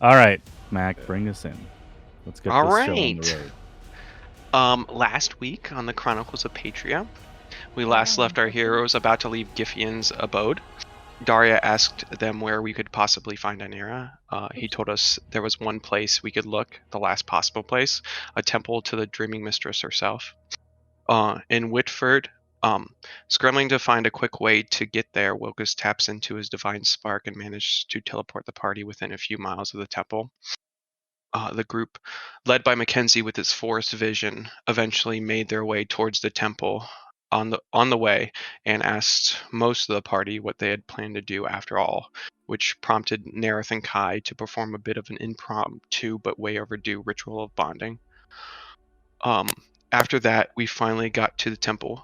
All right, Mac, bring us in. Let's get All this show on right. the road. Last week on the Chronicles of Patria, we last left our heroes about to leave Giffian's abode. Daria asked them where we could possibly find Anira. He told us there was one place we could look, the last possible place, a temple to the Dreaming Mistress herself. In Whitford, scrambling to find a quick way to get there, Wilkes taps into his divine spark and manages to teleport the party within a few miles of the temple. The group, led by Mackenzie with its forest vision, eventually made their way towards the temple on the way and asked most of the party what they had planned to do after all, which prompted Nerith and Kai to perform a bit of an impromptu but way overdue ritual of bonding. After that, we finally got to the temple.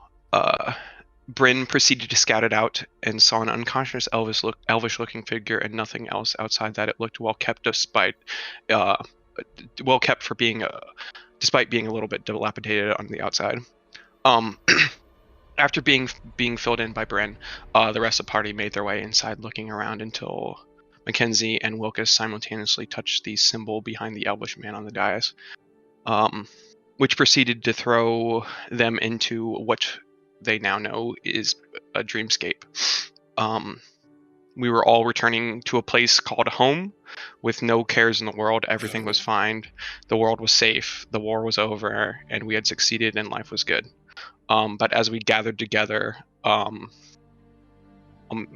Bryn proceeded to scout it out and saw an unconscious elvish-looking figure and nothing else outside that. It looked well kept despite being a little bit dilapidated on the outside. After being filled in by Bryn, the rest of the party made their way inside, looking around until Mackenzie and Wilkes simultaneously touched the symbol behind the elvish man on the dais, which proceeded to throw them into what they now know is a dreamscape. We were all returning to a place called home with no cares in the world. Everything was fine. The world was safe. The war was over, and we had succeeded, and life was good. But as we gathered together,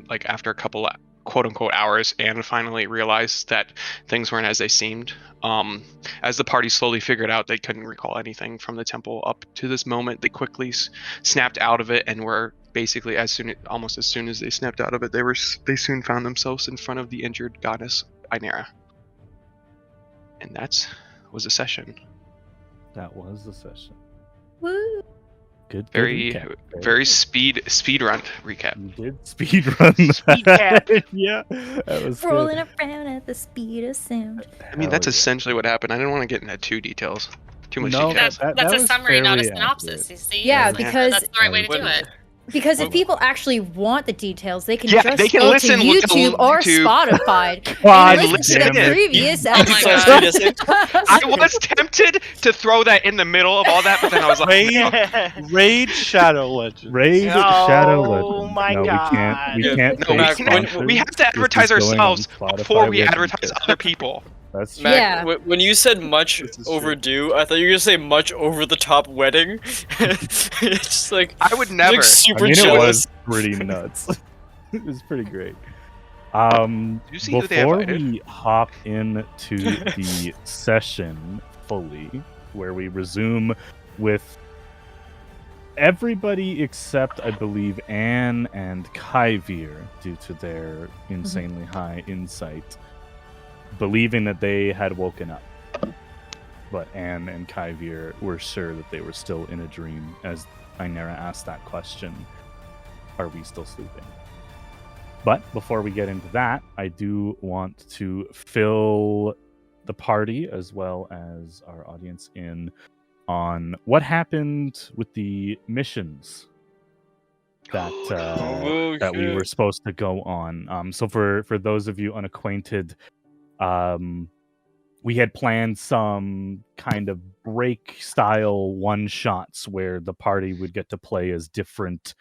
like after a couple of quote-unquote hours, Anne finally realized that things weren't as they seemed. As the party slowly figured out they couldn't recall anything from the temple up to this moment, they quickly snapped out of it and were basically almost as soon as they snapped out of it, they soon found themselves in front of the injured goddess Inera. And that was a session. That was the session. Woo! Good Very speed run recap. You did speed run. Speed cap. Yeah, that was Rolling good. around at the speed of sound. I mean, that's essentially what happened. I didn't want to get into too much No, details. That's a was summary, not a fairly synopsis. accurate. You see? Yeah, That's- because- that's the right way to do it. Because if people actually want the details, they can Yeah, just they can go listen to to YouTube or YouTube. Spotify God and listen to damn the it. previous Oh my episode. I was tempted to throw that in the middle of all that, but then I was like, Raid Shadow Legends. Raid Oh Shadow Legends. my no, God. we can't. no, take we sponsors. have to advertise This is going ourselves on Spotify before we with advertise YouTube. other people. That's true. Mac- Yeah. When you said much This is true. overdue, I thought you were gonna say much over the top wedding. It's just like I would never. like super I mean, it jealous. was pretty nuts. It was pretty great. you see who they Before invited? we hop into the session fully, where we resume with everybody except, I believe, Anne and Kyvir, due to their insanely high insight, believing that they had woken up. But Anne and Kyvir were sure that they were still in a dream as Inera asked that question, are we still sleeping? But before we get into that, I do want to fill the party as well as our audience in on what happened with the missions that that we were supposed to go on. So for those of you unacquainted, we had planned some kind of break style one shots where the party would get to play as different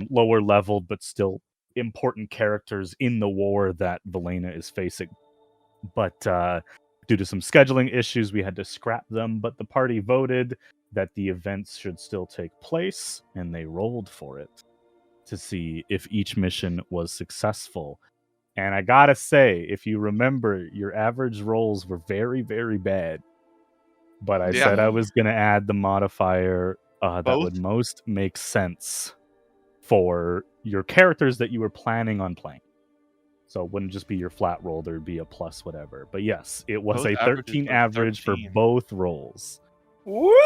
lower level but still important characters in the war that Velena is facing. But due to some scheduling issues, we had to scrap them, but the party voted that the events should still take place, and they rolled for it to see if each mission was successful. And I gotta say, if you remember, your average rolls were very, very bad. But I said I was gonna add the modifier that would most make sense for your characters that you were planning on playing. So it wouldn't just be your flat roll, there'd be a plus whatever. But yes, it was Both a 13 average for 13. both rolls. 50-50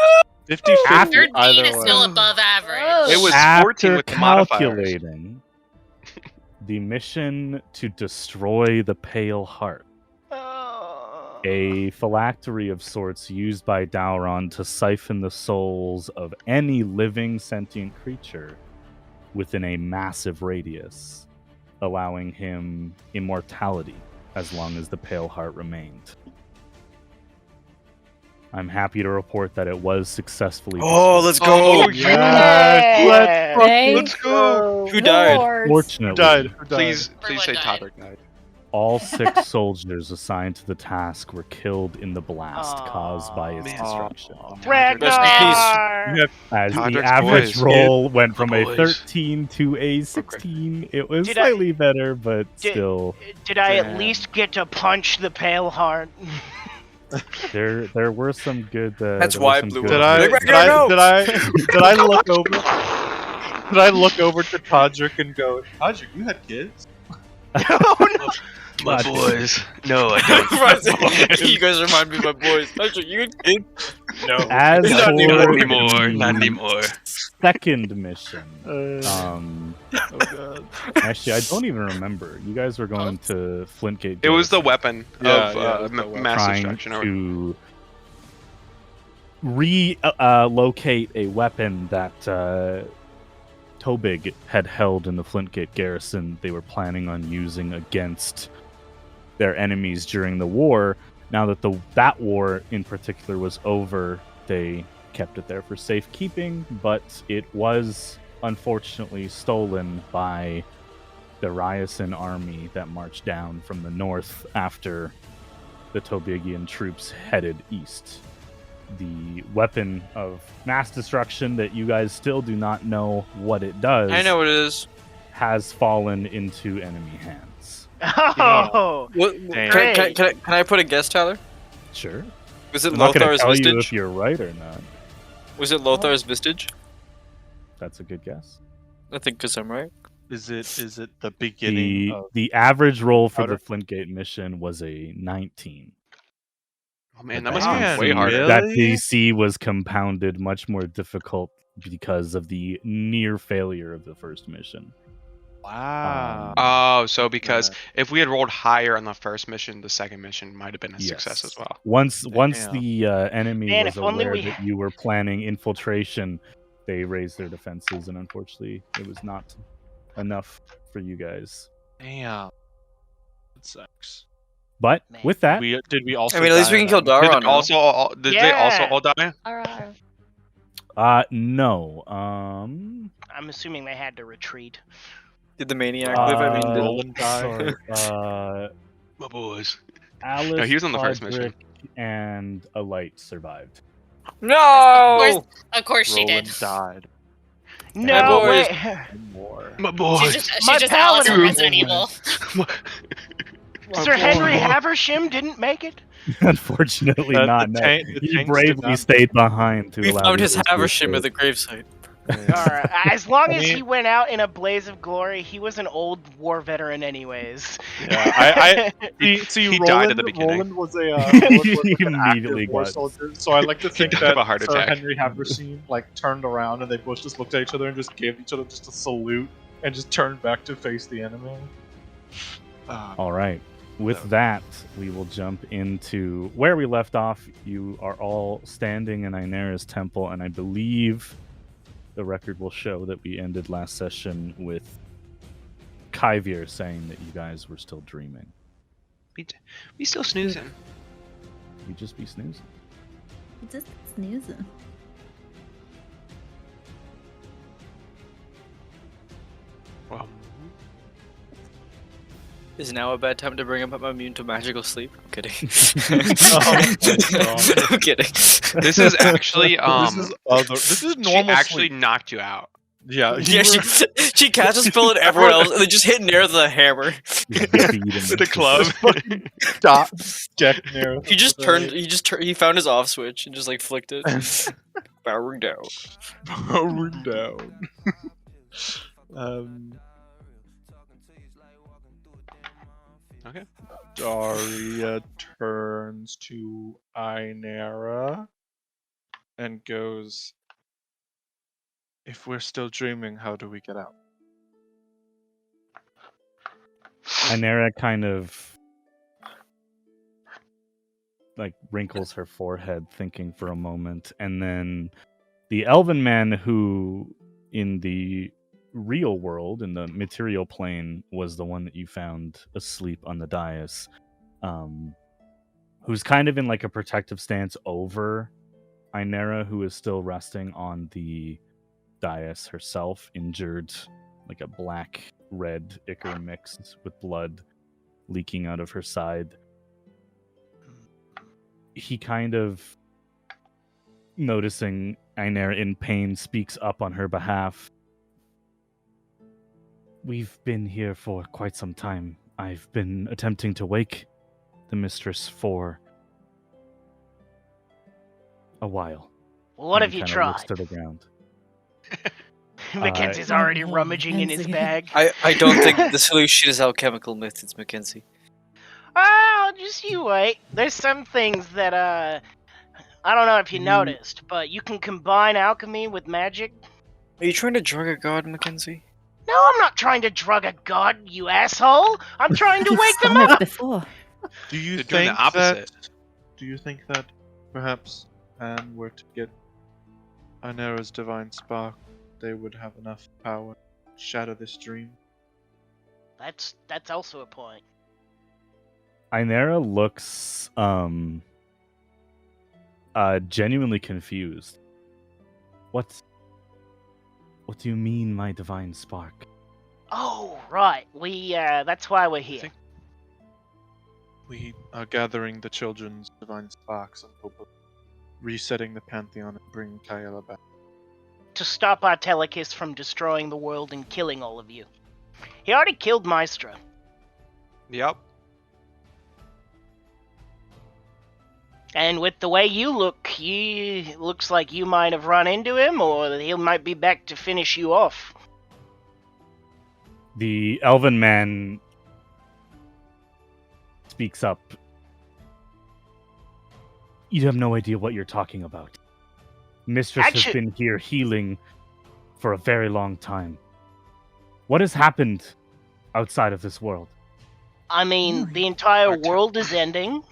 13 either is way. still above average. Oh. It was After 14 with the modifiers. calculating the mission to destroy the Pale Heart, a phylactery of sorts used by Dauron to siphon the souls of any living sentient creature within a massive radius, allowing him immortality as long as the Pale Heart remained. I'm happy to report that it was successfully Oh, destroyed. let's go! Oh, Yes, Thank go. Who died? Lord. Fortunately, Who died? Who died? Please Everyone say died. Todrick died. all 6 soldiers assigned to the task were killed in the blast caused by its Man. destruction. Ragnar! You have As the Todrick's average boys. roll went from a Boys. 13 to a 16, it was Did I- slightly better, but Did- still, Did I Damn. at least get to punch the Pale Heart? there were some good. That's there were why I some blew good up. Did I? Like, Did I? no! Did I? Did I look over? Did I look over to Todrick and go, Todrick, you had kids? My God. boys. No, I don't. You guys remind me of my boys. Actually, you kid? No. As Not for anymore. Not the anymore. second mission, Oh god. actually, I don't even remember. You guys were going to Flintgate. It was the Garrison, weapon Yeah, of yeah, it was the weapon. mass trying destruction. to relocate a weapon that Tobig had held in the Flintgate garrison. They were planning on using against their enemies during the war. Now that that war in particular was over, they kept it there for safekeeping, but it was unfortunately stolen by the Ryerson army that marched down from the north after the Tobigian troops headed east. The weapon of mass destruction that you guys still do not know what it does I know what it is. has fallen into enemy hands. Oh, What, Damn. can I put a guess, Tyler? Sure. Was it I'm not going to Lothar's tell you if Vistage? you're right or not. Was it Lothar's Vistage? That's a good guess. I think because I'm right. Is it the beginning The, of the average roll for Powder? the Flintgate mission was a 19. Oh man, But that must have Man, been way harder. really? That DC was compounded much more difficult because of the near failure of the first mission. Wow. Oh, so because Yeah. if we had rolled higher on the first mission, the second mission might have been a success Yes. as well. Once Damn. the enemy Man, was if only aware we- that you were planning infiltration, they raised their defenses, and unfortunately, it was not enough for you guys. Damn. That sucks. But Man. with that, Did we also? I mean, at least die we in can kill that? Daron. Did they also all die? no. I'm assuming they had to retreat. Did the maniac live? I mean, did Roland die? sorry, My boys. Alice, No, he was on the first mission. Todrick, and a light survived. no! Of course she Roland did. died. No, boys. wait. More. My She's boys. just, My she's just Alice from paladin. Resident Evil. Sir Henry Haversham didn't make it. Unfortunately, The not. No. tank- the He tanks did bravely not- stayed behind to We allow found you his to Haversham at escape. the gravesite. Alright, as long I as mean- he went out in a blaze of glory, he was an old war veteran anyways. Yeah, see, he Roland, died at the beginning. Roland was a Roland was He like an immediately active war got- soldier, so I like to think died that of a heart Sir attack. Henry Haversham like turned around and they both just looked at each other and just gave each other just a salute and just turned back to face the enemy. All right. With No. that, we will jump into where we left off. You are all standing in Inara's temple, and I believe the record will show that we ended last session with Kyvier saying that you guys were still dreaming. We still snoozing. You just be snoozing. Just snoozing. Well, Is now a bad time to bring up I'm immune to magical sleep? I'm kidding. God. I'm kidding. this is actually This is she normal. actually sleep. knocked you out. Yeah, Yeah, she cast a spell at everyone else, and they just hit Nair with a hammer. Just beat him With the into club. stop. Deck near. He just he found his off switch and just like flicked it. Powering down. Powering down. Okay. Daria turns to Inara and goes, "If we're still dreaming, how do we get out?" Inara kind of like wrinkles her forehead, thinking for a moment, and then the elven man who in the real world, in the material plane, was the one that you found asleep on the dais, who's kind of in like a protective stance over Inera, who is still resting on the dais herself, injured, like a black-red ichor mixed with blood leaking out of her side. He kind of, noticing Inera in pain, speaks up on her behalf. We've been here for quite some time. I've been attempting to wake the mistress for a while. Well, what And have you kinda looks tried? to the ground. Mackenzie's already Oh, rummaging in his Mackenzie. bag. I don't think the solution is alchemical methods, Mackenzie. Oh, just you wait. There's some things that, I don't know if you You- noticed, but you can combine alchemy with magic. Are you trying to drug a god, Mackenzie? No, I'm not trying to drug a god, you asshole. I'm trying to You've wake them done it up. before. Do you They're doing think the opposite. Do you think that perhaps Anne were to get Inera's divine spark, they would have enough power to shatter this dream? That's also a point. Inera looks genuinely confused. What do you mean, my divine spark? Oh, right. That's why we're here. think- We are gathering the children's divine sparks in hope of resetting the Pantheon and bringing Kaela back. To stop Artelicus from destroying the world and killing all of you. He already killed Maestro. Yep. And with the way you look, looks like you might have run into him, or he might be back to finish you off. The elven man speaks up. You have no idea what you're talking about. Mistress has Actually- been here healing for a very long time. What has happened outside of this world? I mean, Really? the entire Arte- world is ending.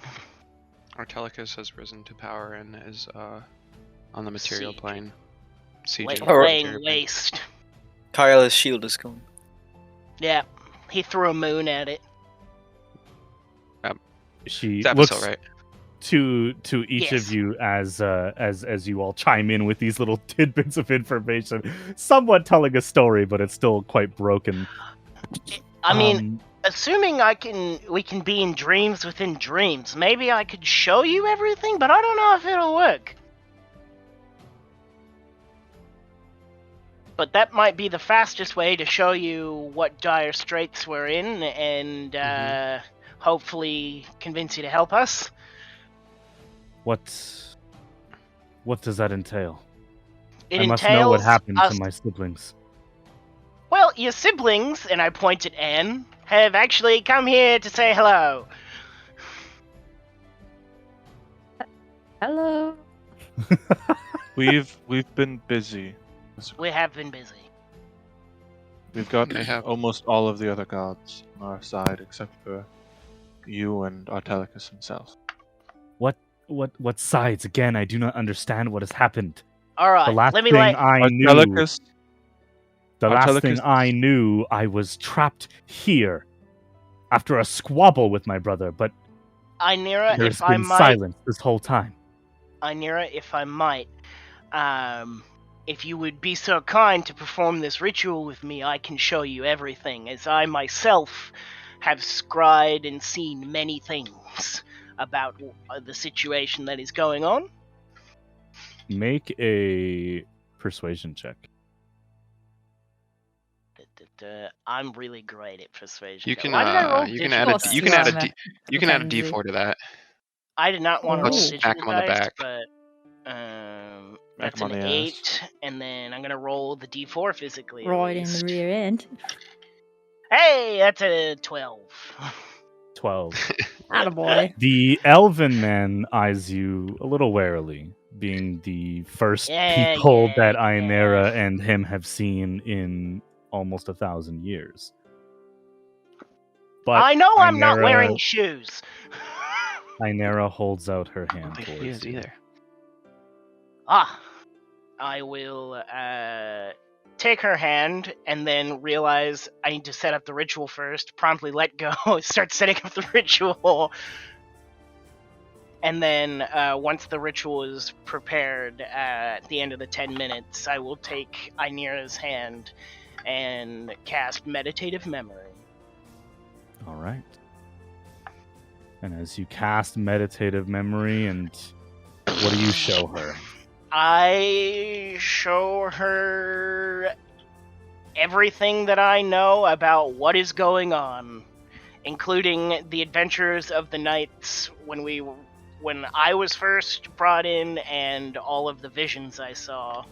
Artelicus has risen to power and is on the material Siege. plane. Siege Lay- of the laying material plane. waste. Kyle's shield is gone. Yeah, he threw a moon at it. She That looks episode, right? to each Yes. of you as you all chime in with these little tidbits of information, somewhat telling a story, but it's still quite broken. I mean, Um, assuming we can be in dreams within dreams, maybe I could show you everything, but I don't know if it'll work. But that might be the fastest way to show you what dire straits we're in, and hopefully convince you to help us. what does that entail? It I must know what entails happened us- to my siblings. Well, your siblings, and I point at Anne, have actually come here to say hello. Hello. We've been busy. We have been busy. We've got They have. almost all of the other gods on our side except for you and Artelicus himself. What sides? Again, I do not understand what has happened. All right, The last let me thing lay. I knew, Artelicus, the last thing Artelicus- I knew, I was trapped here after a squabble with my brother. But Inera, there's if I been might, silence this whole time. Inera, if I might, if you would be so kind to perform this ritual with me, I can show you everything, as I myself have scryed and seen many things about the situation that is going on. Make a persuasion check. I'm really great at persuasion. You can Why did I roll you can digital add a dice? you can add a Slam D, you can add a Mackenzie. D4 to that. I did not want to roll Let's digital smack him on the dice, back. but that's him on an the ass. 8, and then I'm gonna roll the D4 physically. at Right in the least. rear end. Hey, that's a 12. 12. Attaboy. The elven man eyes you a little warily, being the first Yeah, people yeah, that yeah. Inera and him have seen in almost 1,000 years. But I know I'm not Inera- wearing shoes. Inera holds out her I hand don't think he towards is you. either. Ah, I will take her hand and then realize I need to set up the ritual first, promptly let go, start setting up the ritual. And then once the ritual is prepared at the end of the 10 minutes, I will take Ainira's hand and cast Meditative Memory. All right. And as you cast Meditative Memory, and what do you show her? I show her everything that I know about what is going on, including the adventures of the knights when I was first brought in and all of the visions I saw.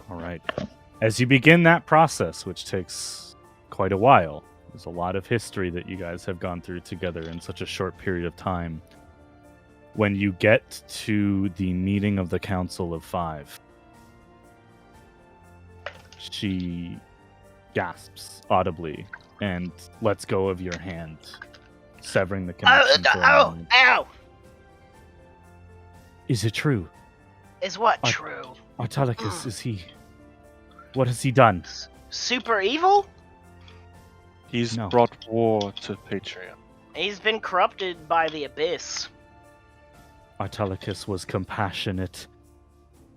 All right. As you begin that process, which takes quite a while, there's a lot of history that you guys have gone through together in such a short period of time. When you get to the meeting of the Council of Five, she gasps audibly and lets go of your hand, severing the connection for a moment. Ow! Is it true? Is what true? Autolycus, is he... What has he done? Super evil? He's No. brought war to Patria. He's been corrupted by the Abyss. Autolycus was compassionate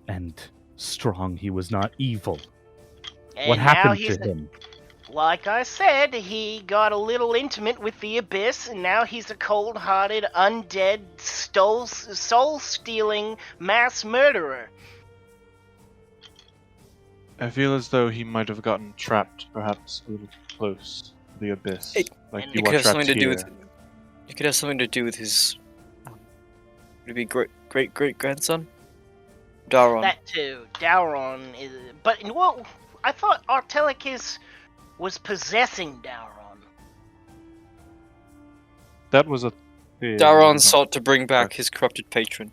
and strong. He was not evil. And What now happened he's to him? Like I said, he got a little intimate with the Abyss, and now he's a cold-hearted, undead, soul-stealing mass murderer. I feel as though he might have gotten trapped, perhaps a little close to the abyss, like and you It could are have trapped something to do here. with. It could have something to do with his. Would it be great grandson? Daron. That too. Dauron is... But, well, I thought Artelicus was possessing Dauron. That was a theory. Daron sought to bring back his corrupted patron.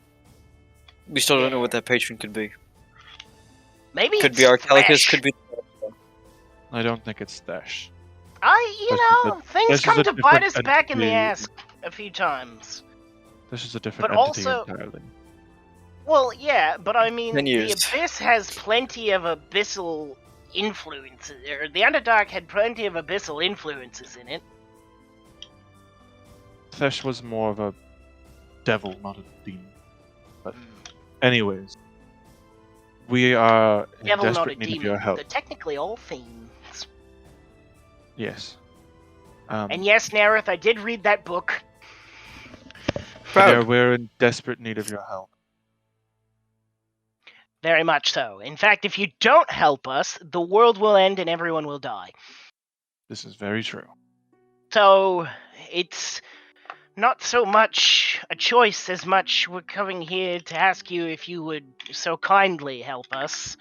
We still don't know what that patron could be. Maybe Could it's be Artelicus, Thresh. could be. I don't think it's Dash. Things This is come a to bite us different back in the entity. ass a few times. This is a different But entity also- entirely. Well, yeah, but I mean, 10 the years. Abyss has plenty of abyssal influences, or the Underdark had plenty of abyssal influences in it. Thesh was more of a devil, not a demon. But anyways, we are in Devil, not a desperate need of your demon. help. They're technically all fiends. Yes. And yes, Nareth, I did read that book. Yeah, we're in desperate need of your help. Very much so. In fact, if you don't help us, the world will end and everyone will die. This is very true. So, it's not so much a choice as much we're coming here to ask you if you would so kindly help us.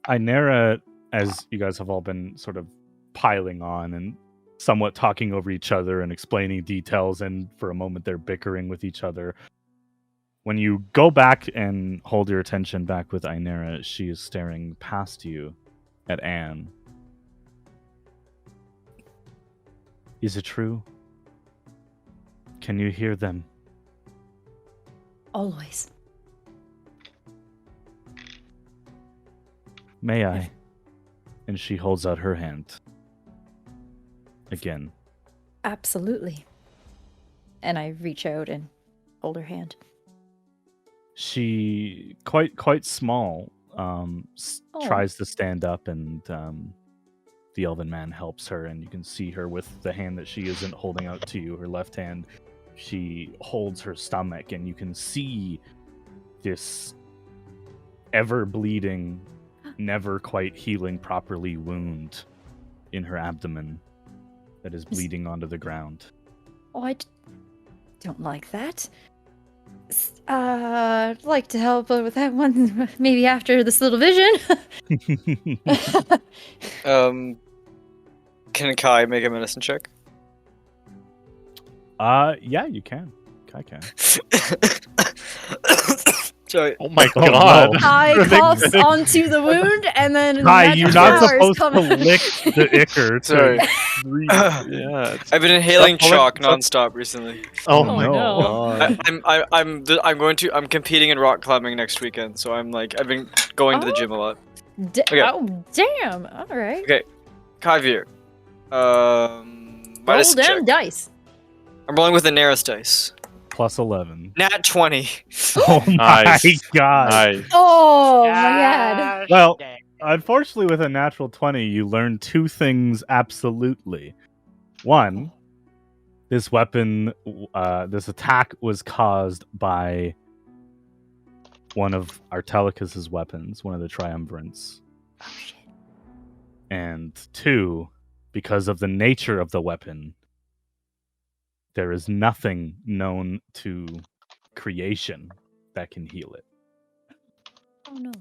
Ainera, as you guys have all been sort of piling on and somewhat talking over each other and explaining details, and for a moment they're bickering with each other. When you go back and hold your attention back with Ainera, she is staring past you at Anne. Is it true? Can you hear them? Always. May I? And she holds out her hand. Again. Absolutely. And I reach out and hold her hand. She quite small. Tries to stand up, and the elven man helps her, and you can see her with the hand that she isn't holding out to you, her left hand. She holds her stomach, and you can see this ever bleeding, never quite healing properly wound in her abdomen that is bleeding onto the ground. Oh, don't like that. I'd like to help her with that one, maybe after this little vision. Can Kai make a medicine check? Yeah, you can. I can. Sorry. Oh my Oh, god. no. I coughs onto the wound, and then Hi, magic you're not powers supposed come. to lick the ichor to Sorry. breathe. Yeah. I've been inhaling Stop chalk pulling- nonstop recently. Oh Oh, my no. god. I'm competing in rock climbing next weekend, so I've been going to the gym a lot. Okay. Oh, damn! All right. Okay. Kavir. Roll Minus them check. dice. I'm rolling with a Neris dice. Plus 11. Nat 20. Oh my Nice. god. Nice. Oh my god. Well, Dang. Unfortunately, with a natural 20, you learn two things absolutely. One, this weapon, this attack was caused by one of Artelicus's weapons, one of the triumvirates. Oh shit. And two, because of the nature of the weapon, there is nothing known to creation that can heal it. Oh no.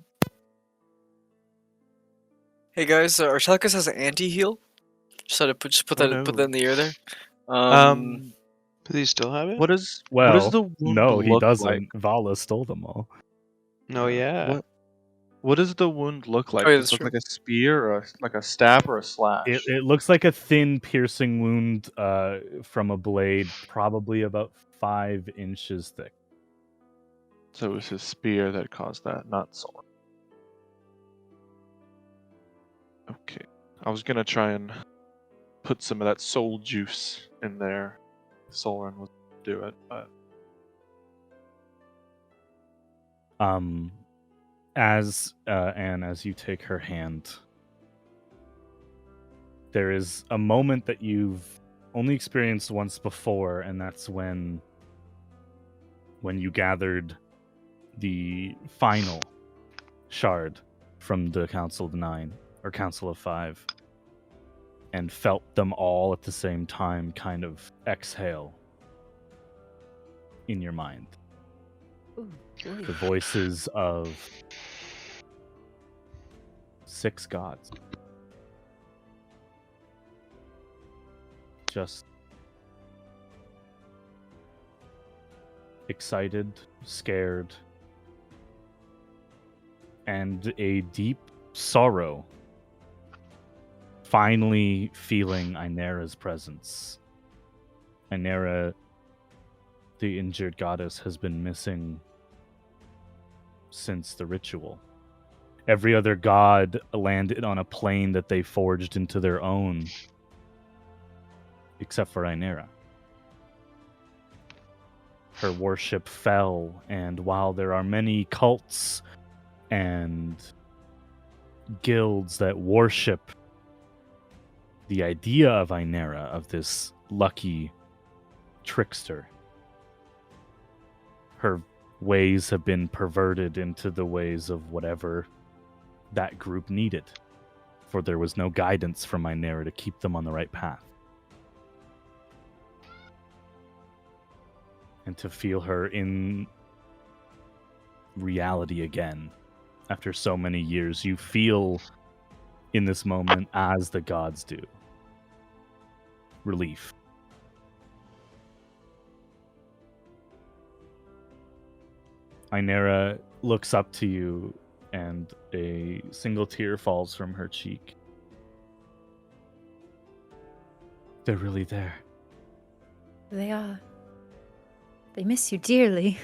Hey guys, Artelicus has an anti-heal. Just put that in the air there. Does he still have it? What does Well, the wound no, he look doesn't. like? Vala stole them all. No, yeah. What does the wound look like? Oh, yeah, Does it that's look like a spear or like a stab or a slash? It looks like a thin, piercing wound from a blade, probably about 5 inches thick. So it was his spear that caused that, not sword. Okay. I was gonna try and put some of that soul juice in there. Soren would do it, but as you take her hand, there is a moment that you've only experienced once before, and that's when you gathered the final shard from the Council of 9 or Council of 5 and felt them all at the same time kind of exhale in your mind. Ooh, The voices of 6 gods. Just excited, scared, and a deep sorrow. Finally feeling Inera's presence. Inera, the injured goddess, has been missing since the ritual. Every other god landed on a plane that they forged into their own, except for Inera. Her worship fell, and while there are many cults and guilds that worship the idea of Inera, of this lucky trickster, her ways have been perverted into the ways of whatever that group needed, for there was no guidance from Inera to keep them on the right path. And to feel her in reality again after so many years, you feel in this moment as the gods do. Relief. Inera looks up to you, and a single tear falls from her cheek. They're really there. They are. They miss you dearly.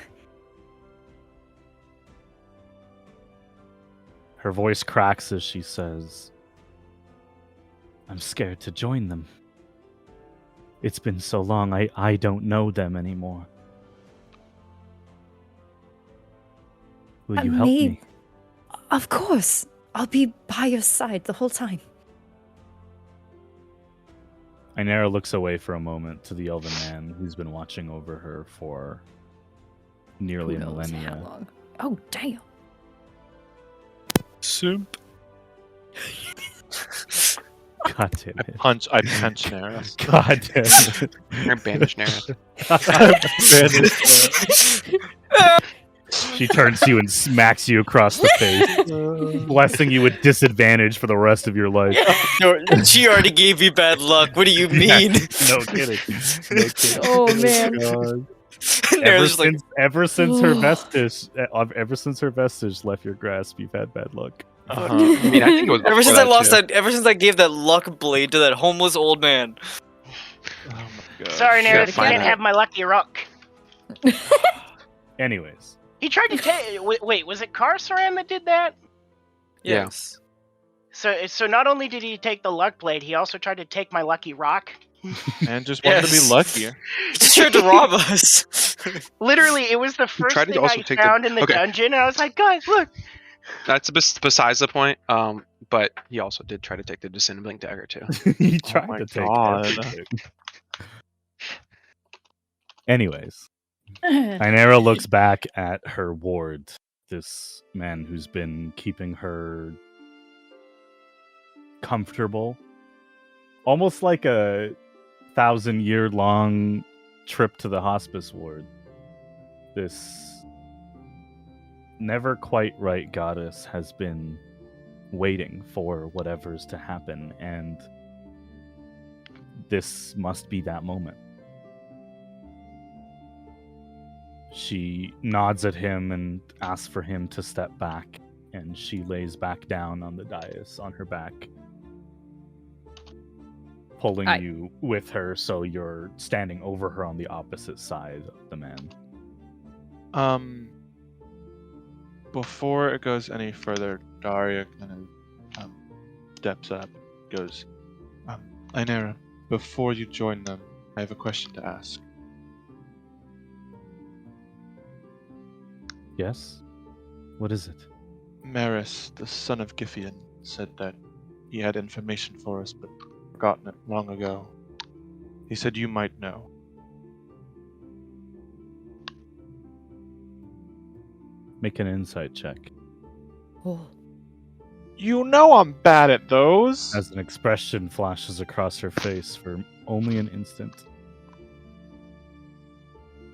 Her voice cracks as she says, I'm scared to join them. It's been so long, I don't know them anymore. Will you help me? Of course. I'll be by your side the whole time. Inera looks away for a moment to the elven man who's been watching over her for nearly a Who knows millennia. how long. Oh, damn. Simp. God damn it. I punch Neris. God damn it. Or bandage Nara. She turns to you and smacks you across the face, blessing you with disadvantage for the rest of your life. No, she already gave you bad luck. What do you mean? No kidding. No kidding. Oh, man. God. Ever since her vestige left your grasp, you've had bad luck. I mean, I think it was ever since before that, too. ever since I gave that luck blade to that homeless old man. Oh my god. Sorry, Yeah, Neris, find can't out. have my lucky rock. Anyways, He tried to take. Wait, was it Karsaran that did that? Yeah. Yes. So not only did he take the luck blade, he also tried to take my lucky rock. And just wanted to be Yes. luckier. He just tried to rob us. Literally, it was the first tried to thing also I take the- found in the okay. dungeon, and I was like, guys, look. That's besides the point. But he also did try to take the Disinabling Dagger too. he tried my to take God. everything. Anyways, Inara looks back at her ward, this man who's been keeping her comfortable, almost like a 1,000-year-long trip to the hospice ward. This never quite right goddess has been waiting for whatever's to happen, and this must be that moment. She nods at him and asks for him to step back, and she lays back down on the dais on her back, pulling you with her so you're standing over her on the opposite side of the man. Before it goes any further, Daria kind of steps up, goes, Inara, before you join them, I have a question to ask. Yes? What is it? Maris, the son of Giffian, said that he had information for us, but forgotten it long ago. He said you might know. Make an insight check. Oh. You know I'm bad at those! As an expression flashes across her face for only an instant.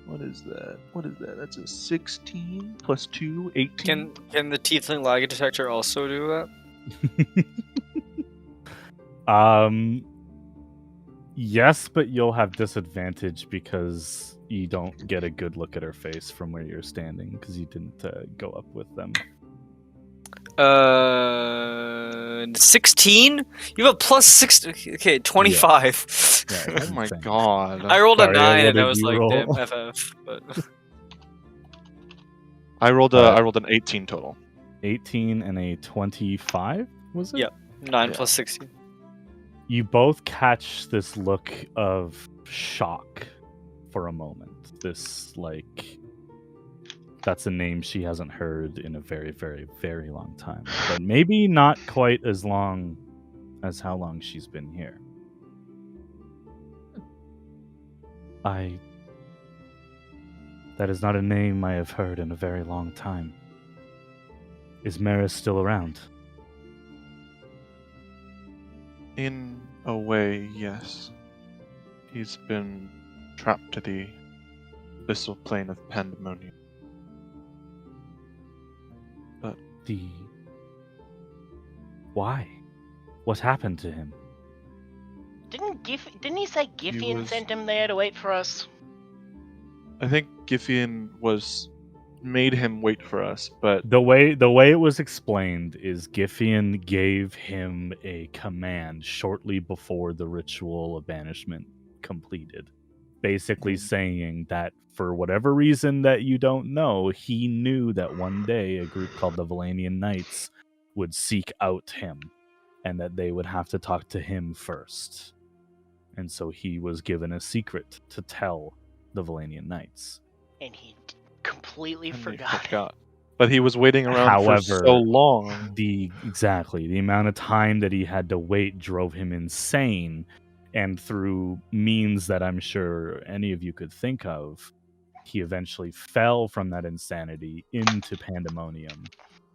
What is that? That's a 16 plus 2, 18. Can the tiefling lie detector also do that? Yes, but you'll have disadvantage because you don't get a good look at her face from where you're standing because you didn't go up with them. 16? You have a plus 6. Okay, 25. Yeah, Oh my insane. god. I rolled a Daria, 9 what and I did was you like, roll? damn, FF. But I rolled an 18 total. 18 and a 25, was it? Yep. 9 Yeah. plus 16. You both catch this look of shock for a moment. This, like, that's a name she hasn't heard in a very, very, very long time. But maybe not quite as long as how long she's been here. That is not a name I have heard in a very long time. Is Maris still around? In a way, yes. He's been trapped to the abyssal plane of pandemonium. But Why? What happened to him? Didn't he say Giffian was- sent him there to wait for us? I think Giffian made him wait for us, but The way it was explained is Giffian gave him a command shortly before the ritual of banishment completed, basically saying that for whatever reason that you don't know, he knew that one day a group called the Valanian Knights would seek out him and that they would have to talk to him first. And so he was given a secret to tell the Valanian Knights. And he completely and he forgot. But he was waiting around for so long. The amount of time that he had to wait drove him insane, and through means that I'm sure any of you could think of, he eventually fell from that insanity into pandemonium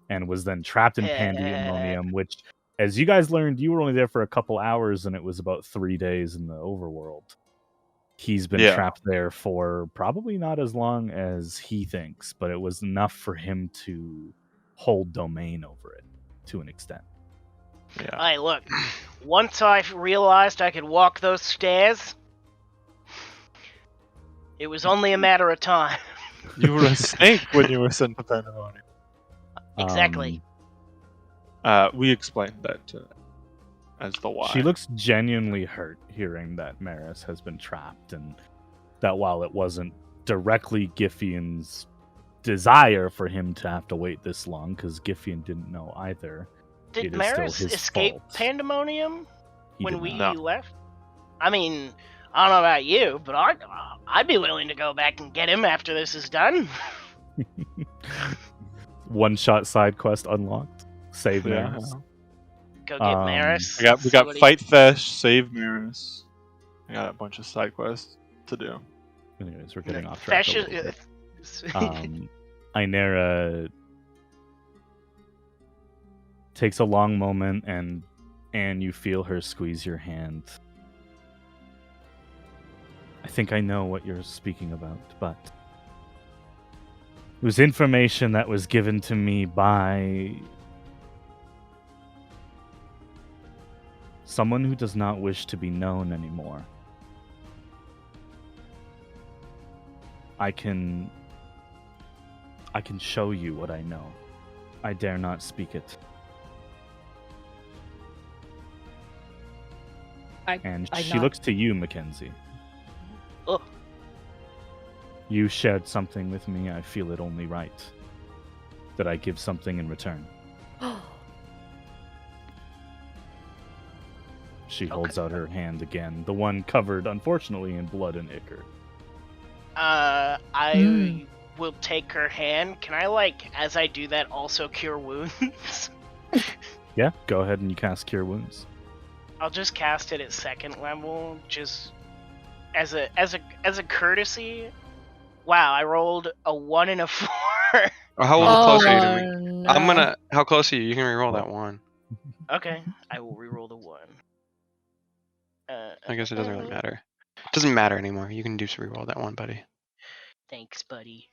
and was then trapped in pandemonium, which, as you guys learned, you were only there for a couple hours and it was about 3 days in the overworld. He's been trapped there for probably not as long as he thinks, but it was enough for him to hold domain over it to an extent. Yeah. Hey, look. Once I realized I could walk those stairs, It was only a matter of time. You were a snake when you were sent to Pandemonium. Exactly. We explained that as the why. She looks genuinely hurt hearing that Maris has been trapped, and that while it wasn't directly Giffian's desire for him to have to wait this long, because Giffian didn't know either. Did it is still Maris his escape fault. Pandemonium He when did we not. left? I mean, I don't know about you, but I'd be willing to go back and get him after this is done. One-shot side quest unlocked. Save Yeah. Maris. Go get Maris. We got see what he- Fight Fish, Save Maris. I got a bunch of side quests to do. Anyways, we're getting off track. Fesh a little bit. is- Inera takes a long moment, and you feel her squeeze your hand. I think I know what you're speaking about, but it was information that was given to me by someone who does not wish to be known anymore. I can show you what I know. I dare not speak it. And she looks to you, Mackenzie. Oh. You shared something with me. I feel it only right that I give something in return. She holds out her hand again, the one covered, unfortunately, in blood and ichor. I will take her hand. Can I, as I do that, also cure wounds? Yeah, go ahead and you cast Cure Wounds. I'll just cast it at second level, just as a courtesy. Wow, I rolled a 1 and a 4. How close are you to me? No. How close are you? You can reroll that 1. Okay, I will reroll the 1. I guess it doesn't really matter. It doesn't matter anymore. You can just reroll that 1, buddy. Thanks, buddy.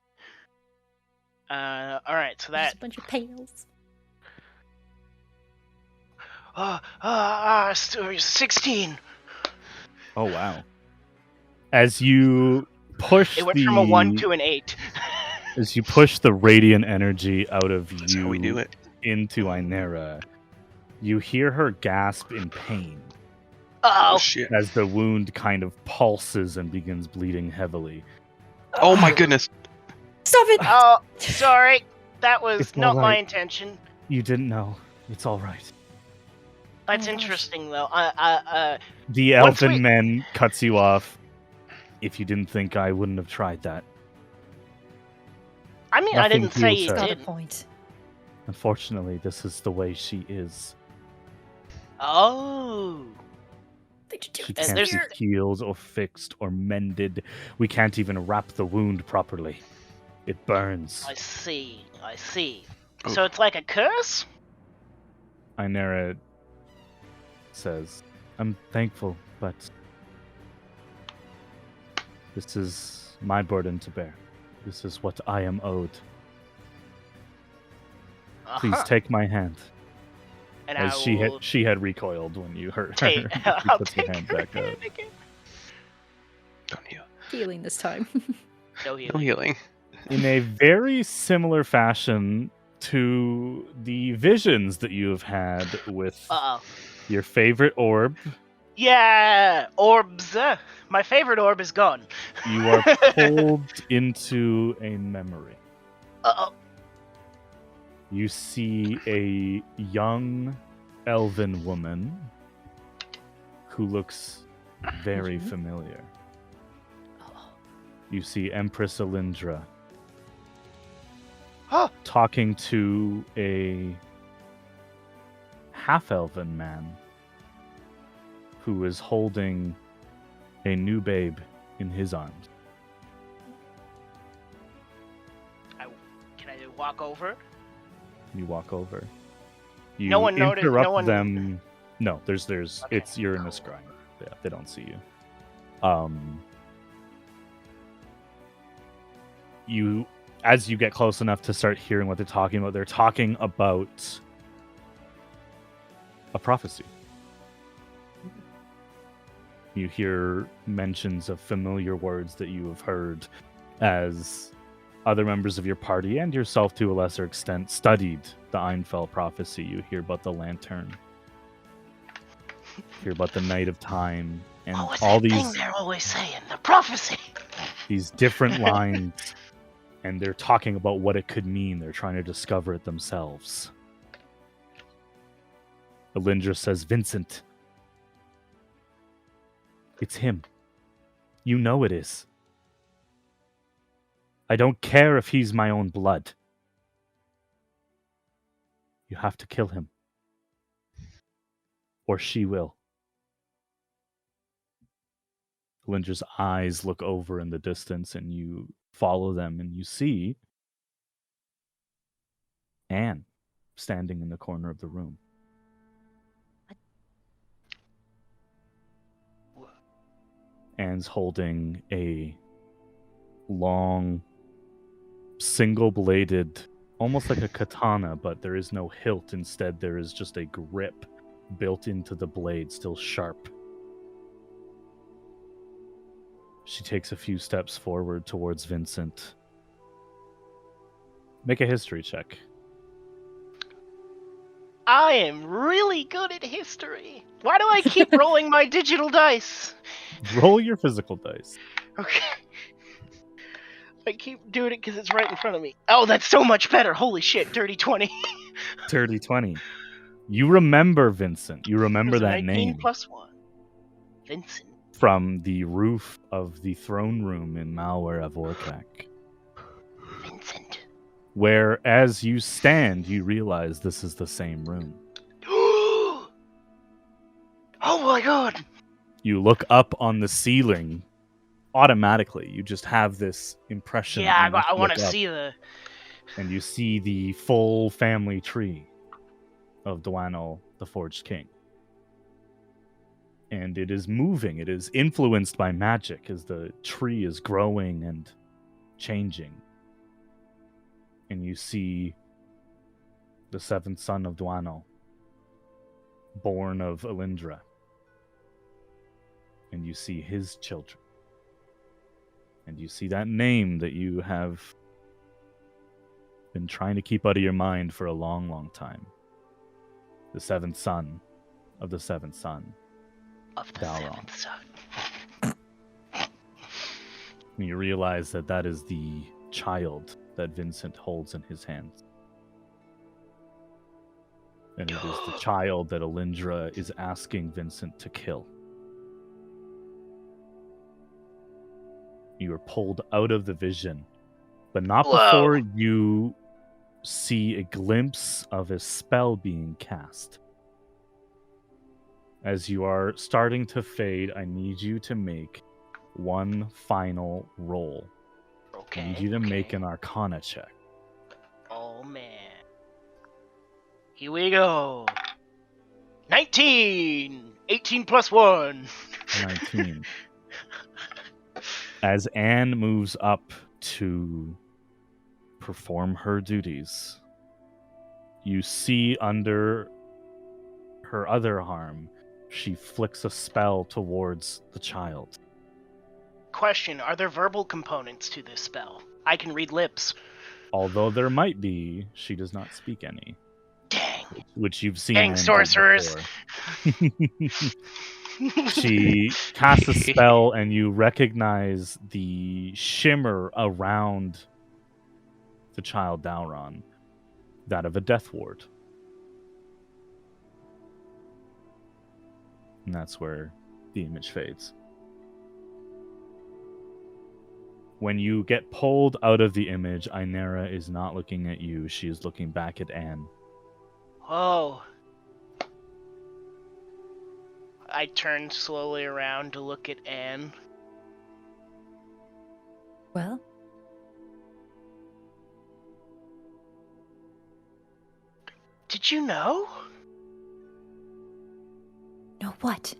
Alright, so Just that... a bunch of pails. 16! Oh, wow. As you push It went from a 1 to an 8. As you push the radiant energy out of That's how we do it. into Inera, you hear her gasp in pain Oh, shit. as the wound kind of pulses and begins bleeding heavily. Oh my goodness. Stop it! oh, sorry. That was It's not all my right. intention. You didn't know. It's all right. That's Oh, gosh. interesting, though. The Once elfin we- man cuts you off. If you didn't think I wouldn't have tried that. I mean, I Nothing didn't say heals you her. Got a didn't. point. Unfortunately, this is the way she is. Oh. They should do She this can't there's- weird. be healed or fixed or mended. We can't even wrap the wound properly. It burns. I see. I see. Oh. So it's like a curse? Inera says, I'm thankful, but this is my burden to bear. This is what I am owed. Please Uh-huh. take my hand. And As I she will had, she had recoiled when you hurt her. take, She I'll puts her take hand her back hand up. again. Don't heal. Healing this time. No No healing. healing. In a very similar fashion to the visions that you have had with Uh-oh. your favorite orb, Yeah! Orbs! My favorite orb is gone. you are pulled into a memory. Uh-oh. You see a young elven woman who looks very familiar. Oh, You see Empress Alindra Huh. talking to a half-elven man who is holding a new babe in his arms. Can I walk over? You walk over. You No one noticed- interrupt no one- them. No, there's Okay, it's you're in a cool. scrying. Yeah, they don't see you. You as you get close enough to start hearing what they're talking about, they're talking about a prophecy. You hear mentions of familiar words that you have heard as other members of your party and yourself to a lesser extent studied the Einfeld prophecy. You hear about the lantern. You hear about the night of time and What was all that these thing they're always saying? The prophecy. these different lines, and they're talking about what it could mean. They're trying to discover it themselves. Elindra says, Vincent, it's him. You know it is. I don't care if he's my own blood. You have to kill him. Or she will. Elindra's eyes look over in the distance, and you follow them, and you see Anne standing in the corner of the room. Anne's holding a long, single-bladed, almost like a katana, but there is no hilt. Instead, there is just a grip built into the blade, still sharp. She takes a few steps forward towards Vincent. Make a history check. I am really good at history. Why do I keep rolling my digital dice? Roll your physical dice. Okay. I keep doing it because it's right in front of me. Oh, that's so much better. Holy shit, dirty 20. Dirty 20. You remember Vincent. You remember It's that 19 name plus 1. Vincent. from the roof of the throne room in Malware of Orkak, Vincent. where as you stand, you realize this is the same room. Oh my god. You look up on the ceiling automatically. You just have this impression. Yeah, that you I want look to up see the... And you see the full family tree of Dwannel, the Forged King. And it is moving. It is influenced by magic as the tree is growing and changing. And you see the seventh son of Dwannel, born of Elindra. And you see his children. And you see that name that you have been trying to keep out of your mind for a long, long time. The seventh son of the seventh son. Of the Balron. seventh son. And you realize that that is the child that Vincent holds in his hands. And it is the child that Elindra is asking Vincent to kill. You are pulled out of the vision, but not before you see a glimpse of a spell being cast. As you are starting to fade, I need you to make one final roll. Okay. I need you to make an Arcana check. Oh man. Here we go. 19! 18 plus 1. 19. As Anne moves up to perform her duties, you see under her other arm, she flicks a spell towards the child. Question, are there verbal components to this spell? I can read lips. Although there might be, she does not speak any. Dang. Which you've seen. Dang Anne do sorcerers. before. She casts a spell, and you recognize the shimmer around the child Dauron, that of a death ward. And that's where the image fades. When you get pulled out of the image, Ainera is not looking at you. She is looking back at Anne. Whoa. I turn slowly around to look at Anne. Well, Did you know? no, what?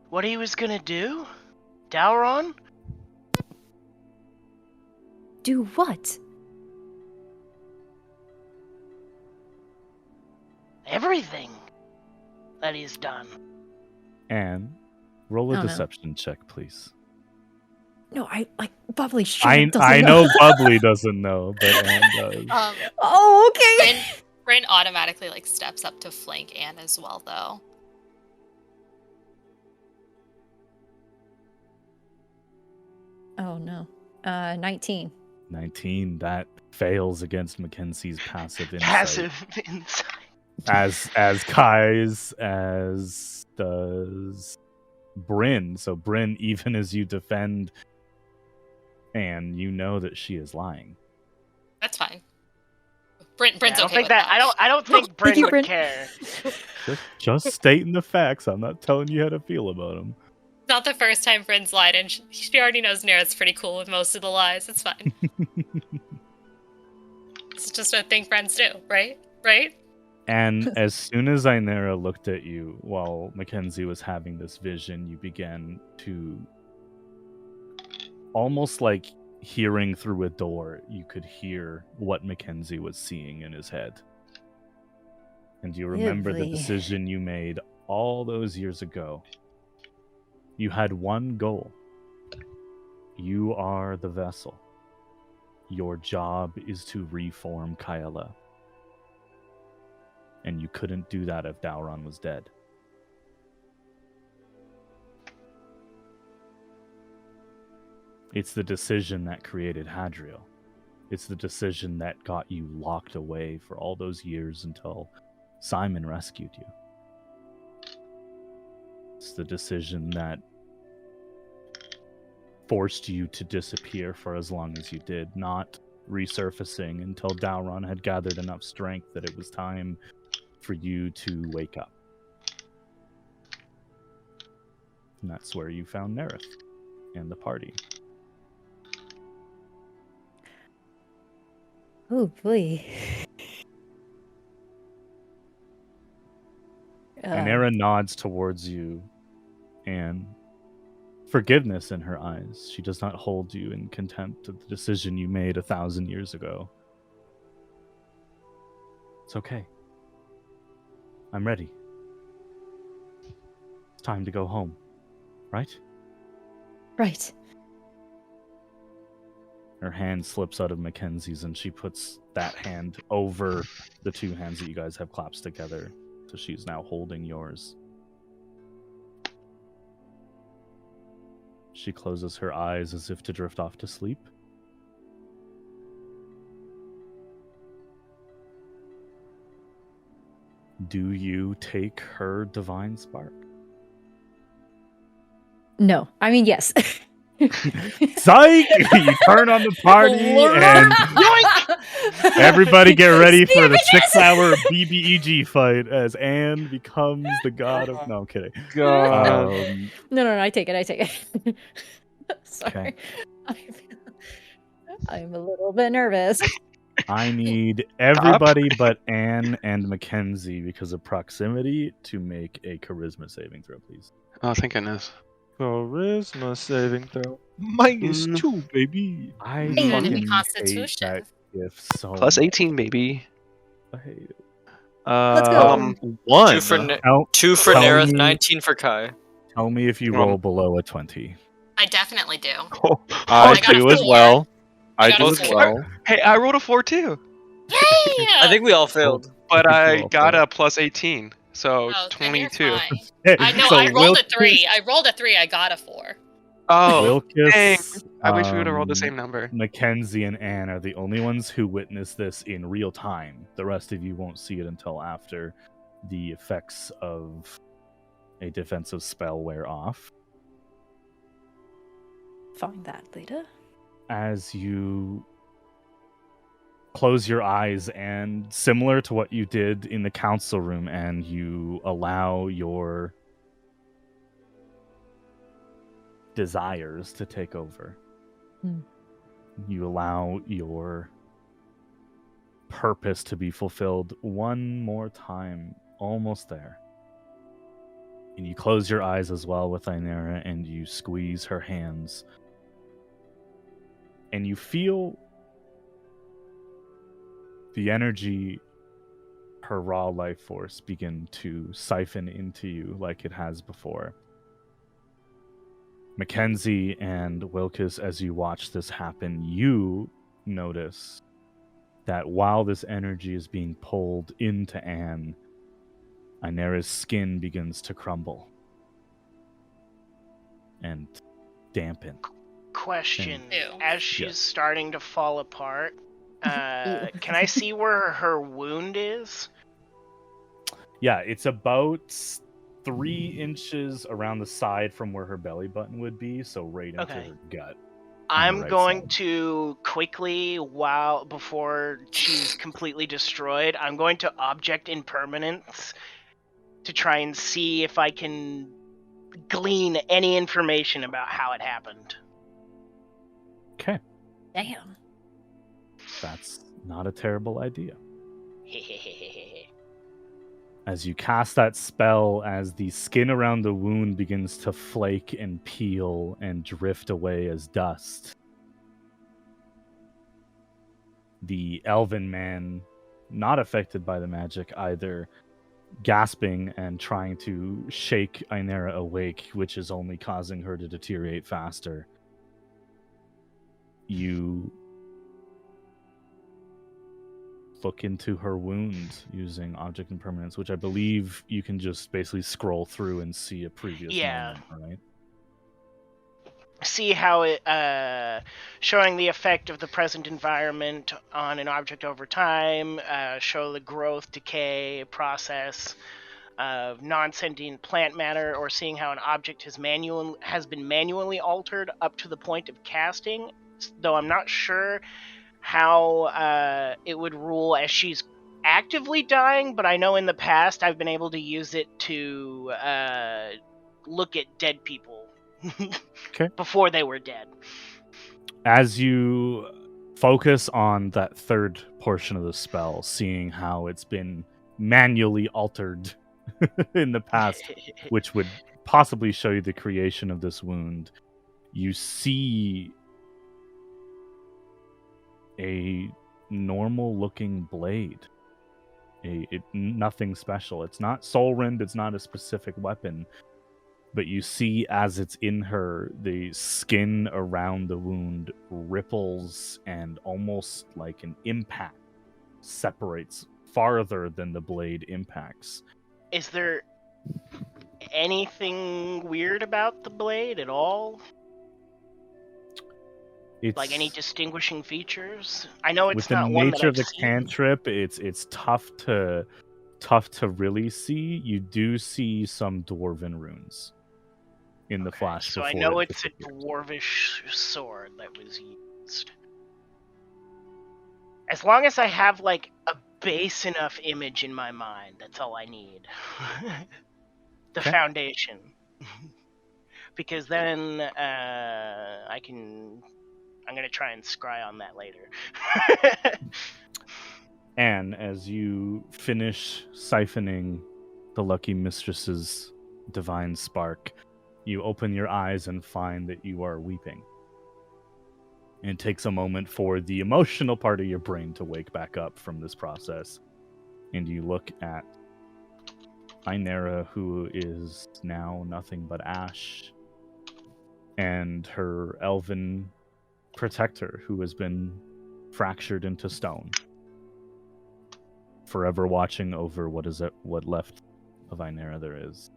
What he was gonna do? Dauron? Do what? Everything that he's done. Anne, Roll a Oh, no. deception check, please. No, Bubbly straight doesn't I know. know Bubbly doesn't know, but Anne does. Oh, okay. Bryn automatically steps up to flank Anne as well, though. Oh no. 19. 19. That fails against Mackenzie's passive insight. Passive insight. As Kai's, as does Bryn. So Bryn, even as you defend Anne, you know that she is lying. That's fine. Bryn's I don't okay think with that. I don't think Thank Bryn you, would Bryn. care. Just stating the facts. I'm not telling you how to feel about them. It's not the first time Bryn's lied, and she already knows Nera's pretty cool with most of the lies. It's fine. It's just a thing friends do, right? Right? And as soon as Ainera looked at you while Mackenzie was having this vision, you began to, almost like hearing through a door, you could hear what Mackenzie was seeing in his head. And you remember the Lovely. decision you made all those years ago. You had one goal. You are the vessel. Your job is to reform Kyela. And you couldn't do that if Dauron was dead. It's the decision that created Hadriel. It's the decision that got you locked away for all those years until Simon rescued you. It's the decision that forced you to disappear for as long as you did, not resurfacing until Dauron had gathered enough strength that it was time for you to wake up. And that's where you found Nerith and the party. Oh boy. Ainera nods towards you, and forgiveness in her eyes. She does not hold you in contempt of the decision you made 1,000 years ago. It's okay. I'm ready. It's time to go home, right? Right. Her hand slips out of Mackenzie's, and she puts that hand over the two hands that you guys have clasped together. So she's now holding yours. She closes her eyes as if to drift off to sleep. Do you take her divine spark? No. I mean, yes. Psych! You turn on the party and everybody get ready for the 6-hour BBEG fight as Anne becomes the god of... No, I'm kidding. God. No, I take it. Sorry. Okay. I'm a little bit nervous. I need everybody but Anne and Mackenzie, because of proximity, to make a charisma saving throw, please. Oh, thank goodness. Charisma saving throw. -2, baby. I And fucking it'd be hate Constitution. that gift so Plus much. 18, baby. I hate it. Let's go. 1. Two for Ne- Tell, 2 for Tell Nerith, me- 19 for Kai. tell me if you roll below a 20. I definitely do. I I got a do as 4. well. I I got do a as 4. well. Hey, I rolled a 4 too, Yay! I think we all failed. but I I think you got all a plus 18, so Oh, then you're 22. fine. I know. So I rolled a Wilkis- 3. I rolled a 3. I got a 4. Oh, Wilkis, dang. I wish we would have rolled the um, same number. Mackenzie and Anne are the only ones who witness this in real time. The rest of you won't see it until after the effects of a defensive spell wear off. Find that later. As you close your eyes, and similar to what you did in the council room, and you allow your desires to take over. You allow your purpose to be fulfilled one more time, almost there. And you close your eyes as well with Ainera, and you squeeze her hands. And you feel the energy, her raw life force, begin to siphon into you like it has before. Mackenzie and Wilkes, as you watch this happen, you notice that while this energy is being pulled into Anne, Inera's skin begins to crumble and dampen. Question: Ew. as she's Yes. starting to fall apart, Ew. can I see where her wound is? Yeah, it's about 3 inches around the side from where her belly button would be, so right into Okay. her gut. I'm right going side. to quickly, before she's completely destroyed, I'm going to object impermanence to try and see if I can glean any information about how it happened. Okay, Damn. that's not a terrible idea. As you cast that spell, as the skin around the wound begins to flake and peel and drift away as dust, the elven man, not affected by the magic either, gasping and trying to shake Inera awake, which is only causing her to deteriorate faster. You look into her wound using object impermanence, which I believe you can just basically scroll through and see a previous Yeah. moment, right? See how it showing the effect of the present environment on an object over time, show the growth, decay process of non-sentient plant matter, or seeing how an object has been manually altered up to the point of casting, though I'm not sure how it would rule as she's actively dying, but I know in the past I've been able to use it to look at dead people Okay. before they were dead. As you focus on that third portion of the spell, seeing how it's been manually altered in the past, which would possibly show you the creation of this wound, you see a normal looking blade. Nothing special. It's not soul rend, it's not a specific weapon. But you see, as it's in her, the skin around the wound ripples and almost like an impact separates farther than the blade impacts. Is there anything weird about the blade at all? It's Like any distinguishing features? I know it's with the not one that nature I've of the seen. cantrip. It's tough to really see. You do see some dwarven runes in the Okay, flash. so I before know it it's a disappears. dwarvish sword that was used. As long as I have like a base enough image in my mind, that's all I need. The Okay. foundation. Because then I'm gonna try and scry on that later. And as you finish siphoning the Lucky Mistress's divine spark, you open your eyes and find that you are weeping. And it takes a moment for the emotional part of your brain to wake back up from this process. And you look at Inera, who is now nothing but ash, and her elven protector, who has been fractured into stone, forever watching over what left of Inera there is.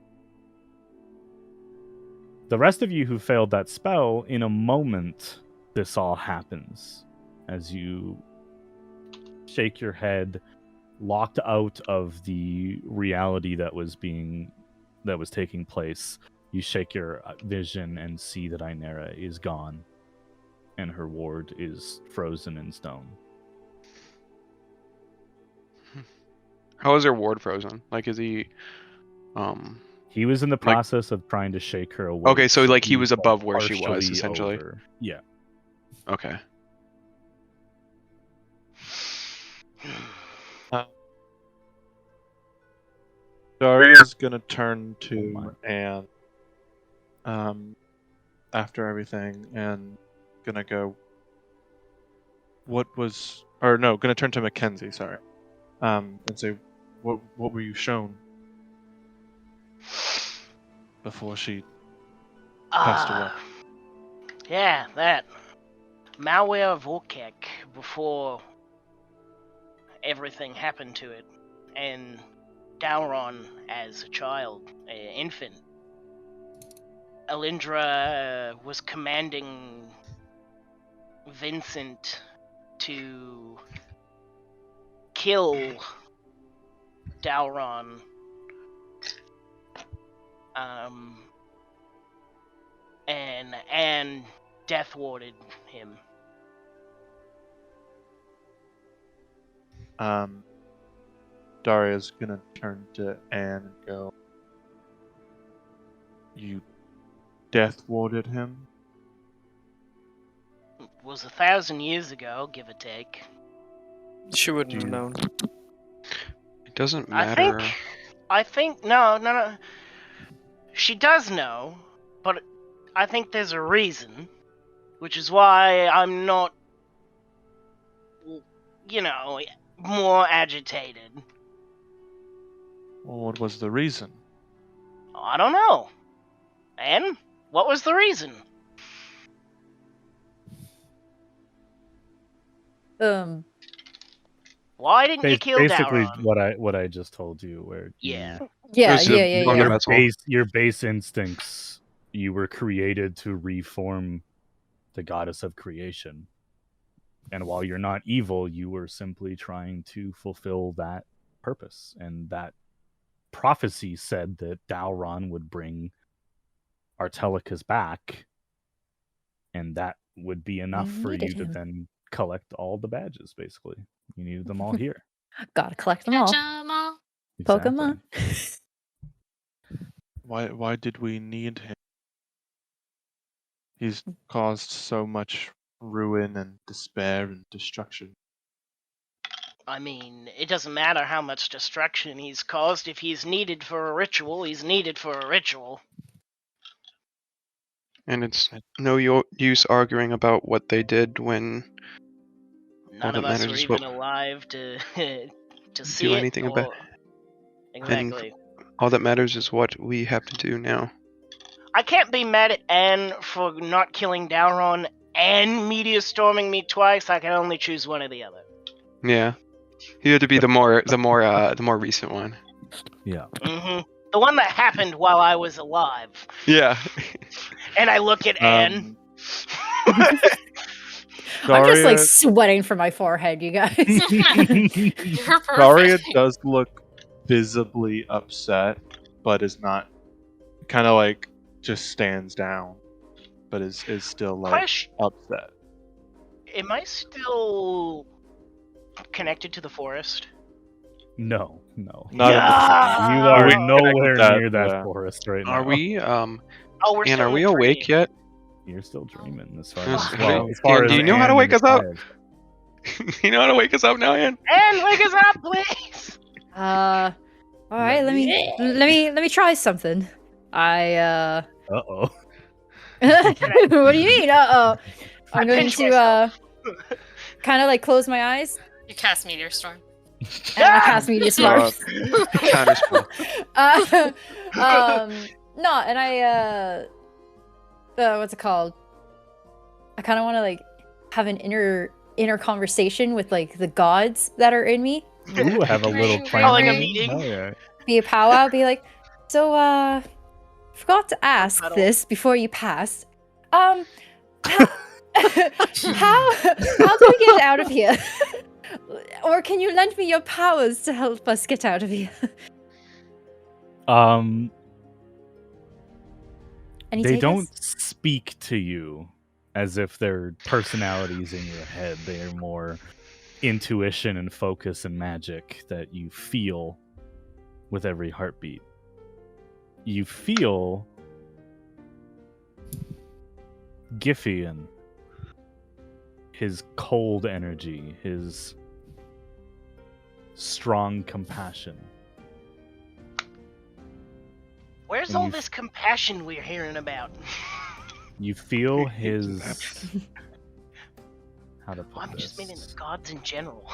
The rest of you who failed that spell, in a moment, this all happens. As you shake your head, locked out of the reality that was taking place, you shake your vision and see that Inera is gone, and her ward is frozen in stone. How is her ward frozen? Like, is he? He was in the process of trying to shake her away. Okay, so like he was like, above where she was, partially essentially. over. Yeah. Okay. Daria's gonna turn Oh to my. Anne after everything and gonna go, gonna turn to Mackenzie, sorry. And say, what were you shown before she Passed away. Yeah, that. Malware Vorkek before everything happened to it. And Dalron as a child, an infant. Alindra was commanding Vincent to kill Dalron. And death warded him. Daria's gonna turn to Anne and go, "You death warded him?" It was 1,000 years ago, give or take. She wouldn't have Dude. known. It doesn't matter. I think no. She does know, but I think there's a reason, which is why I'm not, more agitated. Well, what was the reason? I don't know. And what was the reason? Why didn't you kill Basically, Dalron? what I just told you, where Yeah. There's a your vessel. your base instincts, you were created to reform the goddess of creation. And while you're not evil, you were simply trying to fulfill that purpose. And that prophecy said that Dalron would bring Artelicus back, and that would be enough You for you needed to him. then collect all the badges, basically. You needed them all here. Gotta collect them Catch all. 'em all. Exactly. Pokemon. Why did we need him? He's caused so much ruin and despair and destruction. I mean, it doesn't matter how much destruction he's caused. If he's needed for a ritual, he's needed for a ritual. And it's no use arguing about what they did when None that of us matters were is even what- alive to see do it. anything about Exactly. all that matters is what we have to do now. I can't be mad at Anne for not killing Dalron and meteor storming me twice. I can only choose one or the other. Yeah. You had to be the more recent one. Yeah. The one that happened while I was alive. Yeah. And I look at Anne. I'm just Daria, like sweating from my forehead, you guys. You're perfect. Daria does look visibly upset, but is not, kind of like just stands down, but is still like Question: upset. am I still connected to the forest? No. Not Yeah! You are We nowhere connected that, near that yeah. forest right now. Are we Oh, we're Anne, still are in we the awake tree. yet? You're still dreaming as far Yes, as we- well. As far Anne, as do you know how to Anne wake and us up? Five. You know how to wake us up now, Anne? Anne, wake us up, please! All right, let me try something. Uh-oh. What do you mean? I'm I going pinch to myself. kind of like close my eyes You cast Meteor Storm. and I cast Meteor Storm. Counter spell. No, and I what's it called? I kind of want to like have an inner conversation with like the gods that are in me. Ooh, have a little Calling Calling a plan. meeting. Oh, yeah. Be a powwow. Be like, so forgot to ask Cuddle. this before you passed. How do we get out of here? Or can you lend me your powers to help us get out of here? Any They takers? don't speak to you as if they're personalities in your head. They are more intuition and focus and magic that you feel with every heartbeat. You feel Giffian, his cold energy, his strong compassion. Where's And all you- this compassion we're hearing about? You feel his... How to put I'm this? just meaning the gods in general.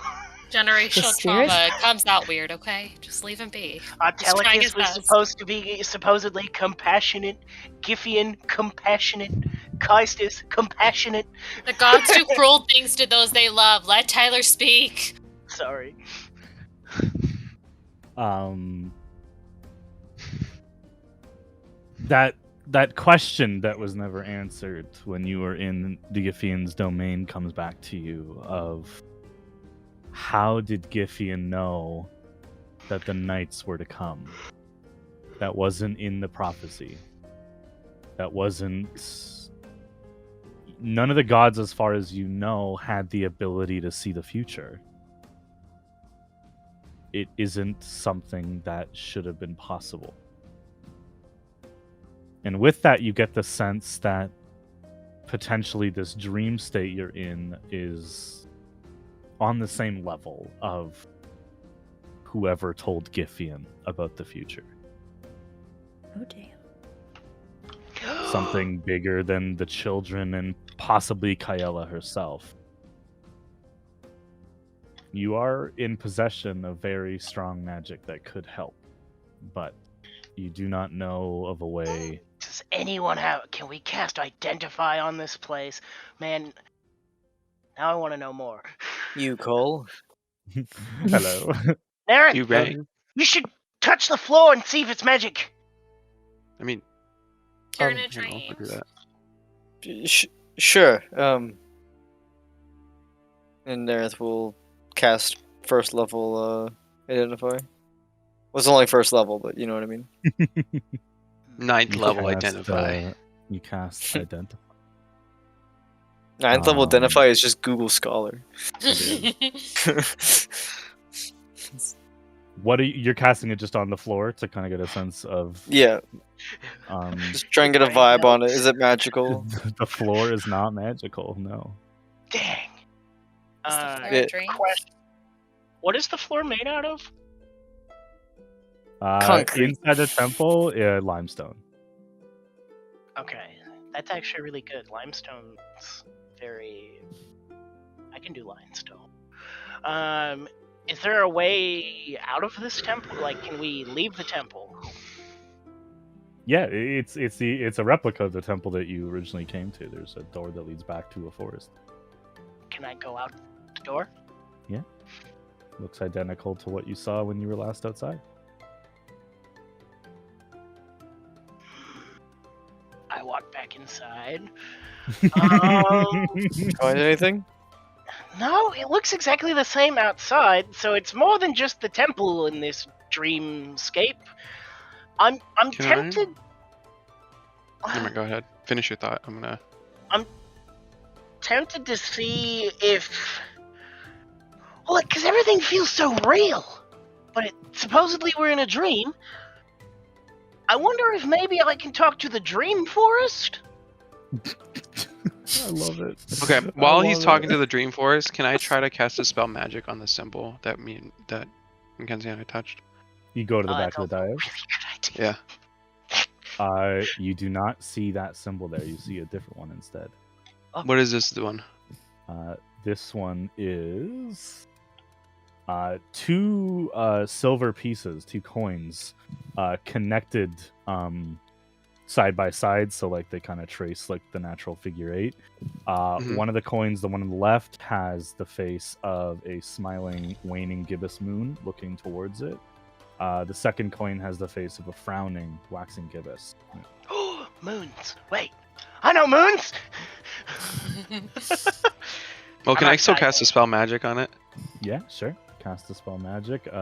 Generational spirits? trauma comes out weird, okay? Just leave him be. trying his Artelicus was best. supposed to be supposedly compassionate. Giffian, compassionate. Kaistus, compassionate. The gods do cruel things to those they love. Let Tyler speak. Sorry. That question that was never answered when you were in the Giffian's domain comes back to you of how did Giffian know that the knights were to come? That wasn't in the prophecy. That wasn't... None of the gods, as far as you know, had the ability to see the future. It isn't something that should have been possible. And with that, you get the sense that potentially this dream state you're in is on the same level of whoever told Giffian about the future. Oh, damn. Something bigger than the children and possibly Kaela herself. You are in possession of very strong magic that could help, but you do not know of a way. Does anyone have... Can we cast Identify on this place? Man, now I want to know more. You, Cole. Hello. Aaron, You ready? you should touch the floor and see if it's magic. I mean, Turn hang a on, dream. I'll do that. Sure. And Nerith will cast first level Identify. Well, it's only first level, but you know what I mean. Ninth You level cast, Identify. You cast Identify. Ninth level Identify is just Google Scholar. What are you're casting it just on the floor to kind of get a sense of? Yeah, just try and get a vibe on it. Is it magical? The floor is not magical. No. Dang. Is the floor yeah. a dream? What is the floor made out of? Concrete. Inside the temple, limestone. Okay, that's actually really good. Limestone's very... I can do limestone. Is there a way out of this temple? Like, can we leave the temple? Yeah, it's a replica of the temple that you originally came to. There's a door that leads back to a forest. Can I go out the door? Yeah. Looks identical to what you saw when you were last outside. I walk back inside. Find anything? No, it looks exactly the same outside, so it's more than just the temple in this dreamscape. I'm Can tempted. Never mind, go ahead. Finish your thought. I'm tempted to see if... Well, because everything feels so real. But supposedly we're in a dream. I wonder if maybe I can talk to the dream forest? I love it. Okay, while he's talking to the Dream Forest, can I try to cast a spell magic on the symbol that Mackenzie and I touched? You go to the back that's of the dice. also a really good idea. Yeah. You do not see that symbol there. You see a different one instead. What is this one? This one is two silver pieces, two coins, connected side by side, so like they kind of trace like the natural figure eight. One of the coins, the one on the left, has the face of a smiling, waning gibbous moon looking towards it. The second coin has the face of a frowning, waxing gibbous. Moons. Wait. I know moons! Well, can I'm I still outside. cast a spell magic on it? Yeah, sure. Cast a spell magic. Take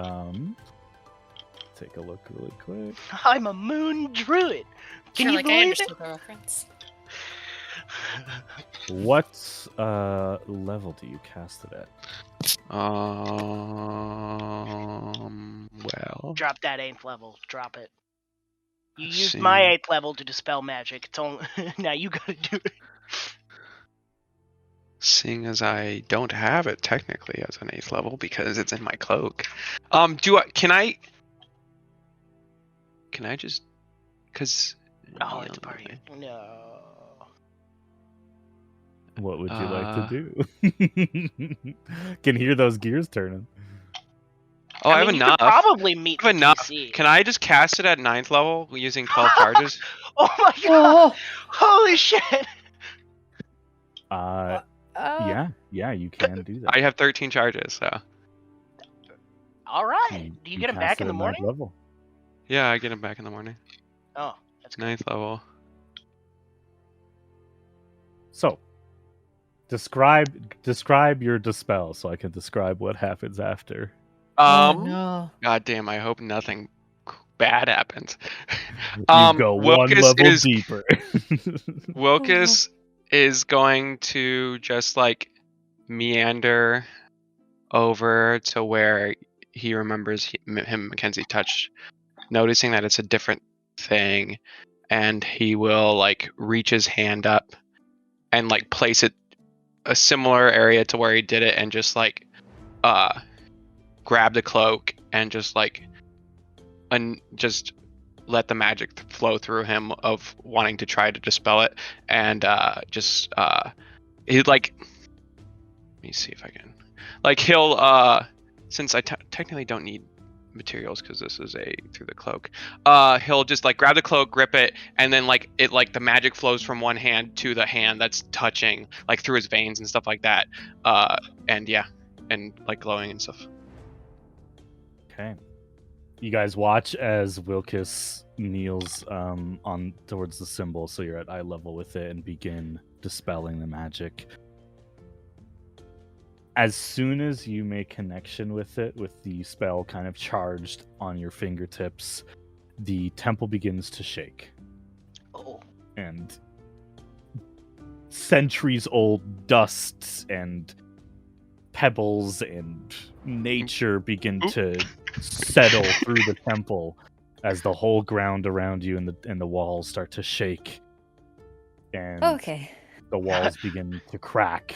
a look really quick. I'm a moon druid. Can Sure, you like I believe understood it? the reference. What level do you cast it at? Well, Drop that 8th level. Drop it. You Let's used see. my 8th level to dispel magic. It's only... now you gotta do it. seeing as I don't have it technically as an 8th level because it's in my cloak. Can I just... Because... Oh, it's a party. No. What would you like to do? Can hear those gears turning. Oh, I have mean, you enough. could probably meet I have the enough. DC. Can I just cast it at 9th level using 12 charges? Oh my god! Oh. Holy shit! Yeah, you can do that. I have 13 charges, so All right. Do you get him cast back it in the at ninth morning? level. yeah, I get him back in the morning. Oh, that's good. 9th level. So, describe your dispel so I can describe what happens after. Oh no. God damn, I hope nothing bad happens. You go one Wilkes level is deeper. Wilkes is going to just like meander over to where he remembers him and Mackenzie touched, noticing that it's a different thing, and he will like reach his hand up and like place it a similar area to where he did it, and just like grab the cloak and just like just let the magic flow through him of wanting to try to dispel it, and he like, let me see if I can, like, he'll since I technically don't need materials because this is through the cloak, he'll just like grab the cloak, grip it, and then like the magic flows from one hand to the hand that's touching, like through his veins and stuff like that, and like glowing and stuff. Okay. You guys watch as Wilkes kneels on towards the symbol, so you're at eye level with it, and begin dispelling the magic. As soon as you make connection with it, with the spell kind of charged on your fingertips, the temple begins to shake. Oh. And centuries-old dusts and pebbles and nature begin to settle through the temple as the whole ground around you and the walls start to shake. And Okay. the walls begin to crack.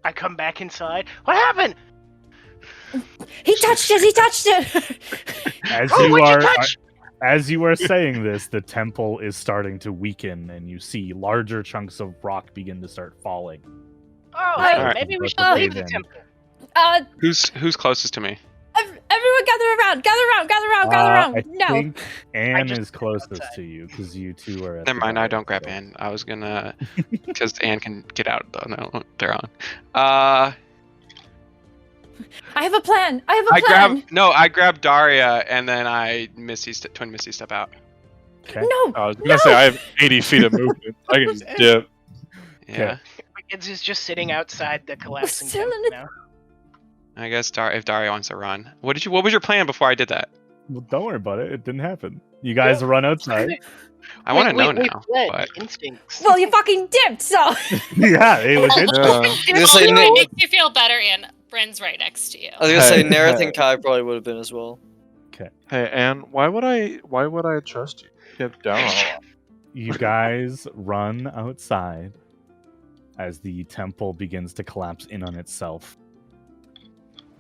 I come back inside. What happened? He touched it. He touched it. As you are saying this, the temple is starting to weaken, and you see larger chunks of rock begin to start falling. Oh, Hey, hey, maybe we should leave the temple. Who's closest to me? Everyone, gather around. Gather around. I No. think Anne just is closest outside. to you because you two are at Never the mind, I bar, don't grab so- Anne. I was gonna, because Anne can get out. No, they're on. I have a plan. I grab Daria, and then I twin Misty step out. Okay. No. I was gonna say I have 80 feet of movement. I can just dip. Yeah, Wiggins is just sitting outside the collapsing still in temple it. now. I guess if Daria wants to run. What was your plan before I did that? Well, don't worry about it. It didn't happen. You guys run outside. I want to know We now. fled. But Instincts. Well, you fucking dipped, so. Yeah, it was Yeah. I was gonna Well, say, it Nick, makes you feel better, and Bryn's right next to you. I was gonna say, Hey, Nerith hey. and Kai probably would have been as well. Hey, Anne, why would I trust you? Get down on a lot. You guys run outside as the temple begins to collapse in on itself.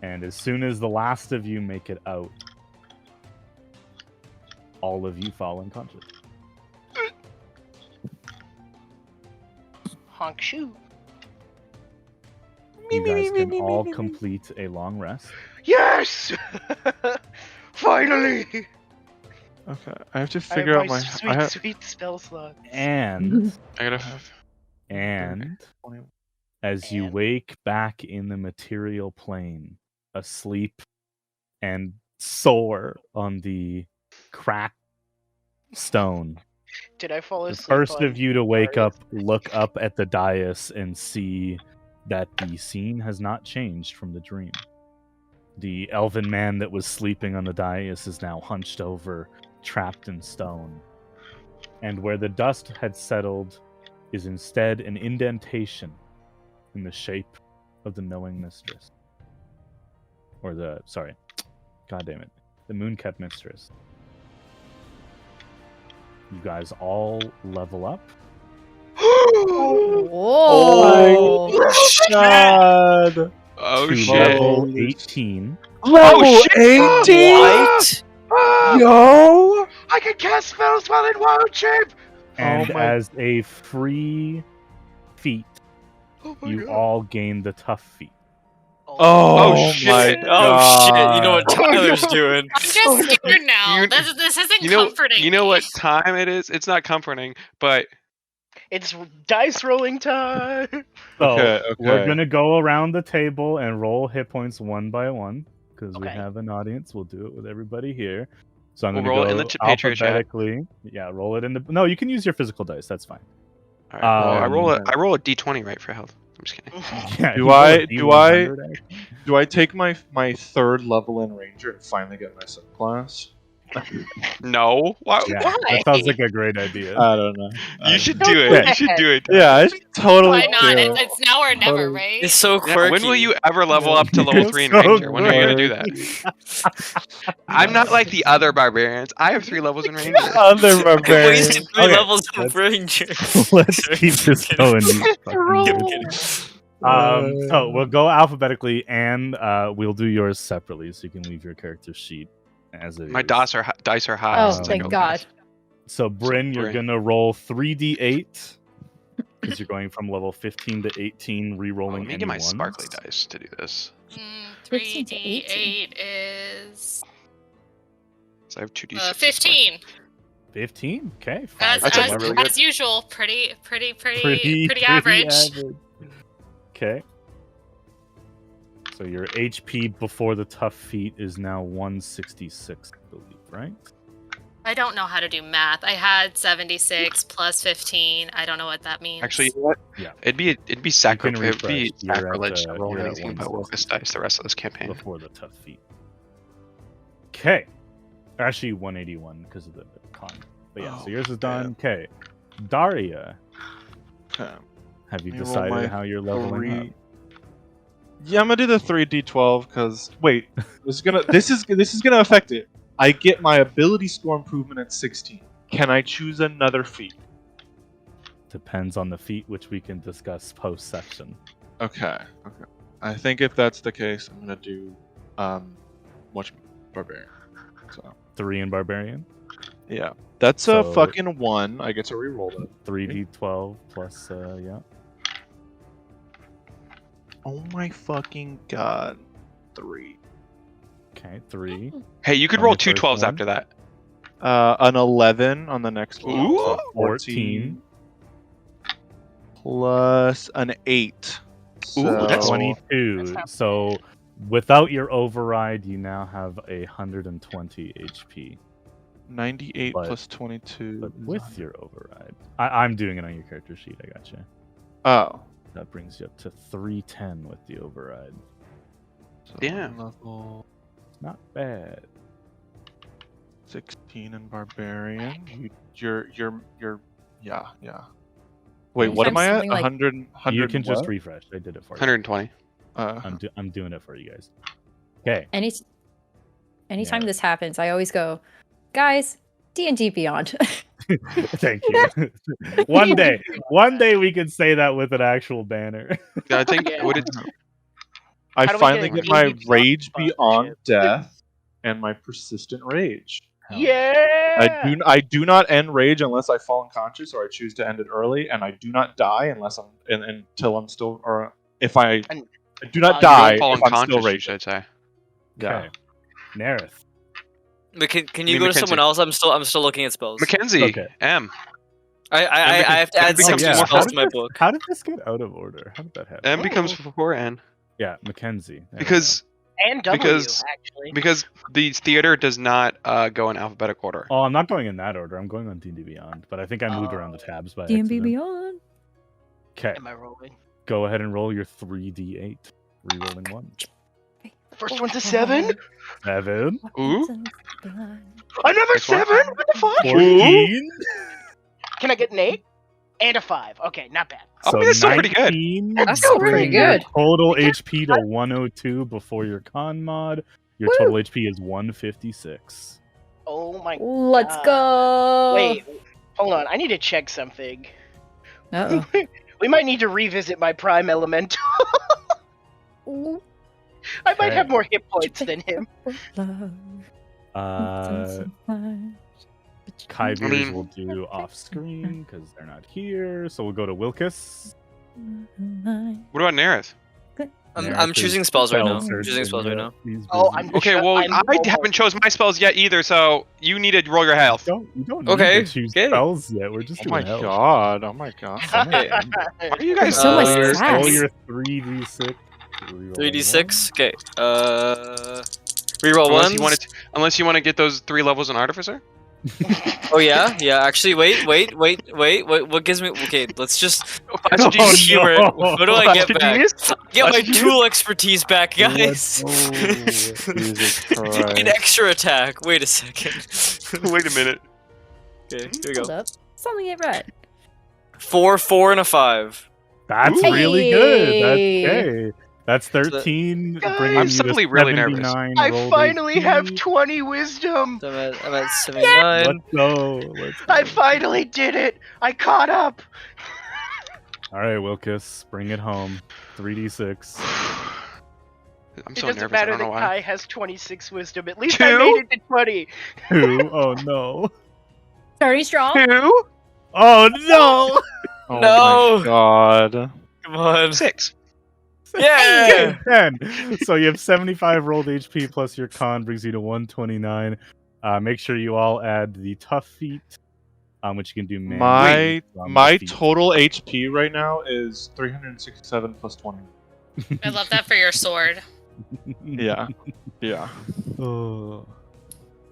And as soon as the last of you make it out, all of you fall unconscious. Honk shoe. You guys can all complete a long rest. Yes! Finally! Okay, I have to I have figure out my my. sweet spell slot. And I gotta have. as you And? wake back in the material plane, asleep and sore on the cracked stone, Did I fall the asleep? first on of you to wake Darius? up, look up at the dais and see that the scene has not changed from the dream. The elven man that was sleeping on the dais is now hunched over, trapped in stone. And where the dust had settled is instead an indentation in the shape of the knowing mistress. Or the Moonkept mistress. You guys all level up. Whoa. God! Oh to shit! level Holy 18. Oh, shit! 18? What? Yo! I can cast spells while in wild shape! And my- as a free feat, Oh my you god. all gain the tough feat. Oh, shit. my Oh shit! You know what God. Tyler's doing? I'm just scared now. You- This isn't You know, comforting. you know me. what time it is? It's not comforting, but It's dice rolling time. So Okay, we're okay. gonna go around the table and roll hit points one by one because we Okay. have an audience. We'll do it with everybody here. So I'm We'll gonna roll it go in the Patria chat. alphabetically. Yeah, roll it in the. No, you can use your physical dice. That's fine. all right, well, Um, I roll a d20 right for health. I'm just kidding. Yeah, Do you roll I- a do I- D100, actually. Do I take my 3rd level in Ranger and finally get my subclass? No, why? Yeah, Why? that sounds like a great idea. I don't know. You should do Don't it. do You that. should do it. Yeah, I should totally Why not? do it. It's now or never, Totally. right? It's so Yeah, quirky. when will you ever level up to level You're 3 in so Ranger? When are you gonna do that? quirky. I'm not like the other barbarians. I have 3 levels in Ranger. Other Wait, barbarian. you said 3 Okay, levels of let's- Ranger. Let's keep this going. you fucking I'm nerds. kidding. So we'll go alphabetically, and we'll do yours separately, so you can leave your character sheet as it My is. dice are high. Oh, since I thank know God. this. So Bryn, you're Bryn. gonna roll 3d8 because you're going from level 15 to 18, Oh, re-rolling let me any get my ones. sparkly dice to do this. 15 to 3d8 is So I have 2d6. 15. 15. Okay. As, five That's as, really damage. good. as usual, pretty Pretty average. Okay. So your HP before the tough feat is now 166, I believe, right? I don't know how to do math. I had 76 plus 15. I don't know what that means. Actually, you know what? Yeah. It'd be refresh. sacrilege You're at, to roll you're at anything but 166. Wilkus dice the rest of this campaign. Before the tough feat. Okay. Actually, 181 because of the con. But yeah, so yours is done. Okay. Daria, Okay. have you Let me roll decided my how you're leveling up? Yeah, I'm gonna do the 3d12 because wait, this is gonna affect it. I get my ability score improvement at 16. Can I choose another feat? Depends on the feat, which we can discuss post section. Okay. Okay. I think if that's the case, I'm gonna do much barbarian. So 3 in barbarian, yeah, that's So- a fucking 1. I get to reroll it. 3d12 plus yeah. Oh my fucking god, 3. Okay, 3. Hey, you could On roll the two first 12s one? after that. An 11 on the next one. Ooh. So 14. plus an 8. So that's 22. not So without your override, you now have 120 HP. 98 But- plus 22. But is with your override, I'm doing it on your character sheet. I got you. Oh. That brings you up to 310 with the override. So Yeah. Level Not bad. 16 in barbarian. You're yeah. Wait, Anytime what am I at? something like- 100 You can just what? refresh. I did it for you. 120. I'm doing it for you guys. Okay. Anytime Yeah. this happens, I always go, guys, D&D Beyond. Thank you. one day we can say that with an actual banner. I think Yeah. would it? I How do we finally get a get my D&D rage sponsorship? beyond death and my persistent rage. Yeah. I do not end rage unless I fall unconscious or I choose to end it early, and I do not die unless until I'm still I do not you die Fall if I'm still unconscious, you raging. should say. Yeah. Okay. Nerith. But can I you mean, go to Mackenzie. someone else? I'm still looking at spells. Mackenzie, Okay. M. I have to add becomes 6 more more spells How to my did book. How did this get out of order? How did that happen? M becomes 4N Yeah, Mackenzie. There we because And W, because- actually. because the theater does not go in alphabetical order. go. Oh, I'm not going in that order. I'm going on D&D Beyond, but I think I moved around the tabs by D&D accident. Beyond. Okay, Am I rolling? go ahead and roll your 3d8. Rerolling 1. First one's a 7. 7. Ooh. Another Nice one. 7? What the fuck? 14. Can I get an 8? And a 5. Okay, not bad. I mean, that's still pretty good. 19, That's still pretty bringing your good. Total HP to 102 before your con mod. Your Woo. total HP is 156. Oh my. Let's God. go. Wait, hold on. I need to check something. Uh-oh. We might need to revisit my Prime Elemental. I might Okay. have more hit points than him. Kyviers I mean- will do off screen because they're not here. So we'll go to Wilkus. What about Nerith? I'm choosing spells right now. Spell Choosing spells right now. He's Oh, busy. I'm- Okay, well, I'm I almost- haven't chosen my spells yet either, so you need to roll your health. You don't Okay, need to choose okay. spells yet. We're just Oh my doing health. god! Oh my god! Okay. Why are you guys So much Uh, sass. Roll your 3d6. 3d6. Okay. Reroll Unless you want to get those 3 levels in Artificer. Oh yeah, yeah. Actually, wait. What gives me? Okay, let's just Oh, humor it. no. What do I get back? Genius? Get my That's genius. tool expertise back, guys. Jesus An Christ! extra attack. Wait a second. Wait a minute. Okay, here we Hold go. up. Something ain't right. 4, 4, and a 5. That's Ooh. really good. That's Hey. okay. That's 13, Guys, bringing I'm you suddenly to really nervous. 79 I rolled finally HP. have 20 wisdom. So I'm at 79. Let's go. Let's go. I finally did it. I caught up. All right, Wilkes, bring it home. 3d6. I'm It so doesn't nervous. I matter don't know that why. Kai has 26 wisdom. At least 2? I made it to 20. 2. Oh no. Starting strong. 2? Oh no. Oh No. my god! Come on. 6. Yeah. 10. So you have 75 rolled HP plus your con brings you to 129. Make sure you all add the tough feat, which you can do manually. My total HP right now is 367 plus 20. I love that for your sword. Yeah, yeah. Oh.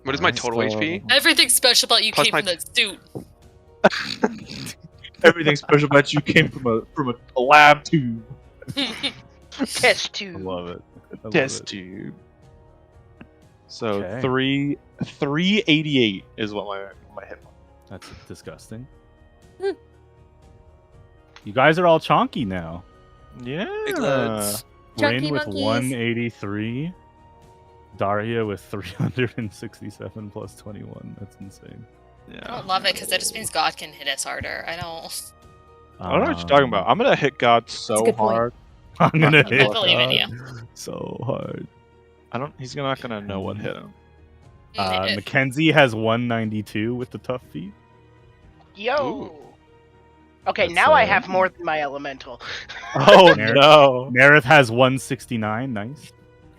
What is my total So- HP? Everything special about you Plus came my- from that suit. Everything special about you came from a lab tube. Test I 2. love it. I love Test it. tube. So Okay. 388 is what my hit was. That's disgusting. You guys are all chonky now. Big Yeah. lads. Chunky Rin with monkeys. 183. Daria with 367 plus 21. That's insane. I Yeah. don't love it because that just means God can hit us harder. I don't. I don't know what you're talking about. I'm gonna hit God so a good point. hard. I'm gonna I hit believe in you. so hard. He's not gonna know what hit him. Mackenzie has 192 with the tough feat. Yo. Ooh. Okay, That's, now I have more than my elemental. Oh Mer- no! Nerith has 169.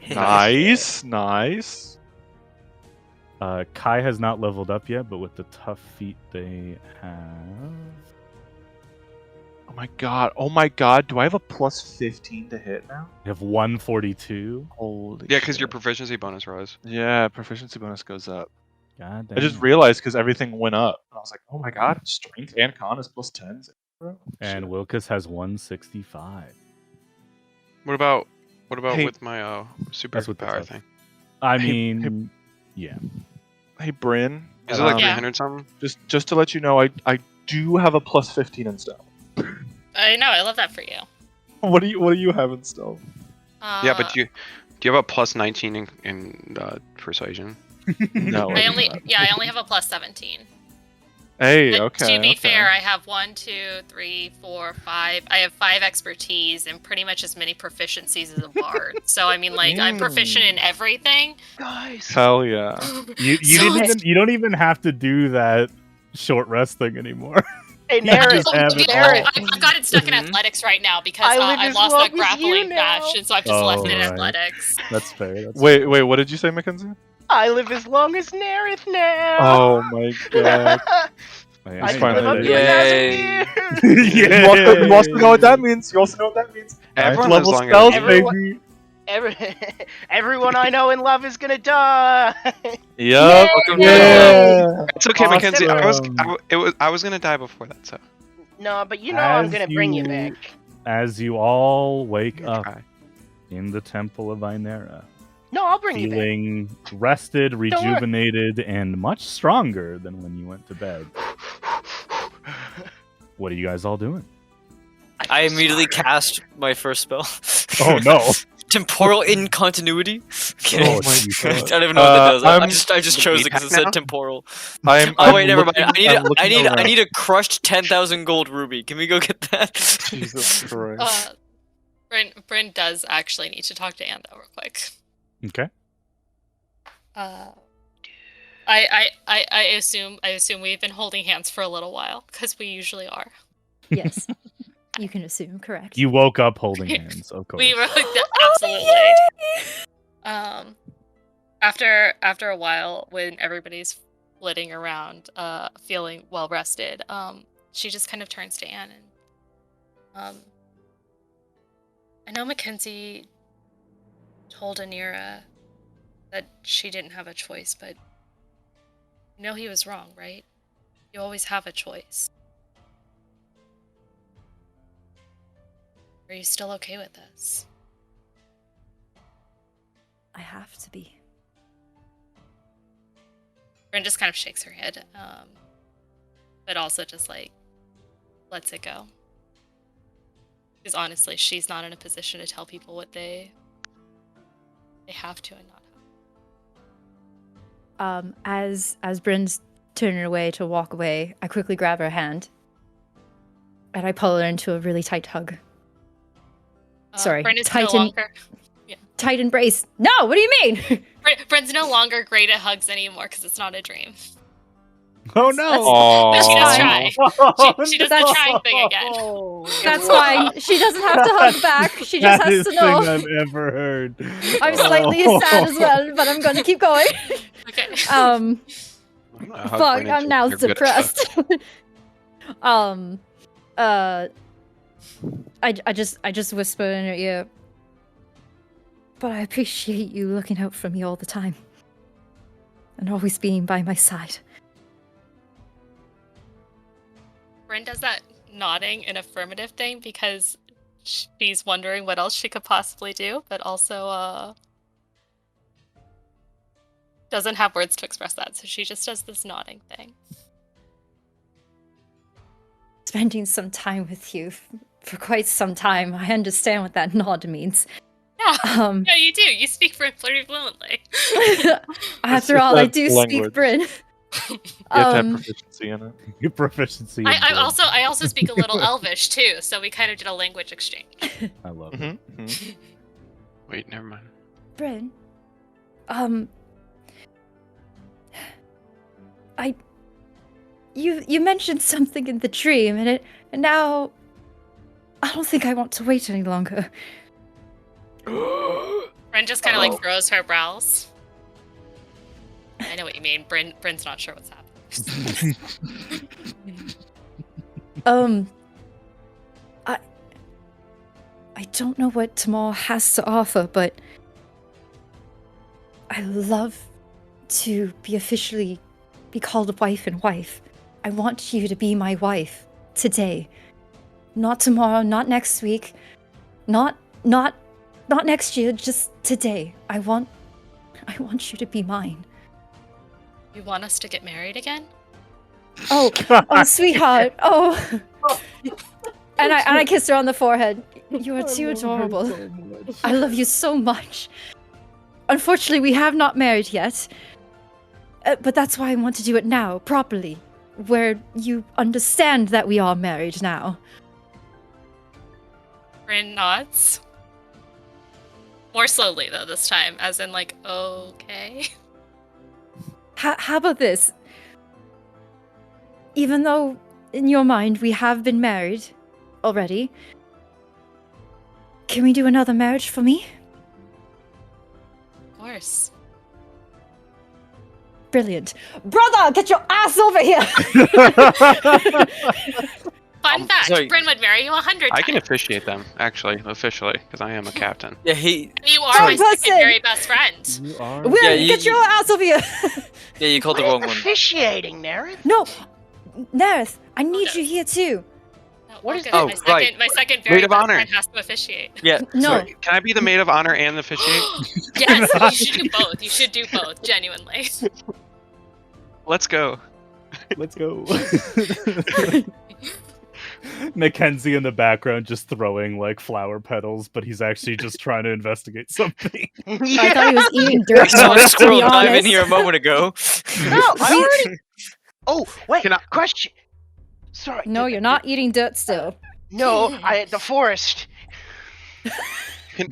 Nice. Nice. Kai has not leveled up yet, but with the tough feat they have. Oh my god! Do I have a plus 15 to hit now? They have 142. Holy. Yeah, because your shit. proficiency bonus rose. Yeah, proficiency bonus goes up. God damn. I just realized because everything went up. And I was like, oh my god, strength and con is plus 10. And Wilkes has 165. What about Hey, with my super that's what the power tough- thing? I Hey, mean, yeah. Hey Bryn, Is it like Yeah. 300 something? just to let you know, I do have a plus 15 in stealth. I know. I love that for you. What do you have in stealth? Yeah, but do you have a plus 19 in persuasion? No. I only have a plus 17. Hey, But okay. to be okay. fair, I have 1, 2, 3, 4, 5. I have 5 expertise and pretty much as many proficiencies as a bard. So I mean, like, I'm proficient in everything. Guys. Hell yeah. You you don't even have to do that short rest thing anymore. Hey, Yeah, Nara, just have it all. I've got it stuck in athletics right now because I live I as lost long that as you grappling now. match, and so I've just Oh, left it in right. athletics. That's fair. That's Wait, what did you say, Mackenzie? I live as long as Nerith now. Oh my god. fair. I It's can fine. live up to Yay. 1,000 years. You also know what that means. You also know what that means. Everyone Ninth lives level longer spells, than Everyone- baby. Everyone I know and love is gonna die. Yup. Welcome to Yeah. It's okay, Mackenzie. Awesome. I was gonna die before that, so No, but you know I'm As gonna bring you you- back. As you all I'm wake gonna up try. in the Temple of Inera, No, I'll bring you back. feeling rested, worry. rejuvenated, and much stronger than when you went to bed. What are you guys all doing? I immediately cast my first spell. Oh no! Temporal incontinuity. Oh, my geez. I don't even know what that does. I'm- I just chose it because it said now? temporal. I'm Oh wait, never mind. looking- I'm looking I around. need a crushed 10,000 gold ruby. Can we go get that? Jesus Christ. Bryn does actually need to talk to Anda real quick. Okay. I assume we've been holding hands for a little while because we usually are. Yes. You can assume, correct. You woke up holding hands, of course. We were like, absolutely. After a while, when everybody's flitting around, feeling well rested, she just kind of turns to Anne and I know Mackenzie told Anira that she didn't have a choice, but you know he was wrong, right? You always have a choice. Are you still okay with this? I have to be. Bryn just kind of shakes her head, but also just like lets it go. Because honestly, she's not in a position to tell people what they have to and not have. As Bryn's turning away to walk away, I quickly grab her hand and I pull her into a really tight hug. Sorry, Bryn is tight no longer. Tight embrace. No, what do you mean? Bryn's no longer great at hugs anymore because it's not a dream. Oh no! But she does try. She does the That's- trying thing again. That's fine. She doesn't have to hug back. She just has to know. Thing I've ever heard. I'm slightly sad as well, but I'm going to keep going. Okay. Fuck, I'm now suppressed. I just whisper in her ear. But I appreciate you looking out for me all the time. And always being by my side. Bryn does that nodding and affirmative thing because she's wondering what else she could possibly do, but also doesn't have words to express that, so she just does this nodding thing. Spending some time with you for quite some time, I understand what that nod means. Yeah, yeah, you do. You speak Bryn pretty fluently. After all, I do speak Bryn. You have to have proficiency in it. Your proficiency. in I Bryn. also speak a little Elvish too, so we kind of did a language exchange. I love it. Wait, never mind. Bryn, you mentioned something in the dream, and now I don't think I want to wait any longer. Bryn just kind of like furrows her brows. I know what you mean. Bryn's not sure what's happening. I don't know what tomorrow has to offer, but I love to officially be called a wife and wife. I want you to be my wife today. Not tomorrow, not next week, not next year, just today. I want you to be mine. You want us to get married again? Oh, sweetheart. Oh. And I kissed her on the forehead. You are too adorable. I love you so much. Unfortunately, we have not married yet. But that's why I want to do it now, properly. Where you understand that we are married now. Bryn nods. More slowly, though, this time. As in, like, okay. How about this? Even though, in your mind, we have been married already, can we do another marriage for me? Of course. Brilliant. Brother, get your ass over here! Fun fact, sorry. Bryn would marry you 100 times. I can officiate them, actually, officially, because I am a captain. Yeah, You are my Person. second very best friend. You are. Will, Yeah, get your ass over here! yeah, you called the wrong one. Officiating, Nareth? No, Nareth, I need no. you here too. No, What we're is- good. Oh, my second very Maid of best honor. friend has to officiate. Yeah. No, Sorry, can I be the maid of honor and the officiate? Yes, you should do both. You should do both, genuinely. Let's go. Let's go. Mackenzie in the background just throwing like flower petals, but he's actually just trying to investigate something. I thought he was eating dirt. Saw a to squirrel be dive in honest. here a moment ago. No, I already. Oh, wait. Can I- Question. Sorry. No, you're not eating dirt still. No, the forest.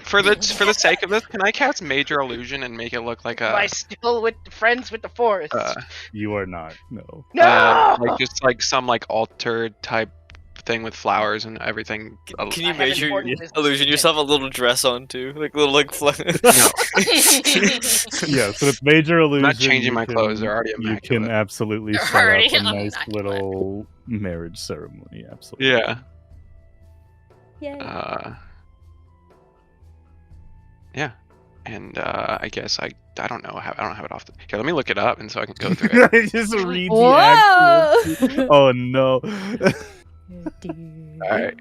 For the sake of this, can I cast Major Illusion and make it look like Am I a still friends with the forest? You are not. No. No. like just like some like altered type thing with flowers and everything. Can you I have measure important business illusion to yourself a little dress on too, like little No, Yeah, so with major illusion, not changing you my can, clothes. They're already you immaculate. can absolutely They're set up already a nice immaculate. little marriage ceremony. Absolutely. Yeah. Yay. Yeah. And I guess I don't know. I don't have it off the. Here, let me look it up, and so I can go through it. Just read the Whoa! actual. Oh no. All right.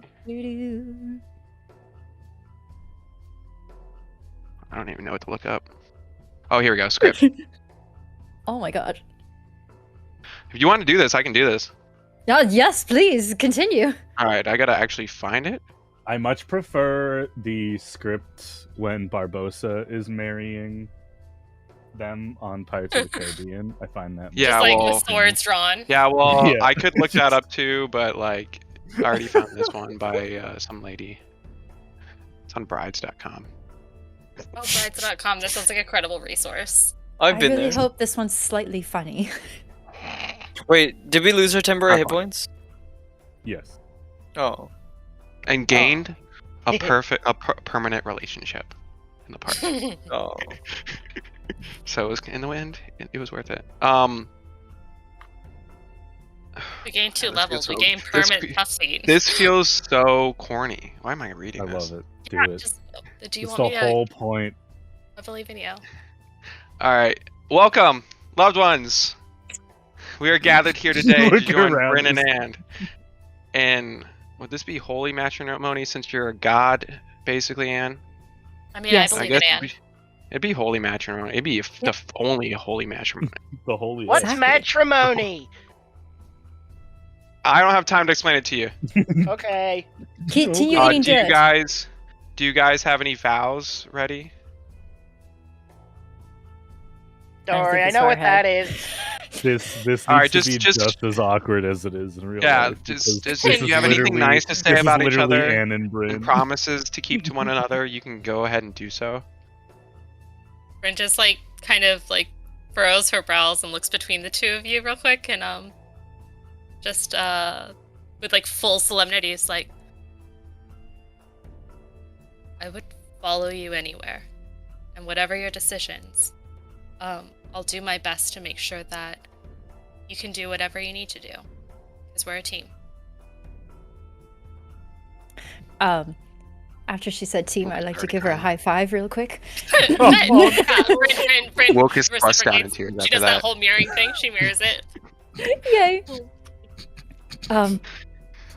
I don't even know what to look up. Oh, here we go. Script. If Oh my god. you want to do this, I can do this. Yes, please continue. All right. I gotta actually find it. I much prefer the script when Barbosa is marrying them on Pirates of the Caribbean. I find that Yeah, Just like well- with swords drawn. Yeah. Well, Yeah. I could look that up too, but like, I already found this one by some lady. It's on brides.com. Oh, brides.com. That sounds like a credible resource. I've I been really there. hope this one's slightly funny. Wait, did we lose our temporary hit points? yes. Oh. And gained a permanent relationship in the park. Oh. So it was in the end, it was worth it. We gained 2 This levels. feels We so- gained this permanent fe- tough seat. This feels so corny. Why am I reading I this? love it. Do Yeah, it. just, do you It's want the me whole point. I believe in you. All right, welcome, loved ones. We are gathered here today to Look join around Bryn and us. Anne. And would this be holy matrimony since you're a god, basically, Anne? I mean, Yes. I I believe guess in Anne. it'd be holy matrimony. It'd be only a holy matrimony. The holy. What's Exactly. matrimony? I don't have time to explain it to you. Okay. Continue Do eating dirt. you guys have any vows ready? Don't I worry, think I it's know what forehead. that is. This needs All right, to be just- just as awkward as it is in real Yeah, life. just because do this you is have anything literally- nice to say this is about each literally other? Anne and Bryn. And promises to keep to one another, you can go ahead and do so. Bryn just like kind of like furrows her brows and looks between the two of you real quick and just with like full solemnity is like, I would follow you anywhere, and whatever your decisions, I'll do my best to make sure that you can do whatever you need to do, because we're a team. After she said team, I'd like to give her a high five real quick. Bryn Woke his thrust down in reciprocates. tears She after does that that. whole mirroring thing. She mirrors it. Yay.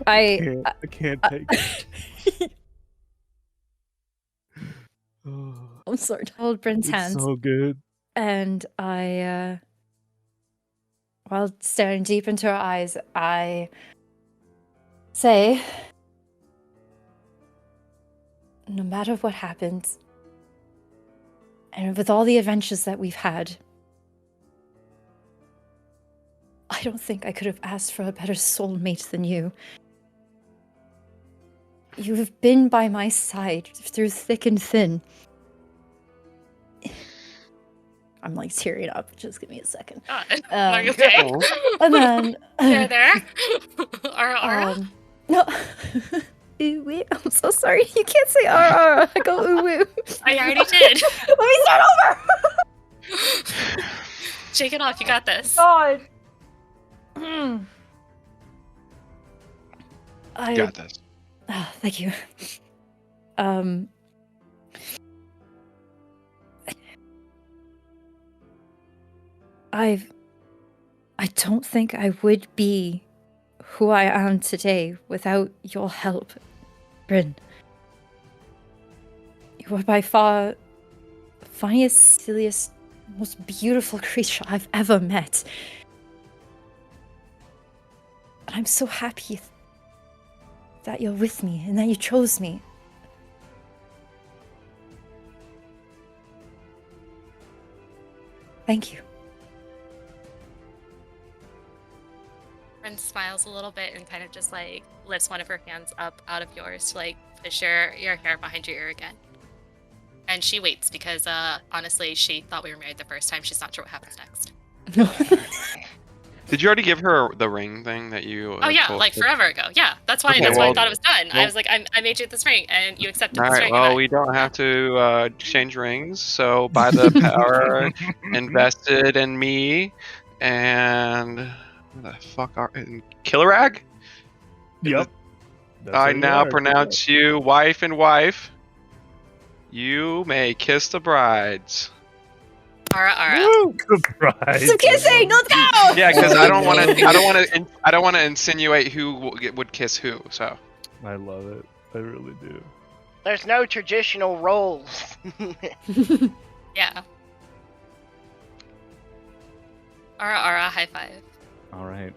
I I can't take it. Oh, I'm sorry. Hold Bryn's it's hands, so good. and I, while staring deep into her eyes, I say, no matter what happens, and with all the adventures that we've had, I don't think I could have asked for a better soulmate than you. You have been by my side through thick and thin. I'm like tearing up. Just give me a second. God. Are you Um, okay? And then, there. Ara. no. Ooh wee. I'm so sorry. You can't say ara. I go ooh woo. I already did. Let me start over. Shake it off. You got this. God. You got this. Oh, thank you. I don't think I would be who I am today without your help, Bryn. You are by far the funniest, silliest, most beautiful creature I've ever met. And I'm so happy that you're with me and that you chose me. Thank you. Bryn smiles a little bit and kind of just like lifts one of her hands up out of yours to like push your hair behind your ear again. And she waits because honestly she thought we were married the first time. She's not sure what happens next. Did you already give her the ring thing that you? Oh yeah, told- like forever ago. Yeah, that's why. Okay, that's why I well- thought it was done. I well- was like, I made you this ring, and you accepted All this right. ring. Well, and we don't have to exchange rings. So by the power invested in me, and where the fuck are Killerag? Yep. That's I what you now are. pronounce you wife and wife. You may kiss the brides. Ara. Surprise. Some kissing. Let's go. Yeah, because I don't want to. I don't want to insinuate who would kiss who. So. I love it. I really do. There's no traditional roles. Yeah. Ara, high five. All right.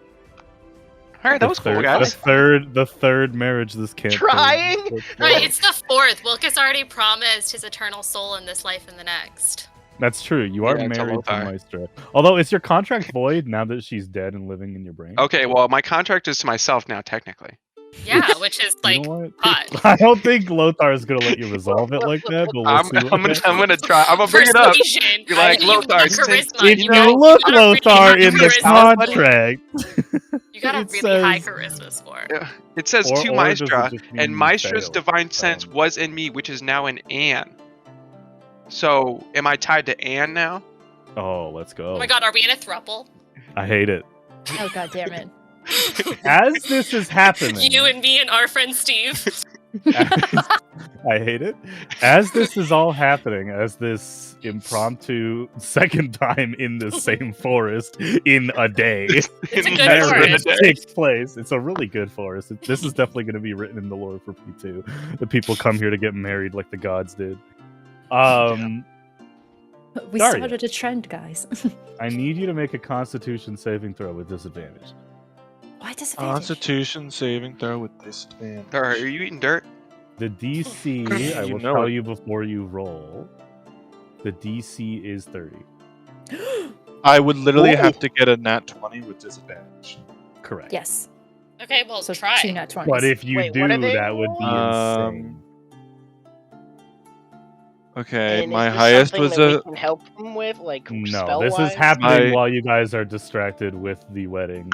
All right, that was cool, guys. The third marriage this campaign. Trying? Right, it's the fourth. Wilkes already promised his eternal soul in this life and the next. That's true. You are Yeah, it's a married to Lothar. Maestra. Although, is your contract void now that she's dead and living in your brain? Okay, well, my contract is to myself now, technically. Yeah, which is You like know what? hot. I don't think Lothar is gonna let you resolve it like that, but we'll see what happens. I'm gonna try. I'm gonna bring it up. Persuasion. You're like, You Lothar, got since- charisma. If you you know, look gotta really Lothar have in the charisma. contract, You got a it really high says- charisma score. Yeah. It says Or- to or does it Maestra, just mean and you Maestra's failed? divine sense was in me, which is now in Anne. So, am I tied to Anne now? oh, let's go. Oh my god, are we in a throuple? I hate it. Oh god damn it. As this is happening, You and me and our friend Steve. I hate it. As this is all happening, as this impromptu second time in the same forest in a day It's a good marriage forest. takes place. It's a really good forest. This is definitely going to be written in the lore for P2. The people come here to get married like the gods did. We Daria. started a trend, guys. I need you to make a Constitution saving throw with disadvantage. Why disadvantage? Constitution saving throw with disadvantage. Or are you eating dirt? The DC, I You will know tell it. you before you roll. The DC is 30. I would literally Whoa. have to get a nat 20 with disadvantage. Correct. Yes. Okay, well, So try. 2 nat 20s. But if you Wait, do, what are they? that would be insane. Okay, And my is this highest something was that we a. can help them with, like No, spell-wise? this is happening My- while you guys are distracted with the wedding.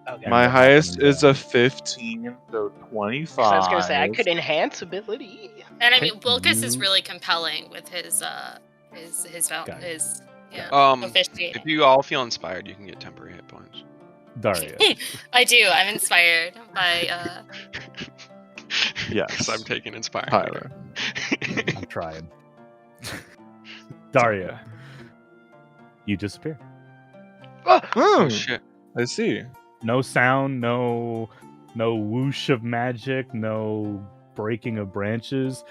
Okay. My what's highest happening is there. a 15, so 25. 'Cause I was gonna say I could enhance ability. And I mean, Okay, Wilkes is you- really compelling with his Got it. yeah, officiating. If you all feel inspired, you can get temporary hit points. Daria. I do. I'm inspired by Yes. Because I'm taking inspired. Tyler. I'm trying. Daria. You disappear. Oh Oh, shit. I see. No sound, no whoosh of magic, no breaking of branches.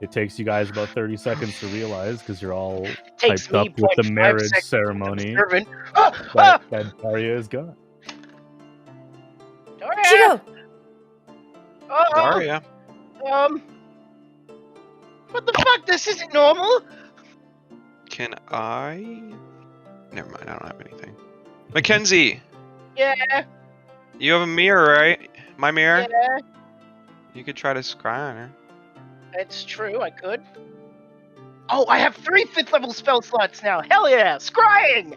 It takes you guys about 30 seconds to realize because you're all Takes hyped me up with the 0.5 marriage seconds to ceremony observe it. Ah! that Daria is gone. Daria! Chico! Oh, Daria. what the fuck? This isn't normal. Can I? Never mind. I don't have anything. Mackenzie, Yeah, you have a mirror, right? My mirror. yeah, You could try to scry on her. it's true. I could. Oh, I have 3 5th level spell slots now. Hell yeah, scrying.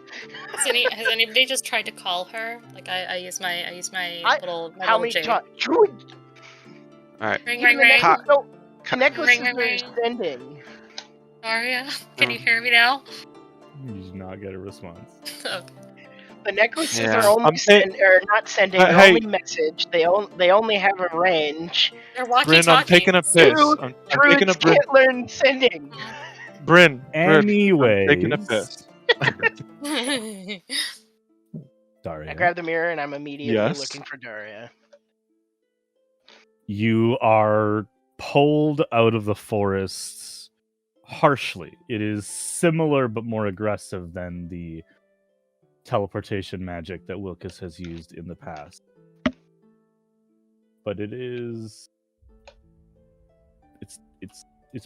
has anybody just tried to call her? Like I use my little How many jade. times? Druid. All right. Ring Even ring the ring. Ha- necklaces Ring, ring, are ring. sending. Aria, can Oh. you hear me now? You do not get a response. Okay. The necklaces Yeah. are only not sending. They're Hey. only message. They only have a range. They're walkie Bryn, I'm taking a piss. True, I'm taking a Druids can't learn sending. Bryn. Anyways, I'm taking a piss. Daria. I grab the mirror and I'm immediately Yes. looking for Daria. You are pulled out of the forests harshly. It is similar but more aggressive than the teleportation magic that Wilkes has used in the past. But it's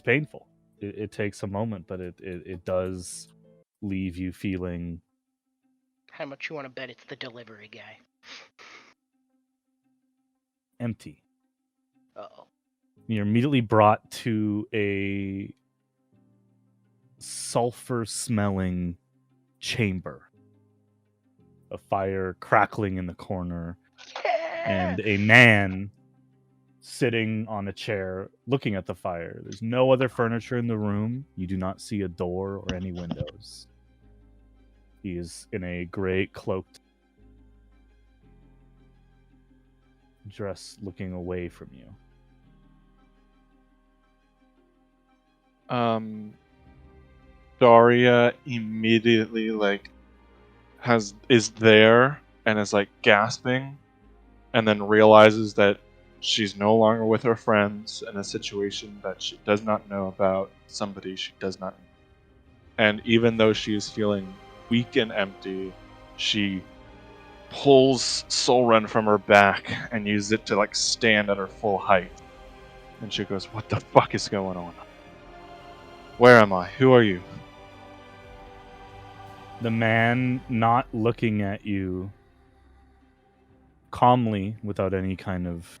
painful. It takes a moment, but it does leave you feeling How much you want to bet it's the delivery guy? empty. Uh-oh. You're immediately brought to a sulfur smelling chamber. a fire crackling in the corner, and a man sitting on a chair looking at the fire. There's no other furniture in the room. You do not see a door or any windows. He is in a gray cloaked dress looking away from you. Daria immediately is there and is gasping, and then realizes that she's no longer with her friends in a situation that she does not know about, somebody she does not know. And even though she is feeling weak and empty, she pulls Solren from her back and uses it to stand at her full height. And she goes, "What the fuck is going on? Where am I? Who are you?" The man, not looking at you, calmly, without any kind of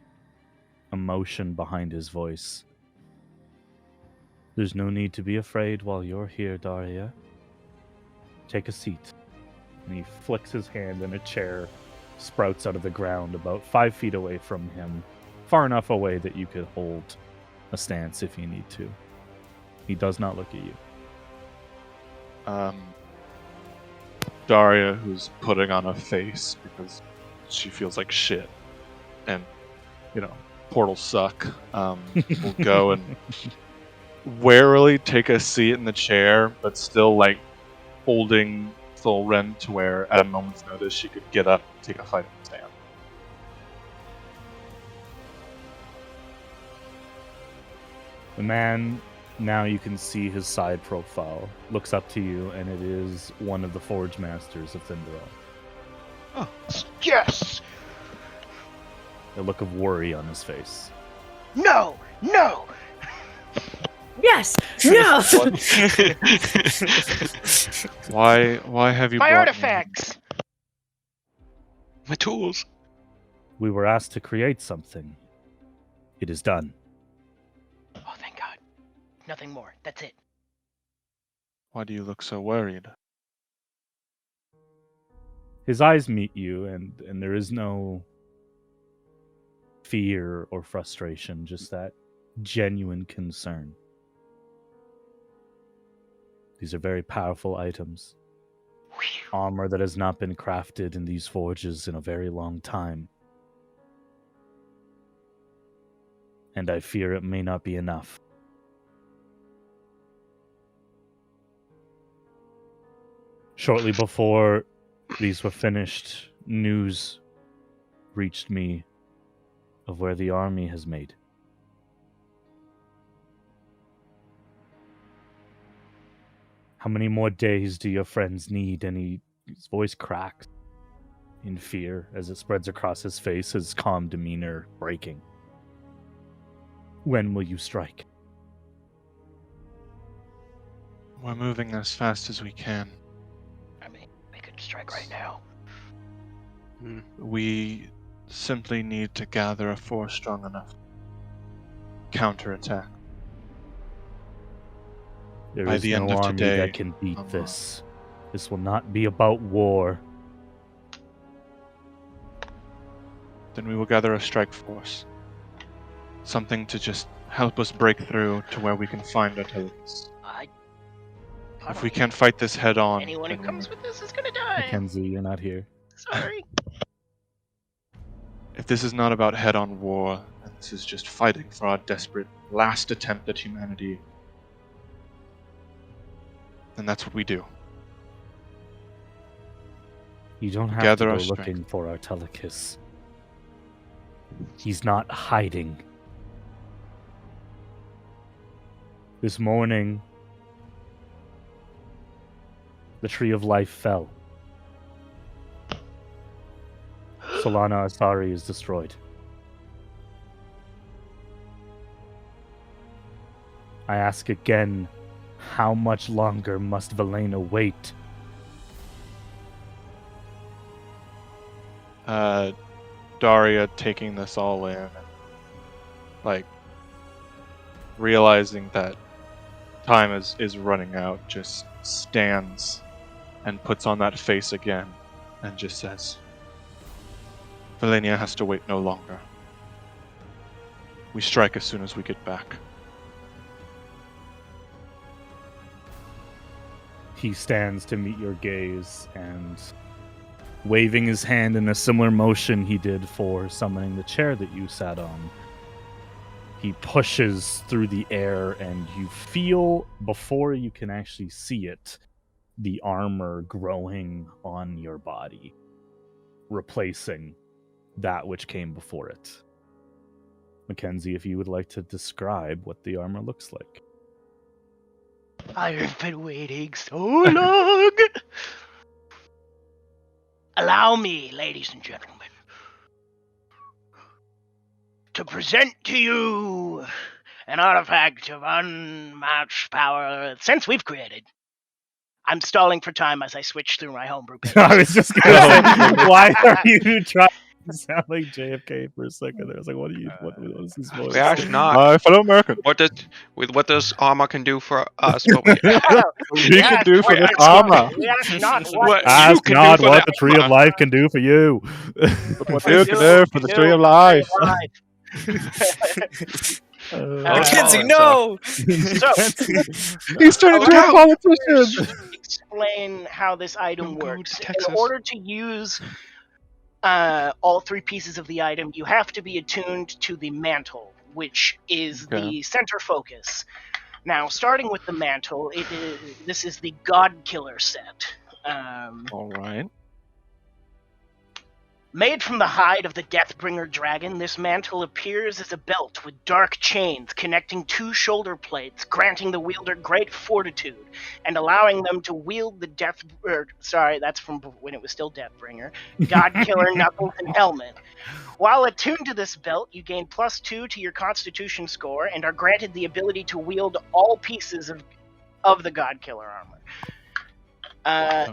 emotion behind his voice. "There's no need to be afraid while you're here, Daria. Take a seat." And he flicks his hand and a chair sprouts out of the ground about 5 feet away from him, far enough away that you could hold a stance if you need to. He does not look at you. Daria, who's putting on a face because she feels like shit, and portals suck, will go and warily take a seat in the chair, but still holding Solren to where at a moment's notice she could get up and take a fighting stand. The man, now you can see his side profile, looks up to you, and it is one of the Forge Masters of Thindral. Oh, yes! A look of worry on his face. No! No! Yes! No! Why have you My brought artifacts! My tools. We were asked to create something. It is done. Oh, thank God. Nothing more. That's it. Why do you look so worried? His eyes meet you, and there is no fear or frustration, just that genuine concern. These are very powerful items. Armor that has not been crafted in these forges in a very long time. And I fear it may not be enough. Shortly before these were finished, news reached me of where the army has made. How many more days do your friends need? And his voice cracks in fear as it spreads across his face, his calm demeanor breaking. When will you strike? We're moving as fast as we can. I mean, we could strike right now. We simply need to gather a force strong enough to counterattack. There By is the no end of army today, that can beat this. This will not be about war. Then we will gather a strike force. Something to just help us break through to where we can find Artelius. If we can't fight this head on, Anyone who then comes with this is gonna die. Mackenzie, you're not here. Sorry. if this is not about head-on war, and this is just fighting for our desperate last attempt at humanity, then that's what we do. You don't have Gather to our go strength. looking for Artelicus. He's not hiding. This morning, the Tree of Life fell. Solana Asari is destroyed. I ask again, how much longer must Velena wait? Daria taking this all in, like realizing that time is running out, just stands and puts on that face again and just says, Valenia has to wait no longer. We strike as soon as we get back. He stands to meet your gaze and, waving his hand in a similar motion he did for summoning the chair that you sat on, he pushes through the air and you feel, before you can actually see it, the armor growing on your body, replacing that which came before it. Mackenzie, if you would like to describe what the armor looks like. I've been waiting so long. Allow me, ladies and gentlemen, to present to you an artifact of unmatched power since we've created. I'm stalling for time as I switch through my homebrew pages. I was just gonna say, why are you trying to sound like JFK for a second there? I was like, what is his voice? We actually not. My fellow American. What does armor can do for us? But we, We can do for this armor. That's not What what you Ask can not do for what that the Tree of armor. Life can do for you. What you can do for the Tree of Life. Mackenzie, no! He's turning into a politician. Explain how this item Go to works. Texas. In order to use all three pieces of the item, you have to be attuned to the mantle, which is the center focus. Now, starting with the mantle, this is the God Killer set. All right. Made from the hide of the Deathbringer dragon, this mantle appears as a belt with dark chains connecting two shoulder plates, granting the wielder great fortitude and allowing them to wield the that's from when it was still Deathbringer, God Killer Knuckles and Helmet. While attuned to this belt, you gain +2 to your Constitution score and are granted the ability to wield all pieces of the God Killer armor.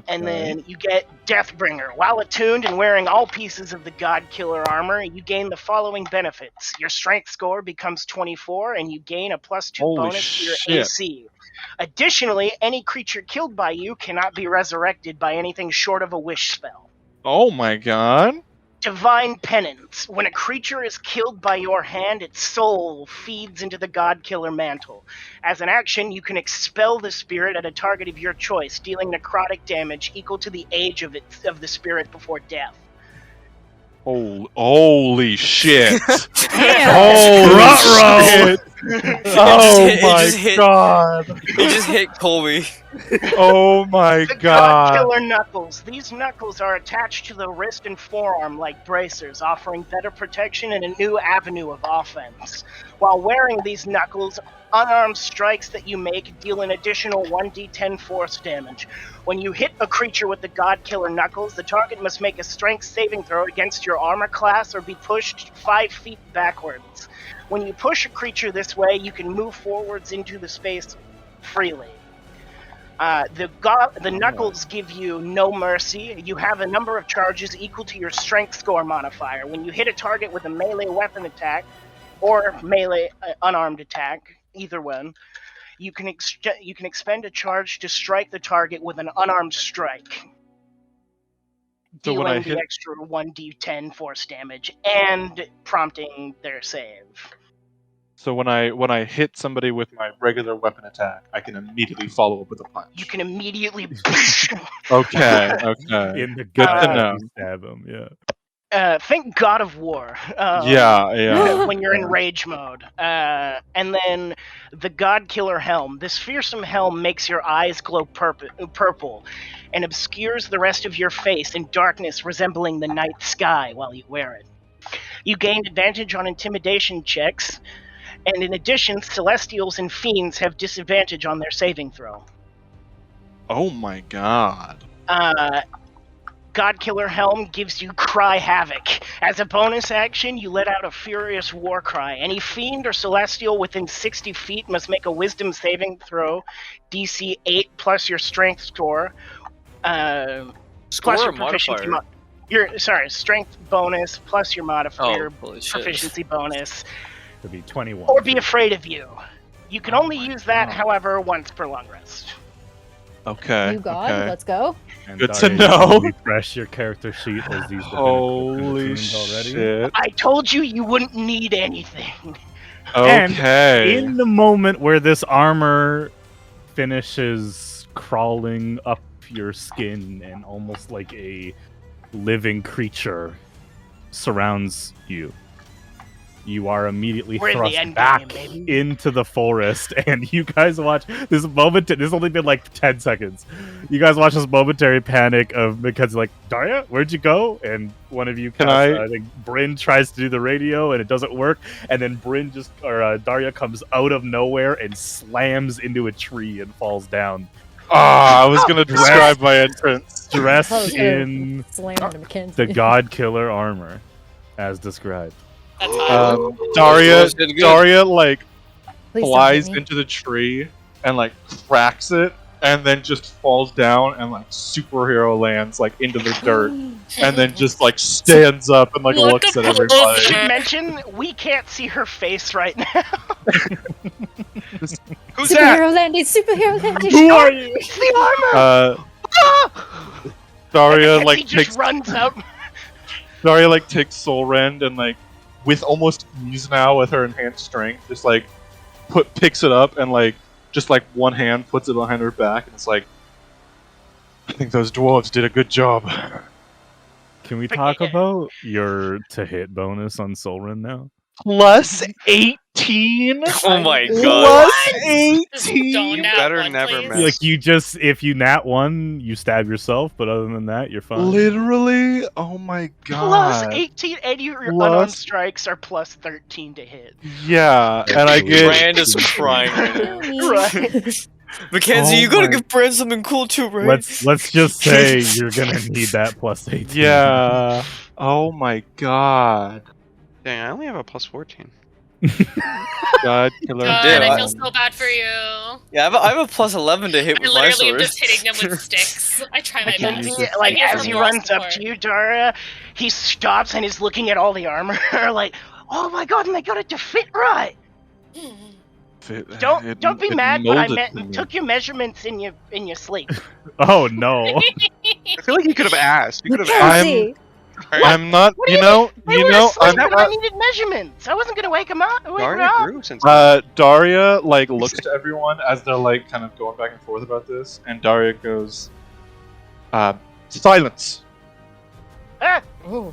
And then you get Deathbringer. While attuned and wearing all pieces of the God Killer armor, you gain the following benefits. Your strength score becomes 24, and you gain a +2 Holy bonus to your shit. AC. Additionally, any creature killed by you cannot be resurrected by anything short of a wish spell. Oh my god. Divine Penance. When a creature is killed by your hand, its soul feeds into the God Killer mantle. As an action, you can expel the spirit at a target of your choice, dealing necrotic damage equal to the age of the spirit before death. Holy shit. Damn. Holy shit. Oh It my just hit- god. It just hit Colby. Oh my The God god. Killer Knuckles. These knuckles are attached to the wrist and forearm like bracers, offering better protection and a new avenue of offense. While wearing these knuckles, unarmed strikes that you make deal an additional 1d10 force damage. When you hit a creature with the God Killer Knuckles, the target must make a strength saving throw against your armor class or be pushed 5 feet backwards. When you push a creature this way, you can move forwards into the space freely. The knuckles give you no mercy. You have a number of charges equal to your strength score modifier. When you hit a target with a melee weapon attack or melee unarmed attack, either one, you can expend a charge to strike the target with an unarmed strike, So when dealing I the hit extra 1d10 force damage and prompting their save. So when I hit somebody with my regular weapon attack, I can immediately follow up with a punch. You can immediately Okay. In the Good to gut, know. you stab him, yeah. think God of War. Yeah. When you're in rage mode. And then the God Killer Helm. This fearsome helm makes your eyes glow purple and obscures the rest of your face in darkness resembling the night sky while you wear it. You gain advantage on intimidation checks, and in addition, Celestials and Fiends have disadvantage on their saving throw. Oh my god. God Killer Helm gives you Cry Havoc. As a bonus action, you let out a furious war cry. Any fiend or celestial within 60 feet must make a wisdom saving throw, DC 8 plus your strength score. Score plus or your proficiency modifier? strength bonus plus your modifier, Oh, holy shit. proficiency bonus, It'd be 21. or be afraid of you. You can only use that, however, once per long rest. Okay. New god, okay. let's go. And Good to Daria, you know. can refresh your character sheet as these have been Holy tuned already. shit. I told you wouldn't need anything. Okay. In the moment where this armor finishes crawling up your skin and almost like a living creature surrounds you, you are immediately We're in the thrust end back game, baby. into the forest, and you guys watch this moment. This has only been like 10 seconds. You guys watch this momentary panic of because like, Daria, where'd you go? And one of you, I think Bryn tries to do the radio and it doesn't work, and then Daria comes out of nowhere and slams into a tree and falls down. I was gonna describe my entrance. Dressed in Slam into Mackenzie. the God Killer armor, as described. That's hot. Daria like Please don't flies hit me. into the tree and like cracks it, and then just falls down and like superhero lands like into the dirt, and then just like stands up and like What looks the at fuck? everybody. Should mention we can't see her face right now. Who's that? Superhero landing, superhero landing. Who are you? It's the armor. Daria Mackenzie like just takes runs out. Daria like takes Soul Rend and like with almost ease now with her enhanced strength, just like picks it up and like just like one hand puts it behind her back, and it's like, I think those dwarves did a good job. Can we talk about your to hit bonus on Solrin now? Plus 18. Oh my god. Plus 18. You nat better one, never please. miss. Like if you nat 1, you stab yourself, but other than that, you're fine. Literally, oh my Plus god. 18, and your Plus- unarmed strikes are plus 13 to hit. Yeah, and I get. Brand is crying right now. Right. Mackenzie, Oh you gotta my- give Brand something cool too, right? Let's just say you're gonna need that plus 18. Yeah. Oh my god. Dang, I only have a plus 14. God killer. God, Yeah, I feel so bad for you. Yeah, I have a plus 11 to hit I with my literally am sword. just hitting them with sticks. I try my Mackenzie, best. like I give as her he moral runs up support. to you, Daria, he stops and is looking at all the armor, like, oh my god, and they got it to fit right. Don't be mad, but I took your measurements in your sleep. Oh no. I feel like you could have asked. You could have asked. Mackenzie. I'm not. What do You you know. They You were know. asleep I'm and I not. needed measurements. I wasn't gonna wake him up. Daria grew since Daria like looks to everyone as they're like kind of going back and forth about this, and Daria goes, "Silence! Ah, Ooh.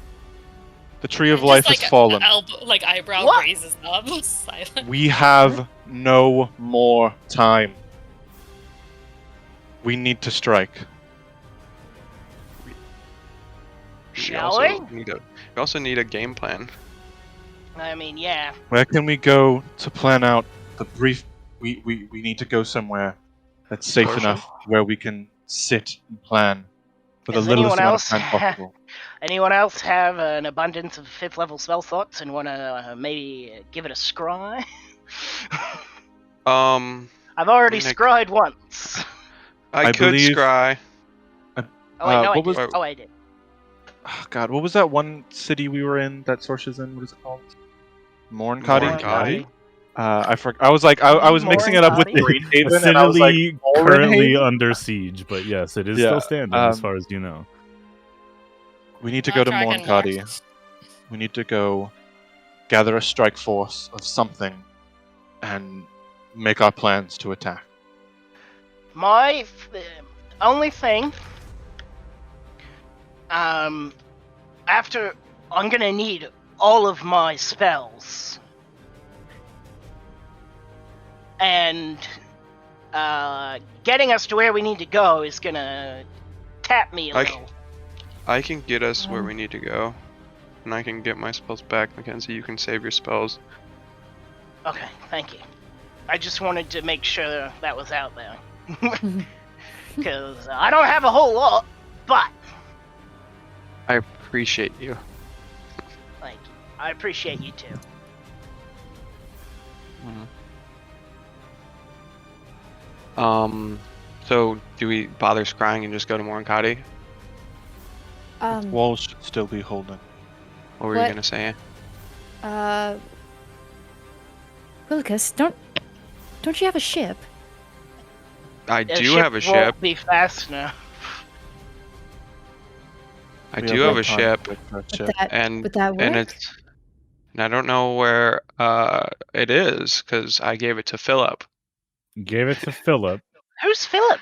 The tree of Just life like has fallen. Like eyebrow What? raises up. Silent. We have no more time. We need to strike." We Shall also need a game plan. I mean, yeah. Where can we go to plan out the brief? We need to go somewhere that's safe Marshall. enough where we can sit and plan for the Does littlest anyone amount of else time possible. Anyone else have an abundance of 5th level spell slots and want to maybe give it a scry? I've already I mean, scryed once. I could believe- scry. Oh wait, no, I what did. was- Oh, I did. Oh, God, what was that one city we were in that Sorcerer's in? What is it called? Mornkadi? Mornkadi? I was like, I was mixing it up with Mornkadi? Greenhaven, and I was like, Acidity currently Orenhaven? under siege, but yes, it is Yeah, still standing as far as you know. We need to Not go to Dragon Mornkadi. We need to go gather a strike force of something and make our plans to attack. My only thing, after I'm gonna need all of my spells, and getting us to where we need to go is gonna tap me a I little. I can get us where we need to go. And I can get my spells back, Mackenzie. You can save your spells. Okay, thank you. I just wanted to make sure that was out there. Because I don't have a whole lot, but I appreciate you. thank you. I appreciate you too. So do we bother scrying and just go to Mornkadi? Walls should still be holding. What were What? you gonna say? Willicus, don't you have a ship? I The do have a ship. Won't be fast enough. I We do no have a time ship, to fix that Would ship. that, and would that work? I don't know where it is because I gave it to Philip, Gave it to Philip. Who's Philip?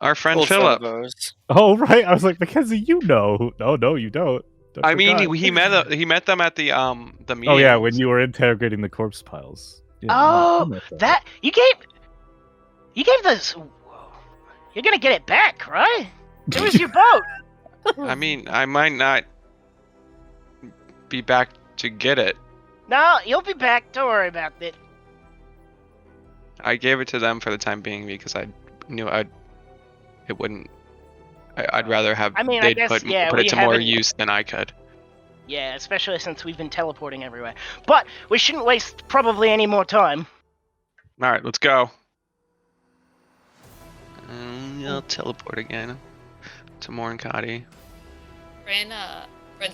our friend Old friend Philip. of ours. Oh right, I was like, Mackenzie, you know. No, you don't. I mean, forgot. he met them at the meeting. Oh yeah, when you were interrogating the corpse piles. Yeah, Oh, I met that. that you gave this. You're gonna get it back, right? It was your boat. I mean, I might not be back to get it. No, you'll be back. Don't worry about it. I gave it to them for the time being because I knew it wouldn't. I'd rather have I mean, I they'd guess, put yeah, it we to more haven't- use than I could. Yeah, especially since we've been teleporting everywhere. But we shouldn't waste probably any more time. All right, let's go. I'll teleport again to Morankati. Ren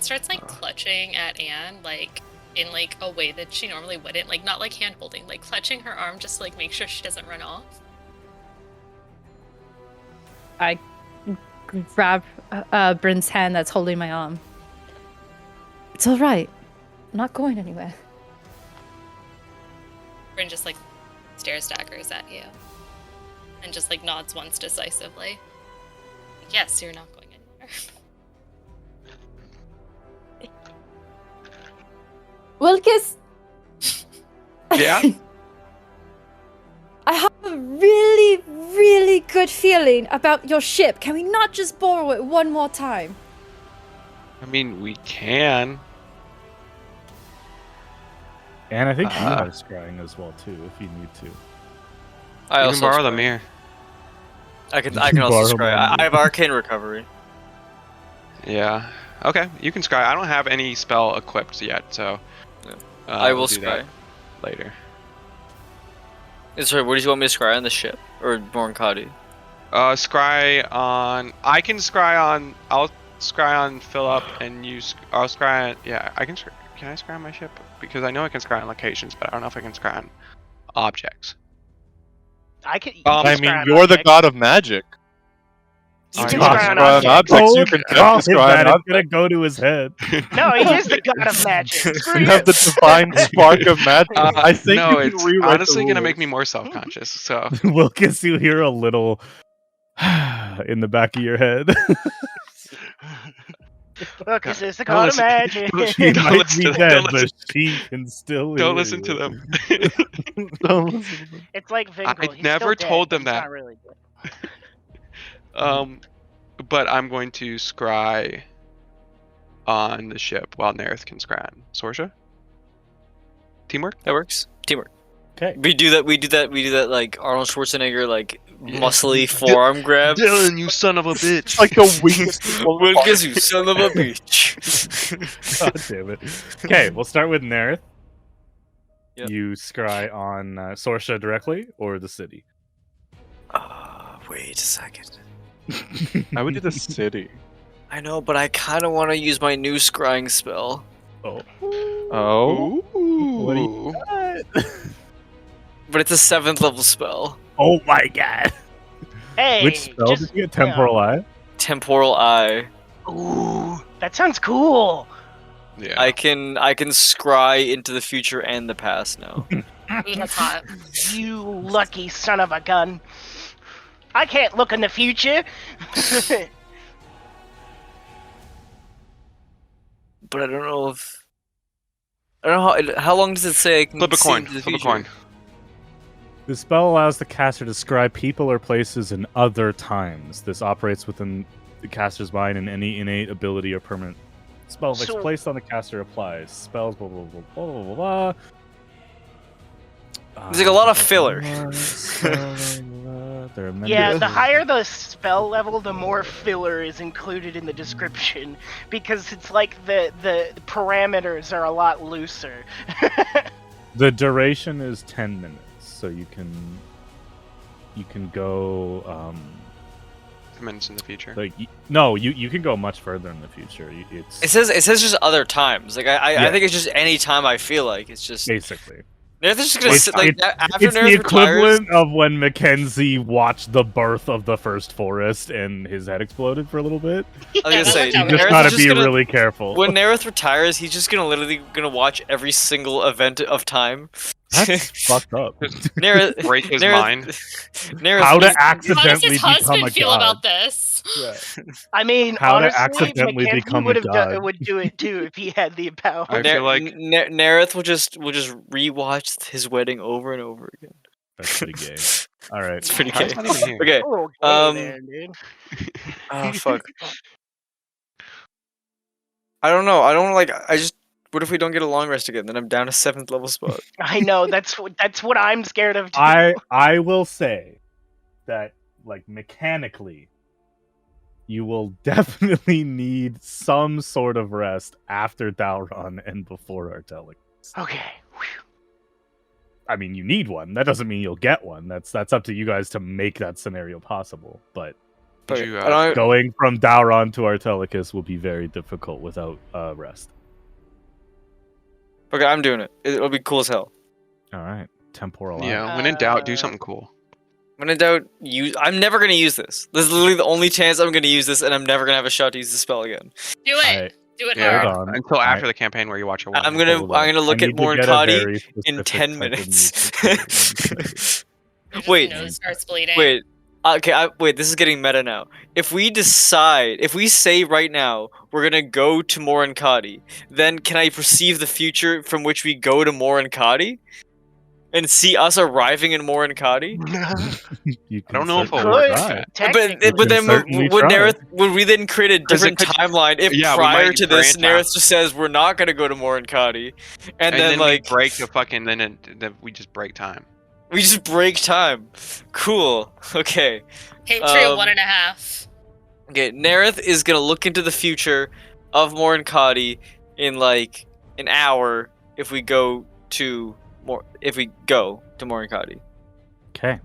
starts like clutching at Anne, like in like a way that she normally wouldn't, like not like hand holding, like clutching her arm just to like make sure she doesn't run off. I grab Bryn's hand that's holding my arm. It's all right. I'm not going anywhere. Ren just like stares daggers at you and just like nods once decisively. Yes, you're not going anywhere. Wilkes, Yeah. I have a really, really good feeling about your ship. Can we not just borrow it one more time? I mean, we can. And I think you are scrying as well too, if you need to. I You also can borrow the scry. mirror. I can You also borrow scry. my I have arcane recovery. Yeah. Okay, you can scry. I don't have any spell equipped yet, so. Yeah. we'll I will do that scry. later. Sorry, what do you want me to scry on the ship or Morankati? Scry on. I can scry on. I'll scry on Philip, and you. I'll scry on. Yeah, I can. Can I scry on my ship? Because I know I can scry on locations, but I don't know if I can scry on objects. I can. I mean, you're the god of magic. You I can know. scry on Scry on objects. objects. You can Call definitely him scry that. on It's gonna objects. go to his head. No, he is the god of magic. Screw You you. have the divine spark of magic. I think no, you can it's rewrite honestly the gonna rules. make me more self-conscious. So Wilkes, you hear a little in the back of your head. Look, this is the Don't god of listen. magic. She Don't might listen be to them. dead, Don't but listen. she can still don't hear listen to you. them. Don't listen to them. It's like Vingle. He's never still told dead, them but he's that. Not really dead. But I'm going to scry on the ship while Nerith can scry on Sorsha. Teamwork? That works. Teamwork. Okay. We do that like Arnold Schwarzenegger like muscly forearm grab. Dylan, you son of a bitch! It's like the weakest. Wilkes, you son of a bitch. God damn it. Okay, we'll start with Nerith. Yep. You scry on Sorsha directly or the city? Wait a second. I would do the city. I know, but I kind of want to use my new scrying spell. Oh. Oh. What do Ooh. But it's a 7th level spell. Oh my god. Hey, Which spell just, did you get? Temporal Eye? Temporal Eye. Ooh, that sounds cool. Yeah. I can scry into the future and the past now. Ooh, that's hot. You lucky son of a gun. I can't look in the future. But I don't know if I don't know how long does it say I can Flip a see coin. into the Flip a future? coin. The spell allows the caster to describe people or places in other times. This operates within the caster's mind, and any innate ability or permanent spell that's So- placed on the caster applies. Spells, blah, blah, blah, blah, blah, blah, blah. There's like a lot of filler. There are many Yeah, the others. higher the spell level, the more filler is included in the description because it's like the parameters are a lot looser. The duration is 10 minutes, so you can go 10 minutes in the future. like you can go much further in the future. It's It says just other times. Like I Yeah. think it's just any time I feel like. It's just basically Nerth is just gonna sit like after It's the Nerth retires. equivalent of when Mackenzie watched the birth of the first forest and his head exploded for a little bit. I was Yeah, gonna that's say, like how You just Nerth gotta is be gonna, really careful. when Nerth retires, he's just literally gonna watch every single event of time. That's fucked up. Nerth, Break his Nerth- mind. Nerth, How to he's- How does accidentally his become husband a feel god. about this? I mean, How to honestly, accidentally Mackenzie become a would have god. would do it too if he had the power. I feel like Nerth will just rewatch his wedding over and over again. That's pretty gay. All right. It's pretty Kyle's gay. not even here. Okay. Oh, there, dude. Oh fuck. I don't know. I don't like. I just. What if we don't get a long rest again? Then I'm down a 7th level spot. I know that's what I'm scared of too. I will say that, like, mechanically, you will definitely need some sort of rest after Dalron and before Artelic. Okay. I mean, you need one. That doesn't mean you'll get one. That's up to you guys to make that scenario possible. But Did Okay, you, and I- going from Dalron to Artelicus will be very difficult without rest. Okay, I'm doing it. It'll be cool as hell. All right, temporal. eye. yeah, when in doubt, do something cool. When in doubt, I'm never gonna use this. This is literally the only chance I'm gonna use this, and I'm never gonna have a shot to use the spell again. Do it. I- Do it Yeah, hard. Hold on. until after I- the campaign where you watch your wedding. I'm gonna Hold on. look I at need to Morin get a Kadi very in specific 10 type of minutes. music. Your Wait. nose starts bleeding. Wait. Okay, wait, this is getting meta now. If we say right now we're gonna go to Morin Kadi, then can I perceive the future from which we go to Morin Kadi? And see us arriving in Morin Kadi? You I don't know if it'll certainly work. try. But then certainly would try. Nerth, would we then create a 'Cause it different could- timeline if Yeah, we prior might to this grant time. Nerth just says we're not gonna go to Morin Kadi, and then we like break the fucking then we just break time. we just break time. Cool. Okay. Patria Um, 1.5. Okay, Nerith is gonna look into the future of Morin Kadi in like an hour if we go to Morin Kadi. Okay.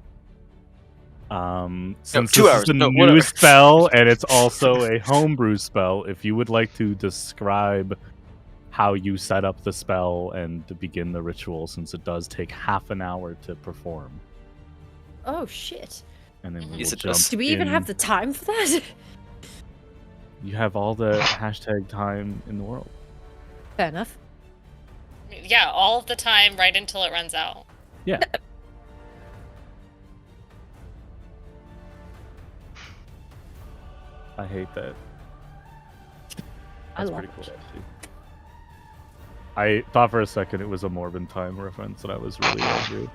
Since 2 this hours. is a No, new whatever. spell and it's also a homebrew spell, if you would like to describe how you set up the spell and to begin the ritual, since it does take half an hour to perform, Oh shit. and then we Yes, will it jump does. Do we even in. have the time for that? You have all the hashtag time in the world. Fair enough. Yeah, all of the time right until it runs out. Yeah. I hate that. I That's love pretty cool, it. actually. I thought for a second it was a Morbin time reference, and I was really angry.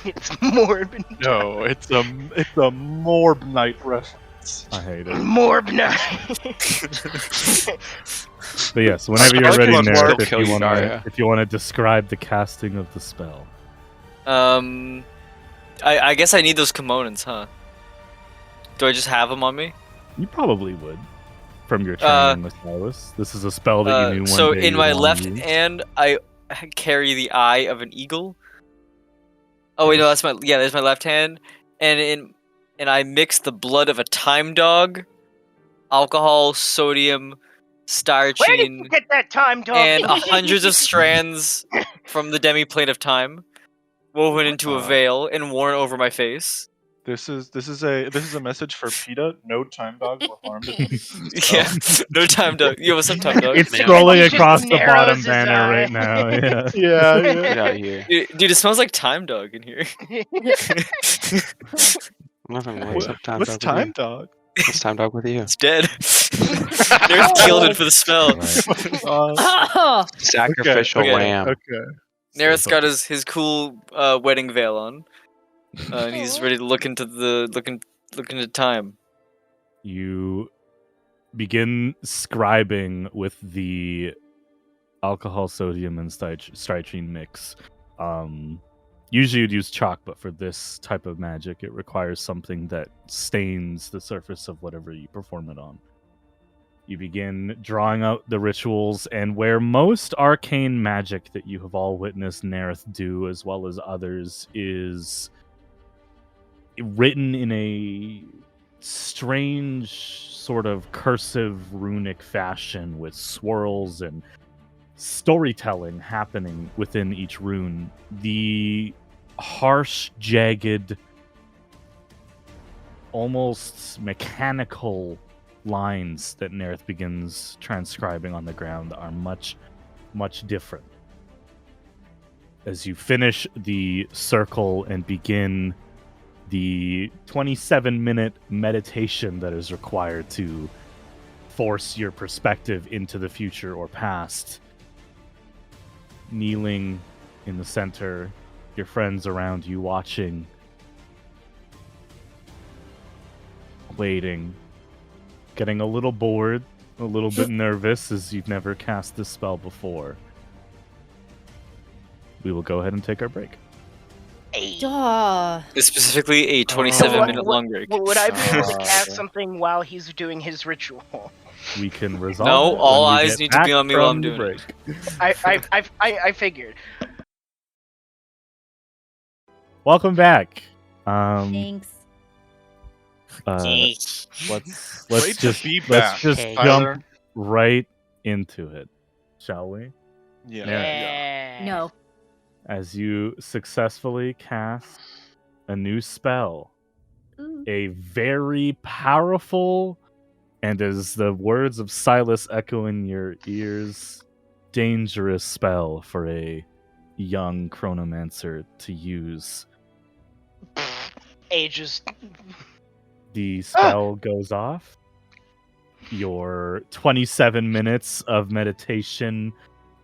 It's Morbin. No, it's a Morb Knight reference. I hate it. Morb Knight. But yes, whenever you're like ready, one Nerith, word. if Kill you you, want Daria. to describe the casting of the spell. I guess I need those kimonos, huh? Do I just have them on me? You probably would, from your training with Silas. This is a spell that you knew one So day in you my would wanna left use. hand, I carry the eye of an eagle. Oh wait, no, that's there's my left hand, and I mix the blood of a time dog, alcohol, sodium, Where did starchin, you get that time dog? and hundreds of strands from the demiplane of time, woven into a veil and worn over my face. This is a message for PETA. No time dogs were harmed. Yeah, no time dog. Yo, what's up, time dog? It's Man. scrolling He just across the narrows bottom his banner eye. right now. Yeah. Yeah, Get out of here. Dude, it smells like time dog in here. Nothing. What's Time What's dog time with dog? you? What's time dog with you? It's dead. Nerf killed it for the spell. Uh, Sacrificial okay. lamb. okay. Nerith's got his cool wedding veil on, and he's ready to look into time. You begin scribing with the alcohol, sodium, and strychnine mix. Usually you'd use chalk, but for this type of magic, it requires something that stains the surface of whatever you perform it on. You begin drawing out the rituals, and where most arcane magic that you have all witnessed Nerith do, as well as others, is written in a strange sort of cursive runic fashion with swirls and storytelling happening within each rune. The harsh, jagged, almost mechanical lines that Nerith begins transcribing on the ground are much, much different. As you finish the circle and begin the 27-minute meditation that is required to force your perspective into the future or past, kneeling in the center, your friends around you watching, waiting, getting a little bored, a little bit nervous as you've never cast this spell before. We will go ahead and take our break. Duh. It's specifically a 27-minute long break. Would I be able to Oh. cast something while he's doing his ritual? We can resolve No, it all when we eyes get need to be back on me while from I'm the doing it. break. I figured. Welcome back. Thanks. Let's Great just to be let's back, just Tyler. jump right into it, shall we? Yeah. Yeah. No. As you successfully cast a new spell, Ooh. a very powerful, and as the words of Silas echo in your ears, dangerous spell for a young chronomancer to use. Ages. The spell goes off. Your 27 minutes of meditation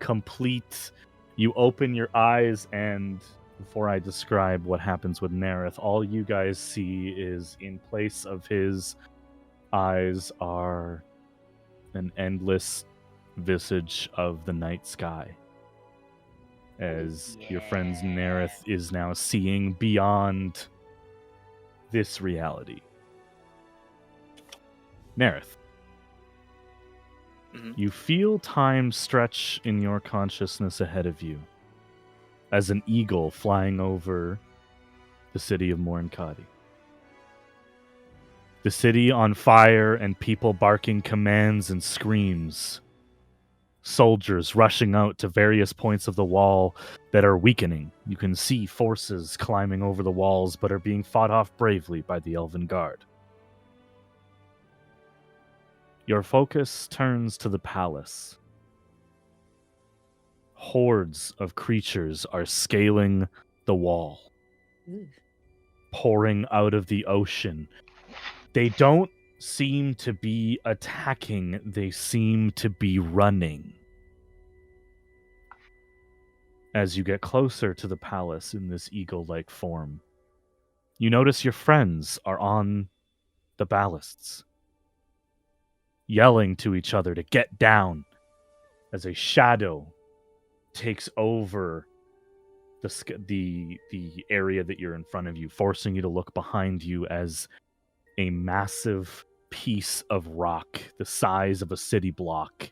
complete. You open your eyes, and before I describe what happens with Nerith, all you guys see is in place of his eyes are an endless visage of the night sky. As your friend's Nerith is now seeing beyond this reality. Nerith. You feel time stretch in your consciousness ahead of you as an eagle flying over the city of Morankadi. The city on fire and people barking commands and screams. Soldiers rushing out to various points of the wall that are weakening. You can see forces climbing over the walls but are being fought off bravely by the Elven Guard. Your focus turns to the palace. Hordes of creatures are scaling the wall, pouring out of the ocean. They don't seem to be attacking, they seem to be running. As you get closer to the palace in this eagle-like form, you notice your friends are on the balusts, yelling to each other to get down as a shadow takes over the area that you're in front of you, forcing you to look behind you as a massive piece of rock the size of a city block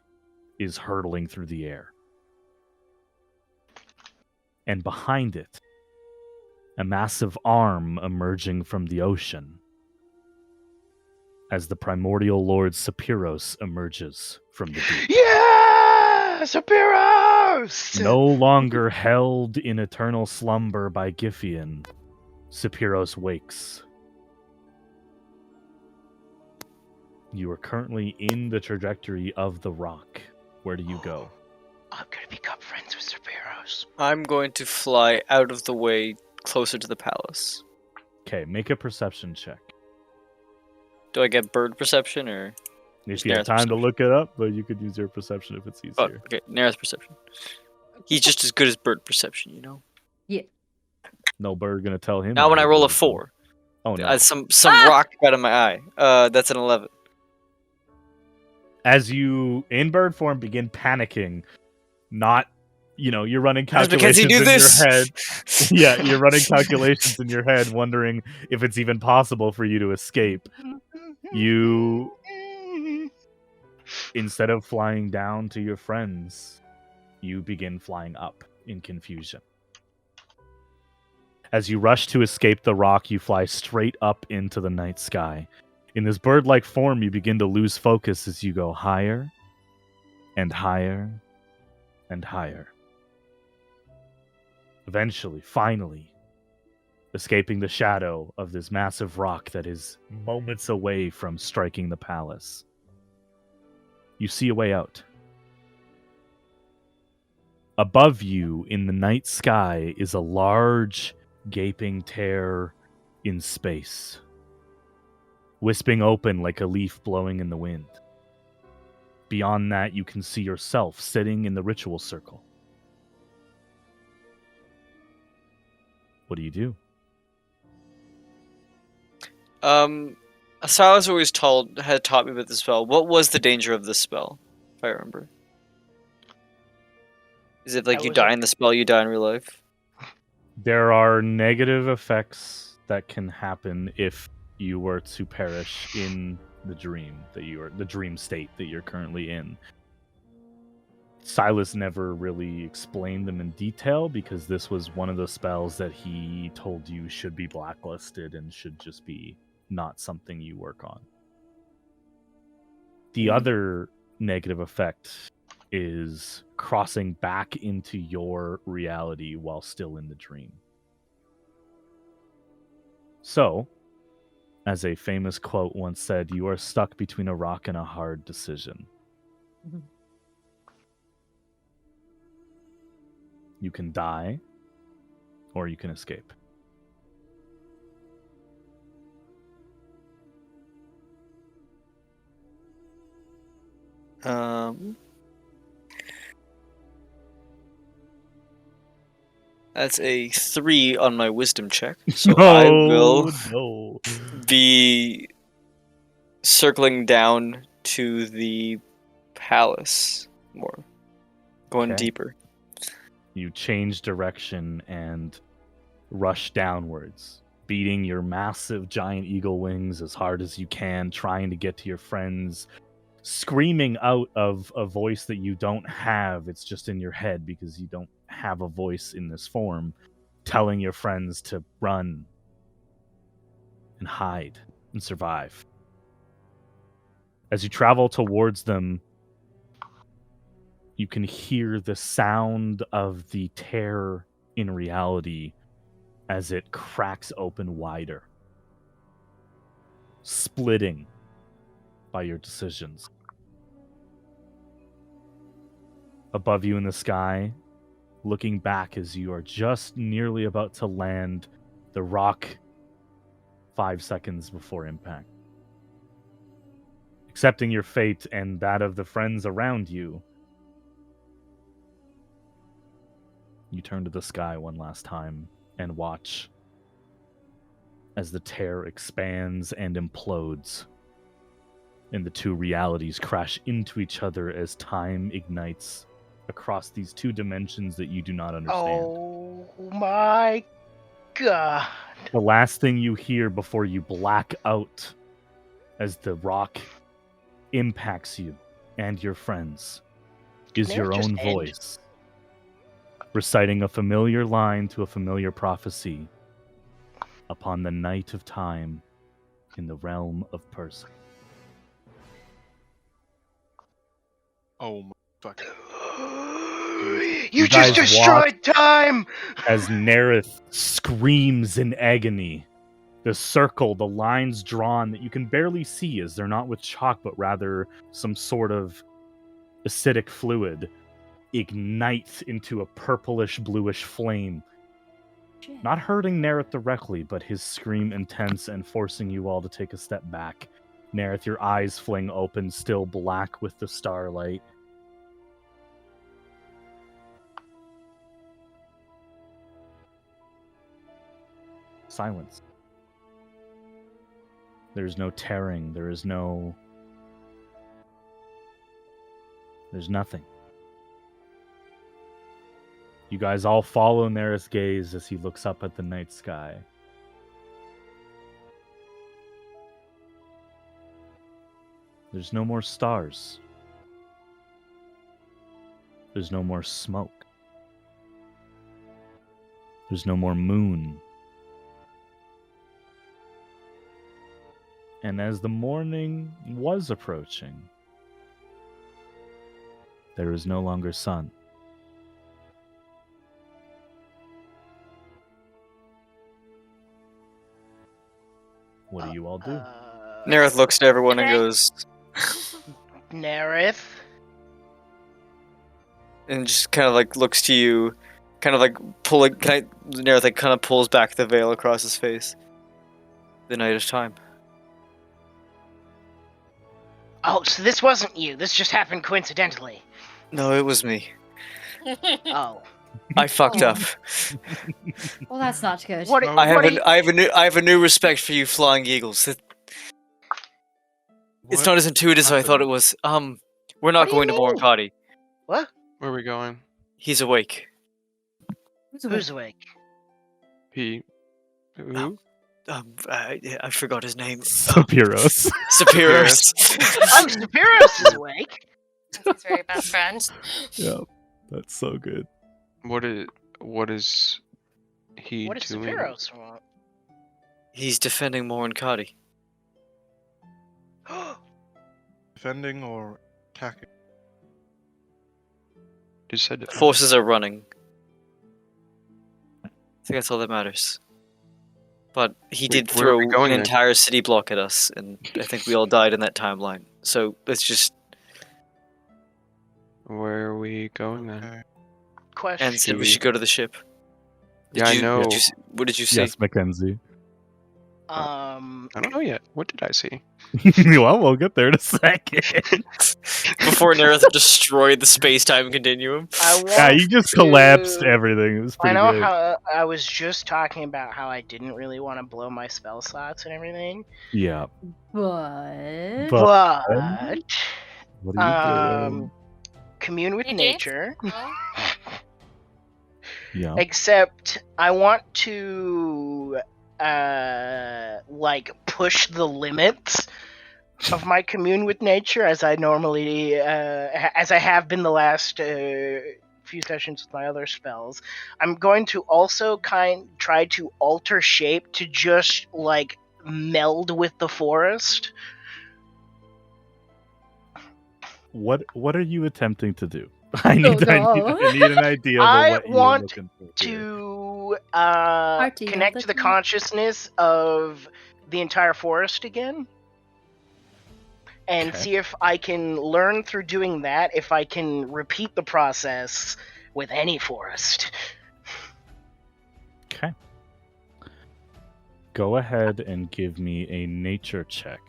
is hurtling through the air. And behind it, a massive arm emerging from the ocean as the primordial lord Sapiros emerges from the deep. Yeah! Sapiros! No longer held in eternal slumber by Giffian, Sapiros wakes. You are currently in the trajectory of the rock. Where do you go? I'm gonna become friends with Sapiros. I'm going to fly out of the way closer to the palace. Okay, make a perception check. Do I get bird perception or? If Just you have Nerith time to perception. look it up, but you could use your perception if it's Oh, easier. okay, Nerith perception. He's just as good as bird perception, you know. No bird gonna tell him. Now when I about roll a bird. 4, Oh no! some rock out of my eye. That's an 11. As you in bird form begin panicking, not you're running How does Mackenzie calculations do in this? your head. Yeah, you're running calculations in your head, wondering if it's even possible for you to escape. You, instead of flying down to your friends, you begin flying up in confusion. As you rush to escape the rock, you fly straight up into the night sky. In this bird-like form, you begin to lose focus as you go higher and higher and higher. Eventually, finally, escaping the shadow of this massive rock that is moments away from striking the palace, you see a way out. Above you in the night sky is a large, gaping tear in space, wisping open like a leaf blowing in the wind. Beyond that, you can see yourself sitting in the ritual circle. What do you do? Silas always had taught me about the spell. What was the danger of this spell, if I remember? Is it like That you was die in the spell, you die in real life? There are negative effects that can happen if you were to perish in the dream the dream state that you're currently in. Silas never really explained them in detail because this was one of the spells that he told you should be blacklisted and should just be not something you work on. The other negative effect is crossing back into your reality while still in the dream. So, as a famous quote once said, you are stuck between a rock and a hard decision. Mhm. You can die, or you can escape. That's a 3 on my wisdom check. So I will No. be circling down to the palace more. Going Okay. deeper. You change direction and rush downwards, beating your massive giant eagle wings as hard as you can, trying to get to your friends, screaming out of a voice that you don't have. It's just in your head because you don't have a voice in this form, telling your friends to run and hide and survive. As you travel towards them, you can hear the sound of the tear in reality as it cracks open wider, splitting by your decisions. Above you in the sky, looking back as you are just nearly about to land the rock 5 seconds before impact. Accepting your fate and that of the friends around you, you turn to the sky one last time and watch as the tear expands and implodes, and the two realities crash into each other as time ignites across these two dimensions that you do not understand. Oh my god. The last thing you hear before you black out as the rock impacts you and your friends is Can it your just own end? voice, reciting a familiar line to a familiar prophecy upon the night of time in the realm of person. Oh my fucking. You guys just destroyed watch time! As Nerith screams in agony, the circle, the lines drawn that you can barely see as they're not with chalk but rather some sort of acidic fluid, ignite into a purplish bluish flame. Not hurting Nerith directly, but his scream intense and forcing you all to take a step back. Nerith, your eyes fling open, still black with the starlight. Silence. There's no tearing. There's nothing. You guys all follow Nerith's gaze as he looks up at the night sky. There's no more stars. There's no more smoke. There's no more moon. And as the morning was approaching, there is no longer sun. What do you all do? Nerith looks to everyone and Okay. goes, Nerith. and just kind of like looks to you, kind of like pulling. Nerith like kind of pulls back the veil across his face. The night is time. Oh, so this wasn't you. This just happened coincidentally. No, it was me. Oh. I fucked up. Well, that's not good. What? No, I have what are you- I have a new respect for you, flying eagles. It's What not as intuitive as I thought it happened? was. We're not What do you going to mean? Morankati. What? Where are we going? He's awake. Who's awake? He. Who? I forgot his name. Sapiros. Superiors. Oh, Spiros is awake. He's very best friend. Yeah, that's so good. What is he What does doing? Spiros want? He's defending Morankati. Defending or attacking? You said it. Forces are running. I think that's all that matters. But he did Where are throw we going an then? entire city block at us, and I think we all died in that timeline. So let's just Where are we going then? Okay. Question. and said we should go to the ship. Yeah, I know. What did you say? Yes, Mackenzie. I don't know yet. What did I see? Well, we'll get there in a second. Before Nerith destroyed the space-time continuum. I want Yeah, you just to- collapsed everything. It was I pretty know good. how I was just talking about how I didn't really want to blow my spell slots and everything, Yeah. But But but what are you um, commune with You did? nature. Oh, doing? Yeah. Except I want to like push the limits of my commune with nature as I normally as I have been the last few sessions with my other spells. I'm going to also try to alter shape to just like meld with the forest. What are you attempting to do? I need an idea of I what you're want looking for here. To Party of connect the to the king. consciousness of the entire forest again, and Okay. see if I can learn through doing that if I can repeat the process with any forest. Okay. Go ahead and give me a nature check.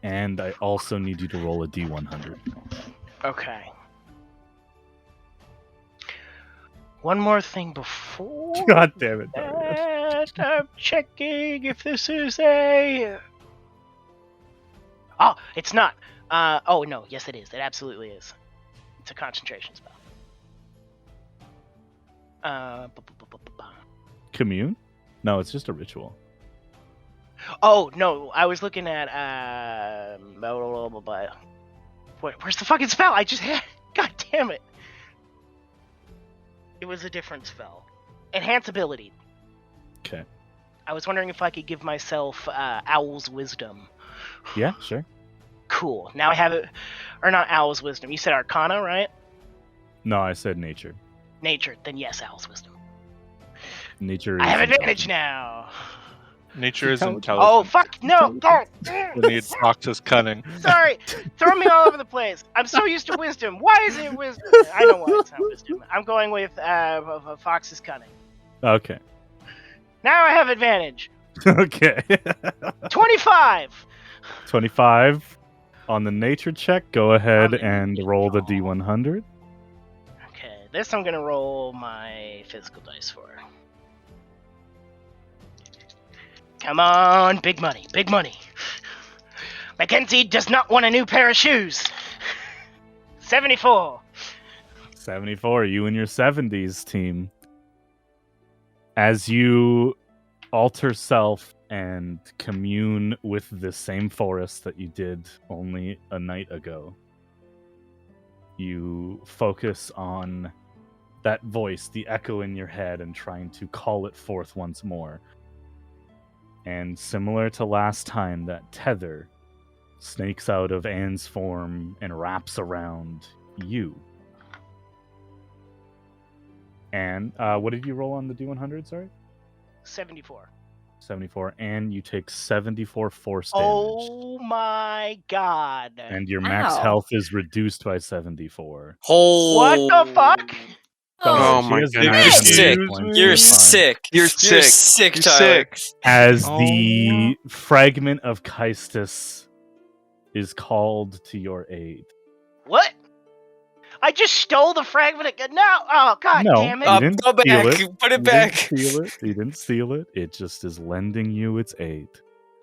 And I also need you to roll a D100. Okay. One more thing before God damn it, Darius. that, I'm checking if this is a. Oh, it's not. Oh no, yes it is. It absolutely is. It's a concentration spell. Commune? No, it's just a ritual. Oh no, I was looking at where's the fucking spell? I just had. God damn it! It was a different spell. Enhance ability. Okay. I was wondering if I could give myself Owl's Wisdom. Yeah, sure. Cool. Now I have it, or not Owl's Wisdom. You said Arcana, right? No, I said nature. Nature. Then yes, Owl's Wisdom. Nature I is have advantage intelligence. now. Nature is Intelli- intelligent. Oh fuck no! God. The need Fox is cunning. Sorry, throw me all over the place. I'm so used to wisdom. Why is it wisdom? I know why it's not wisdom. I'm going with Fox's cunning. Okay. Now I have advantage. Okay. 25. 25 on the nature check. Go ahead On the and nature roll the roll. D100. Okay, this I'm gonna roll my physical dice for. Come on, big money, big money. Mackenzie does not want a new pair of shoes. 74. 74, you and your 70s team. As you alter self and commune with the same forest that you did only a night ago, you focus on that voice, the echo in your head, and trying to call it forth once more. And similar to last time, that tether snakes out of Anne's form and wraps around you. And what did you roll on the D100, sorry? 74. 74, and you take 74 force damage. Oh my god. And your max Ow. health is reduced by 74. What the fuck? Oh She my has goodness. 9 You're hundred sick. points. You're fine. sick. You're You're sick. sick, You're Tyler. sick. As Oh, the fragment of Kaistus is called to your aid. What? I just stole the fragment again. No! Oh, god No, damn it. you didn't Go steal back. it. Put You it back. didn't steal it. You didn't steal it. It just is lending you its aid.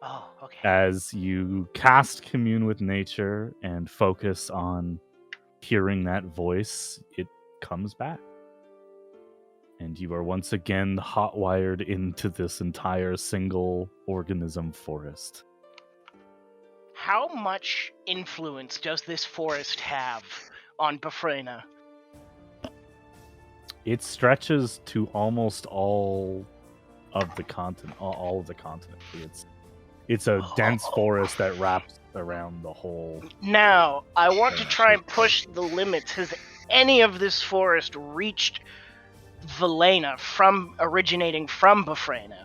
Oh, okay. As you cast Commune with Nature and focus on hearing that voice, it comes back. And you are once again hot-wired into this entire single organism forest. How much influence does this forest have on Bafrena? It stretches to almost all of the continent. All of the continent. It's a dense forest that wraps around the whole. Now, I want to try and push the limits. Has any of this forest reached Valena originating from Bafrena?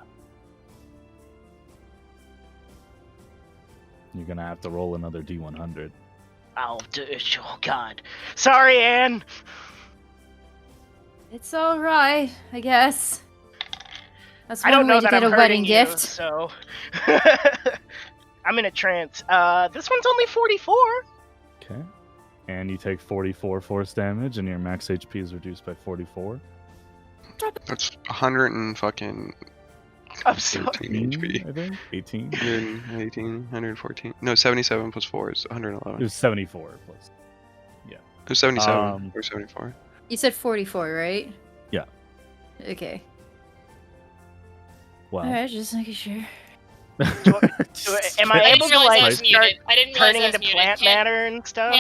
You're gonna have to roll another D100. I'll do it. Oh god. Sorry, Anne. It's alright, I guess. That's I one don't know way to that get I'm a wedding hurting you, gift. so I'm in a trance. This one's only 44. Okay. And you take 44 force damage, and your max HP is reduced by 44. That's 100 and fucking I'm sorry. 13 HP. I think 18. 118, 114. No, 77 plus 4 is 111. It was 74 plus. It was 77 Um, or 74. You said 44, right? Yeah. Okay. Wow. Alright, just making sure. Am I I able didn't to realize I like was start muted. I didn't realize turning I was into muted. plant matter and stuff?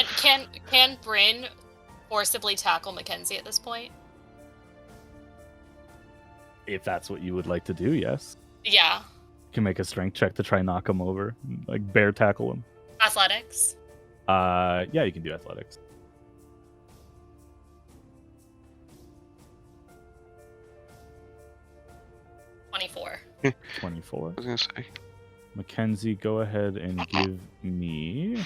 Can Bryn forcibly tackle Mackenzie at this point? If that's what you would like to do, yes. Yeah. You can make a strength check to try knock him over, like bear tackle him. Athletics. Yeah, you can do athletics. 24. 24. I was gonna say. Mackenzie, go ahead and give me.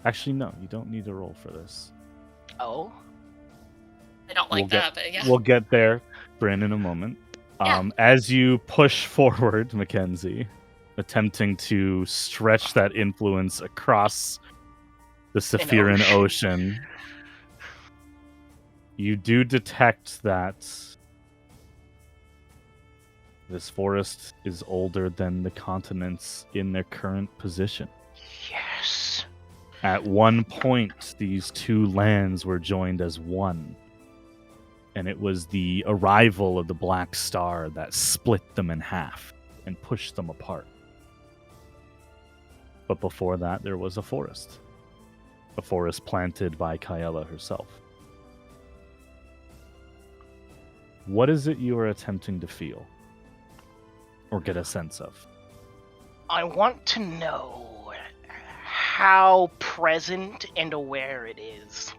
Actually, no, you don't need to roll for this. Oh. I don't like that, but yeah. We'll get there, Bryn, in a moment. Yeah. As you push forward, Mackenzie, attempting to stretch that influence across the Sephiran Ocean, you do detect that this forest is older than the continents in their current position. Yes. At one point, these two lands were joined as one. And it was the arrival of the Black Star that split them in half and pushed them apart. But before that, there was a forest. A forest planted by Kaela herself. What is it you are attempting to feel? Or get a sense of? I want to know how present and aware it is.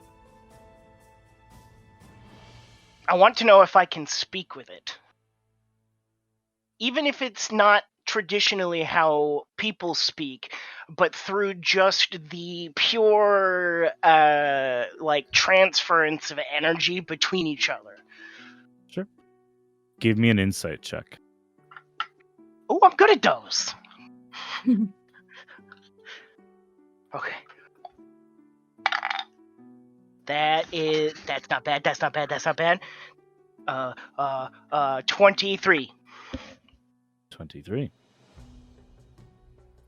I want to know if I can speak with it. Even if it's not traditionally how people speak, but through just the pure, transference of energy between each other. Sure. Give me an insight check. Oh, I'm good at those. Okay. That's not bad. 23. 23.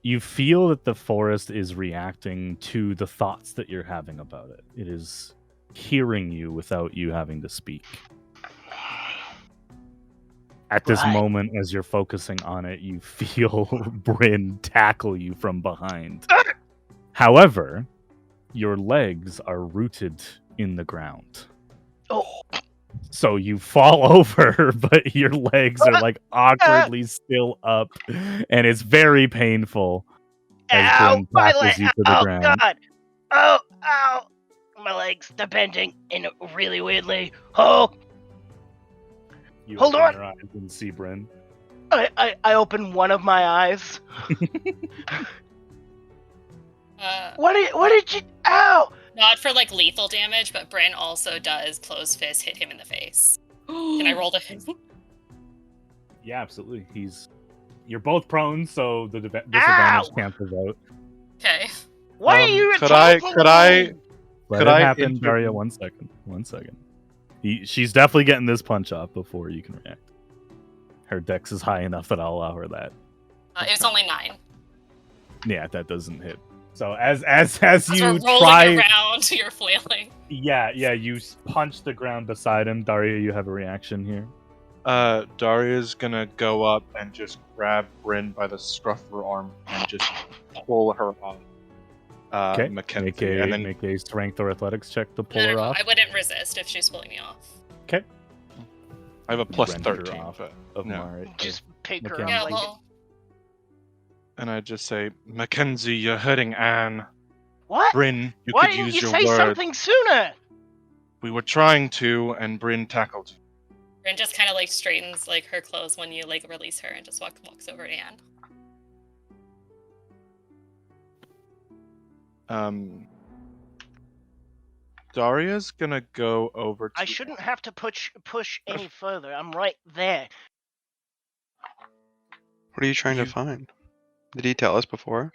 You feel that the forest is reacting to the thoughts that you're having about it. It is hearing you without you having to speak. At this moment, as you're focusing on it, you feel Bryn tackle you from behind. However, your legs are rooted in the ground. Oh. So you fall over, but your legs are like awkwardly still up, and it's very painful as Bryn tackles you to the ground. God. Oh, ow. My legs, they're bending in really weirdly. Oh. You Hold open on. your eyes and see Bryn. I open one of my eyes. What did you? Ow! Not for like lethal damage, but Bryn also does closed fist hit him in the face. Can I roll to hit? Yeah, absolutely. You're both prone, so the disadvantage Ow! cancels out. Okay. Why are you could I- attacking could I- me? Let Could it I happen, inter- Daria. 1 second. 1 second. She's definitely getting this punch off before you can react. Her dex is high enough that I'll allow her that. It's only 9. Yeah, that doesn't hit. So as As you we're rolling try, around, you're flailing. yeah, you punch the ground beside him. Daria, you have a reaction here. Daria's gonna go up and just grab Bryn by the scruff of her arm and just pull her off. Okay, Mackenzie, and then make a strength or athletics check to pull her No, off. I wouldn't resist if she's pulling me off. Okay. I have a plus Render her 13. off but of no. Mari. Just pick her Mackenzie. Yeah, up like well, And I just say, Mackenzie, you're hurting Anne. what? Bryn, you Why could didn't use you your say word. something sooner? We were trying to, and Bryn tackled you. Bryn just kind of like straightens like her clothes when you like release her and just walks over to Anne. Daria's gonna go over to. I shouldn't have to push any further. I'm right there. What are you trying to find? Did he tell us before?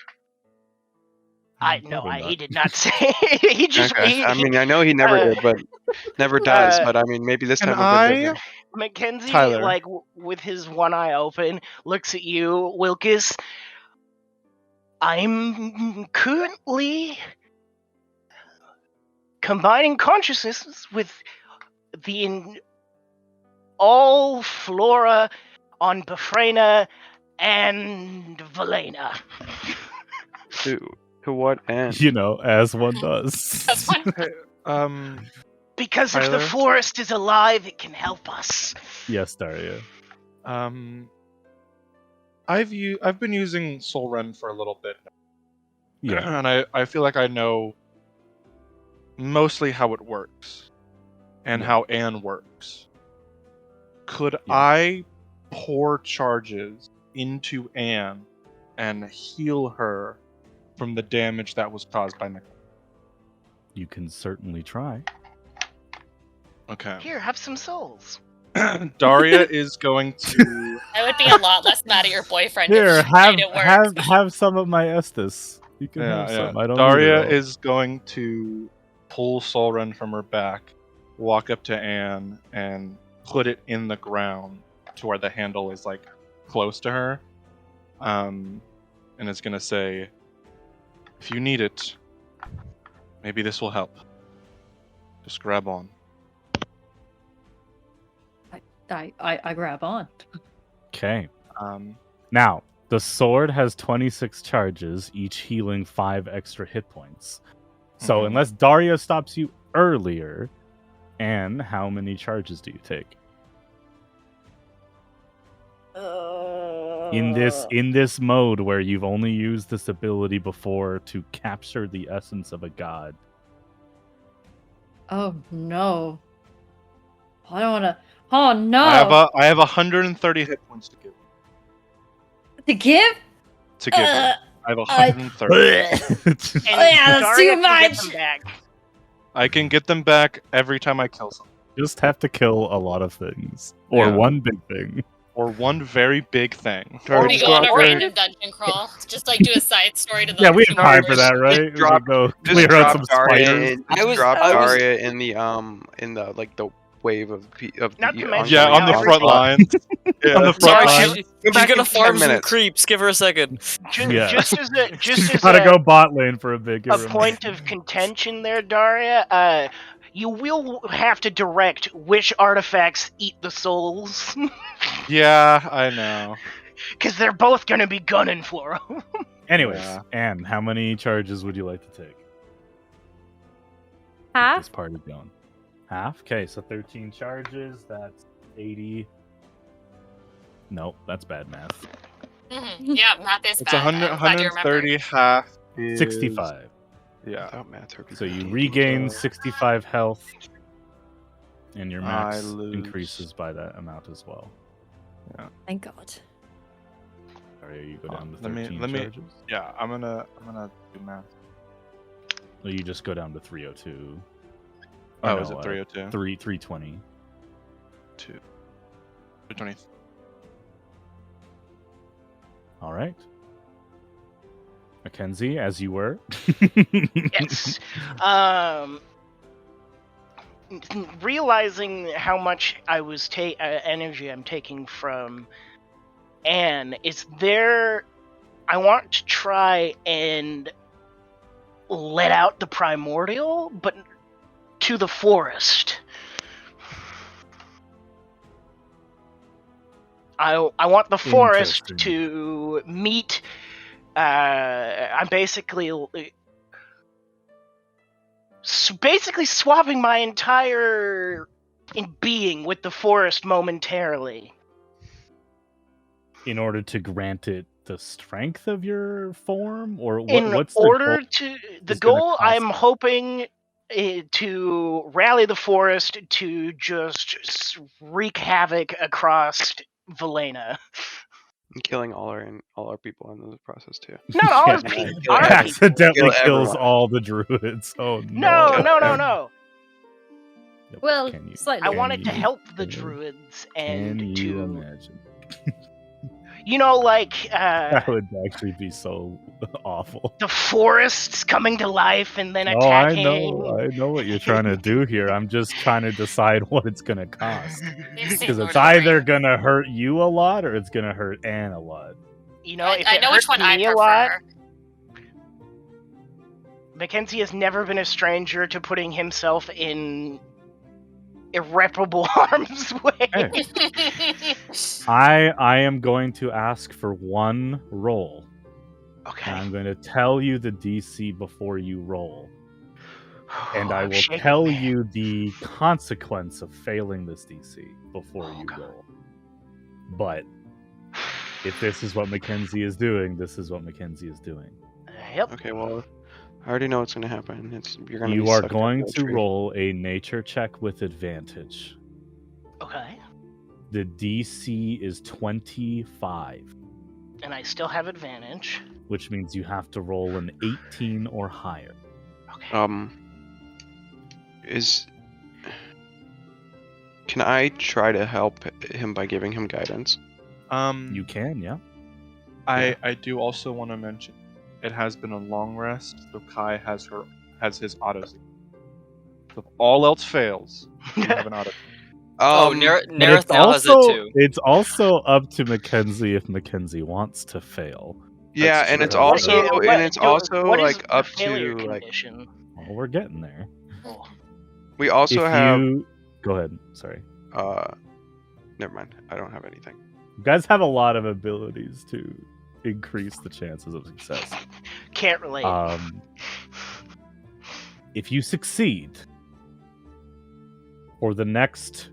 Probably He not. did not say. He just. Okay. I mean, I know he never did, but never does. But I mean, maybe this Can time will be different. Mackenzie, Tyler. like with his one eye open, looks at you, Wilkes. I'm currently combining consciousness with all flora on Befrena and Valena. To what end? You know, as one does. That's one. Because if the Tyler? forest is alive, it can help us. Yes, Daria. I've been using Soul Run for a little bit now. Yeah. And I feel like I know mostly how it works and Yeah. how Anne works. Could Yeah. I pour charges into Anne and heal her from the damage that was caused by Nicole? You can certainly try. Okay. Here, have some souls. Daria is going to. I would be a lot less mad at your boyfriend Here, if she have made it work. have some of my Estus. You can Yeah, have yeah. some. I don't Daria need it all. is going to pull Soul Run from her back, walk up to Anne, and put it in the ground to where the handle is like close to her. And it's gonna say, if you need it, maybe this will help. Just grab on. I grab on. Okay. Um, Now, the sword has 26 charges, each healing 5 extra hit points. So Mhm. unless Daria stops you earlier, Anne, how many charges do you take? In this mode where you've only used this ability before to capture the essence of a god. Oh no. I don't wanna. Oh no. I have 130 hit points to give. To give? To give you. I have 130. And yeah, that's Daria too can get much. them back. I can get them back every time I kill someone. Just have to kill a lot of things. Or Yeah. one big thing. Or one very big thing. Or We just go on out a there- random dungeon crawl. Just like do a side story to the Yeah, we have two time for members. that, right? We drop- could go Just clear out drop some Daria spiders. in, I just was- drop I was- Daria in the like the wave of Not to the mention Yeah, Right on now, the every front spot- lines. Yeah. On the front Sorry, line. she's back gonna in 10 farm some minutes. creeps. Give her a second. Yeah. Just as Gotta a, go bot lane for a big a point of contention there, Daria, you will have to direct which artifacts eat the souls. Yeah, I know. Because they're both going to be gunning for them. Anyways, Yeah. Anne, how many charges would you like to take? Half? This party going. Half? Okay, so 13 charges, that's 80. Nope, that's bad math. Yeah, math is It's bad. 100, I'm glad you remembered. 130 half is 65. Yeah. Without math, her So you computer. regain 65 health. And your I max lose. increases by that amount as well. Thank God. Sorry, you go Oh, down to let me- 13 let me- charges? Yeah, I'm gonna do math. Well, you just go down to 302. Oh, is it 302? 320. 220. All right. Mackenzie, as you were. Yes. Realizing how much I was energy I'm taking from Anne, is there? I want to try and let out the primordial, but to the forest. I want the forest Interesting. to meet. I'm basically swapping my entire being with the forest momentarily. In order to grant it the strength of your form, or In what's the order goal? to the It's gonna goal, cost I'm you. hoping to rally the forest to just wreak havoc across Valena. And killing all our people in the process too. Not all Yeah. of people. Kill Our everyone. people. Accidentally Kill kills everyone. all the druids. Oh No, no. no. Yep, Well, can you- slightly. I Can wanted to you- help the can- druids Can and you to, imagine? like That would actually be so awful. the forests coming to life and then Oh, attacking. I know what you're trying to do here. I'm just trying to decide what it's gonna cost. They've seen Because Lord it's of the either Rings. gonna hurt you a lot or it's gonna hurt Anne a lot. If I it know which hurts one I me a lot, prefer. Mackenzie has never been a stranger to putting himself in irreparable harm's way. Hey. I am going to ask for one roll. Okay. And I'm going to tell you the DC before you roll. And I I'm will shaking. tell you the consequence of failing this DC before you God. roll. But if this is what Mackenzie is doing, this is what Mackenzie is doing. Yep. Okay, well, I already know what's gonna happen. You're gonna. You be are sucked going into a to tree. roll a nature check with advantage. Okay. The DC is 25, And I still have advantage. which means you have to roll an 18 or higher. Okay. Can I try to help him by giving him guidance? You can, yeah. I do also want to mention, it has been a long rest, so Kai has his auto. So if all else fails, you have an auto. Oh, Um, Nerith But now has it too. it's also up to Mackenzie if Mackenzie wants to fail. Yeah, That's and true. it's What also is- what is like the up failure to like condition? Well, we're getting there. Oh. we also If have you go ahead, sorry. never mind. I don't have anything. You guys have a lot of abilities to increase the chances of success. Can't relate. If you succeed, for the next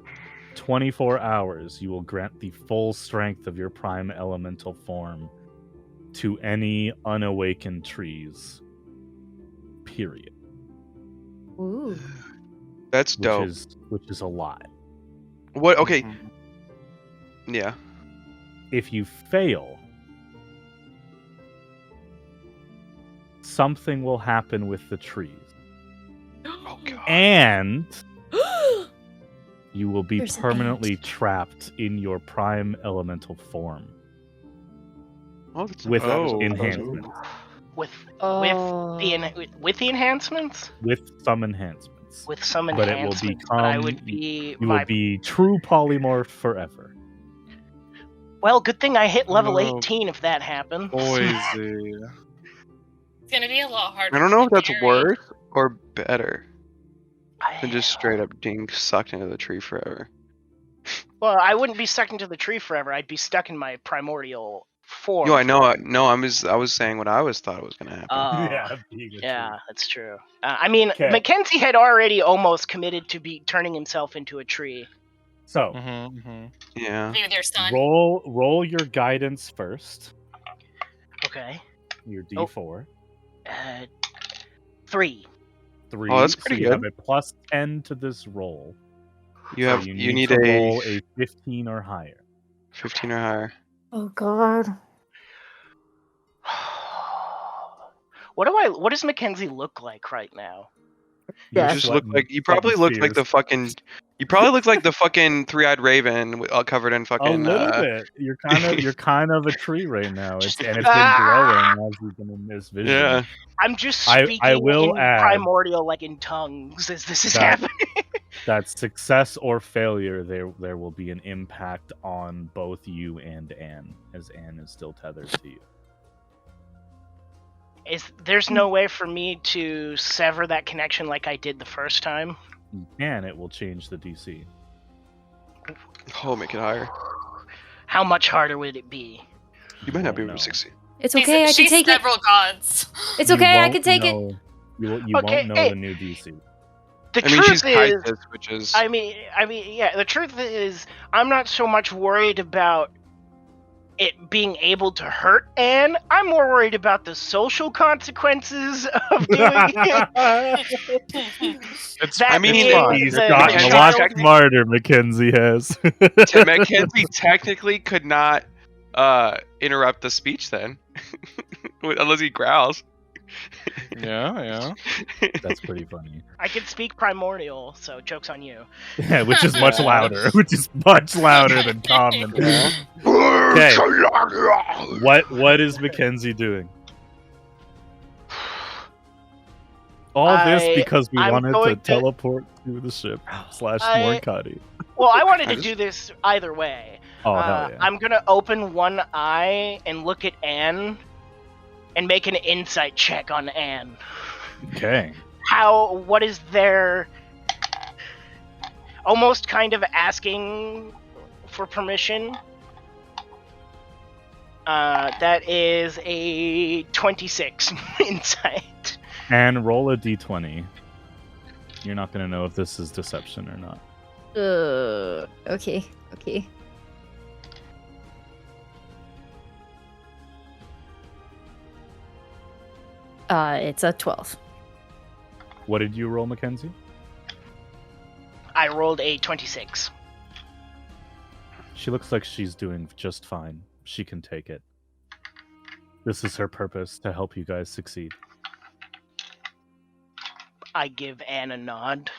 24 hours, you will grant the full strength of your prime elemental form to any unawakened trees. Period. Ooh. That's dope. Which is a lot. What? Okay. Mhm. Yeah. If you fail, something will happen with the trees. Oh god. And you will be There's an permanently ant. trapped in your prime elemental form Oh, that's with Oh. enhancements. with Oh. with the enhancements? With some enhancements. With some But it will enhancements. But I become- would be You will be true polymorph forever. Well, good thing I hit level Oh. 18 if that happens. Boise. It's gonna be a lot harder. I don't know if to that's carry. worse or better than I- just straight up being sucked into the tree forever. Well, I wouldn't be stuck into the tree forever. I'd be stuck in my primordial form. Yo, I know. I was saying what I thought was gonna happen. Oh, being a yeah, tree. that's true. I mean, Okay. Mackenzie had already almost committed to be turning himself into a tree. So Yeah. Maybe their son. roll your guidance first. Okay. Your Oh. D4. 3. 3. Oh, that's pretty so you have good. a plus 10 to this roll. You So you need to a roll a 15 or higher. 15 or higher. Oh God. What does Mackenzie look like right now? You Yeah. just look like you probably look like the fucking. You probably look like the fucking three-eyed raven, covered in A fucking. little bit. You're kind of a tree right now. It's been growing as you've been in this vision. Yeah. I'm just I speaking will in add primordial, like in tongues, as this is that- happening. That success or failure, there will be an impact on both you and Anne, as Anne is still tethered to you. There's no way for me to sever that connection like I did the first time? And it will change the DC. Oh, make it higher. How much harder would it be? You might not be able won't to know. succeed. It's okay. I can She's take it. several gods. It's You okay. I won't can take it. know- You Okay, won't know hey. the new DC. The I mean, she's truth is, Kaisis, which is. I mean, yeah. The truth is, I'm not so much worried about it being able to hurt Anne. I'm more worried about the social consequences of doing it. It's, That I mean, being fine. He's the gotten a Mackenzie lot technically- smarter, Mackenzie has. Mackenzie technically could not interrupt the speech then, unless he growls. yeah. That's pretty funny. I can speak primordial, so joke's on you. Yeah, which is much louder. Which is much louder than common. Okay. What is Mackenzie doing? All this because we I'm wanted to going to- teleport to the ship / Morkati. Well, I wanted I to just- do this either way. Oh hell yeah! I'm gonna open one eye and look at Anne, and make an insight check on Anne. Okay. What is their... Almost kind of asking for permission. That is a 26 insight. And roll a d20. You're not gonna know if this is deception or not. Okay. It's a 12. What did you roll, Mackenzie? I rolled a 26. She looks like she's doing just fine. She can take it. This is her purpose, to help you guys succeed. I give Anne a nod,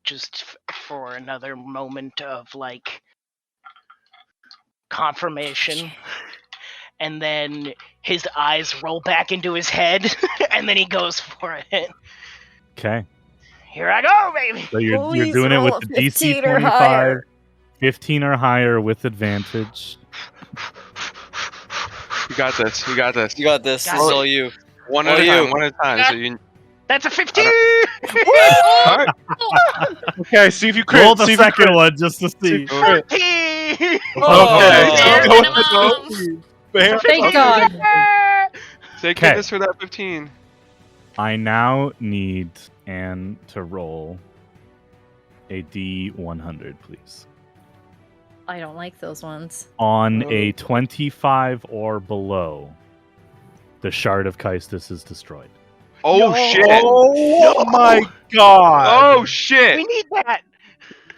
just for another moment of, like, confirmation. And then his eyes roll back into his head, and then he goes for it. Okay. Here I go, baby! So you're Please doing it roll with a the 15 DC or 25, higher. 15 or higher with advantage. You got this. You got this. You got this. This is all you. One Oh, at a you. time. One at a time. So you. That's a 15! All right. Okay, see if you crit. Roll the see if you second crit. one just to see. Crit. 14! Oh. Bare Go with minimum. Bare- Thank God. Say Okay. this for that 15. I now need Anne to roll a D100, please. I don't like those ones. On a 25 or below, the shard of Kaistus is destroyed. Oh shit! Oh my god! Oh We shit! need that!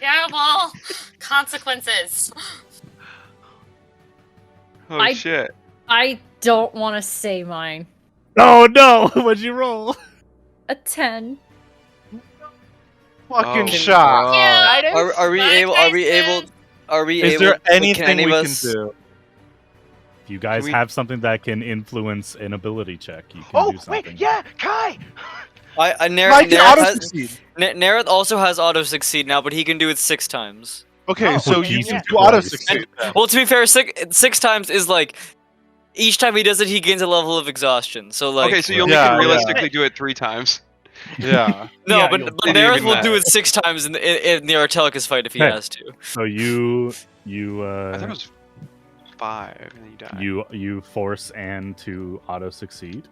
Yeah, well, consequences. Oh I- shit! I don't want to say mine. Oh no! What'd you roll? A 10. Fucking Oh, shot. Yeah. Guidance? Are we My able? Are we able? Kaistus. Are we Is able? there can anything any we of can us? do? If you guys we- have something that can influence an ability check, you can Oh, do something. wait, yeah, Kai! Mike can auto succeed. Nareth also has auto succeed now, but he can do it 6 times. Okay, Oh, so okay, you yeah. can do auto succeed. Well, to be fair, 6 times is like each time he does it, he gains a level of exhaustion. So like, Okay, so you only Yeah, can yeah. realistically do it 3 times. Yeah. no, Yeah, but you'll- Nareth even will that. do it 6 times in the Artelicus fight if he Okay. has to. So you I thought it was 5, and then you die. you force Anne to auto succeed.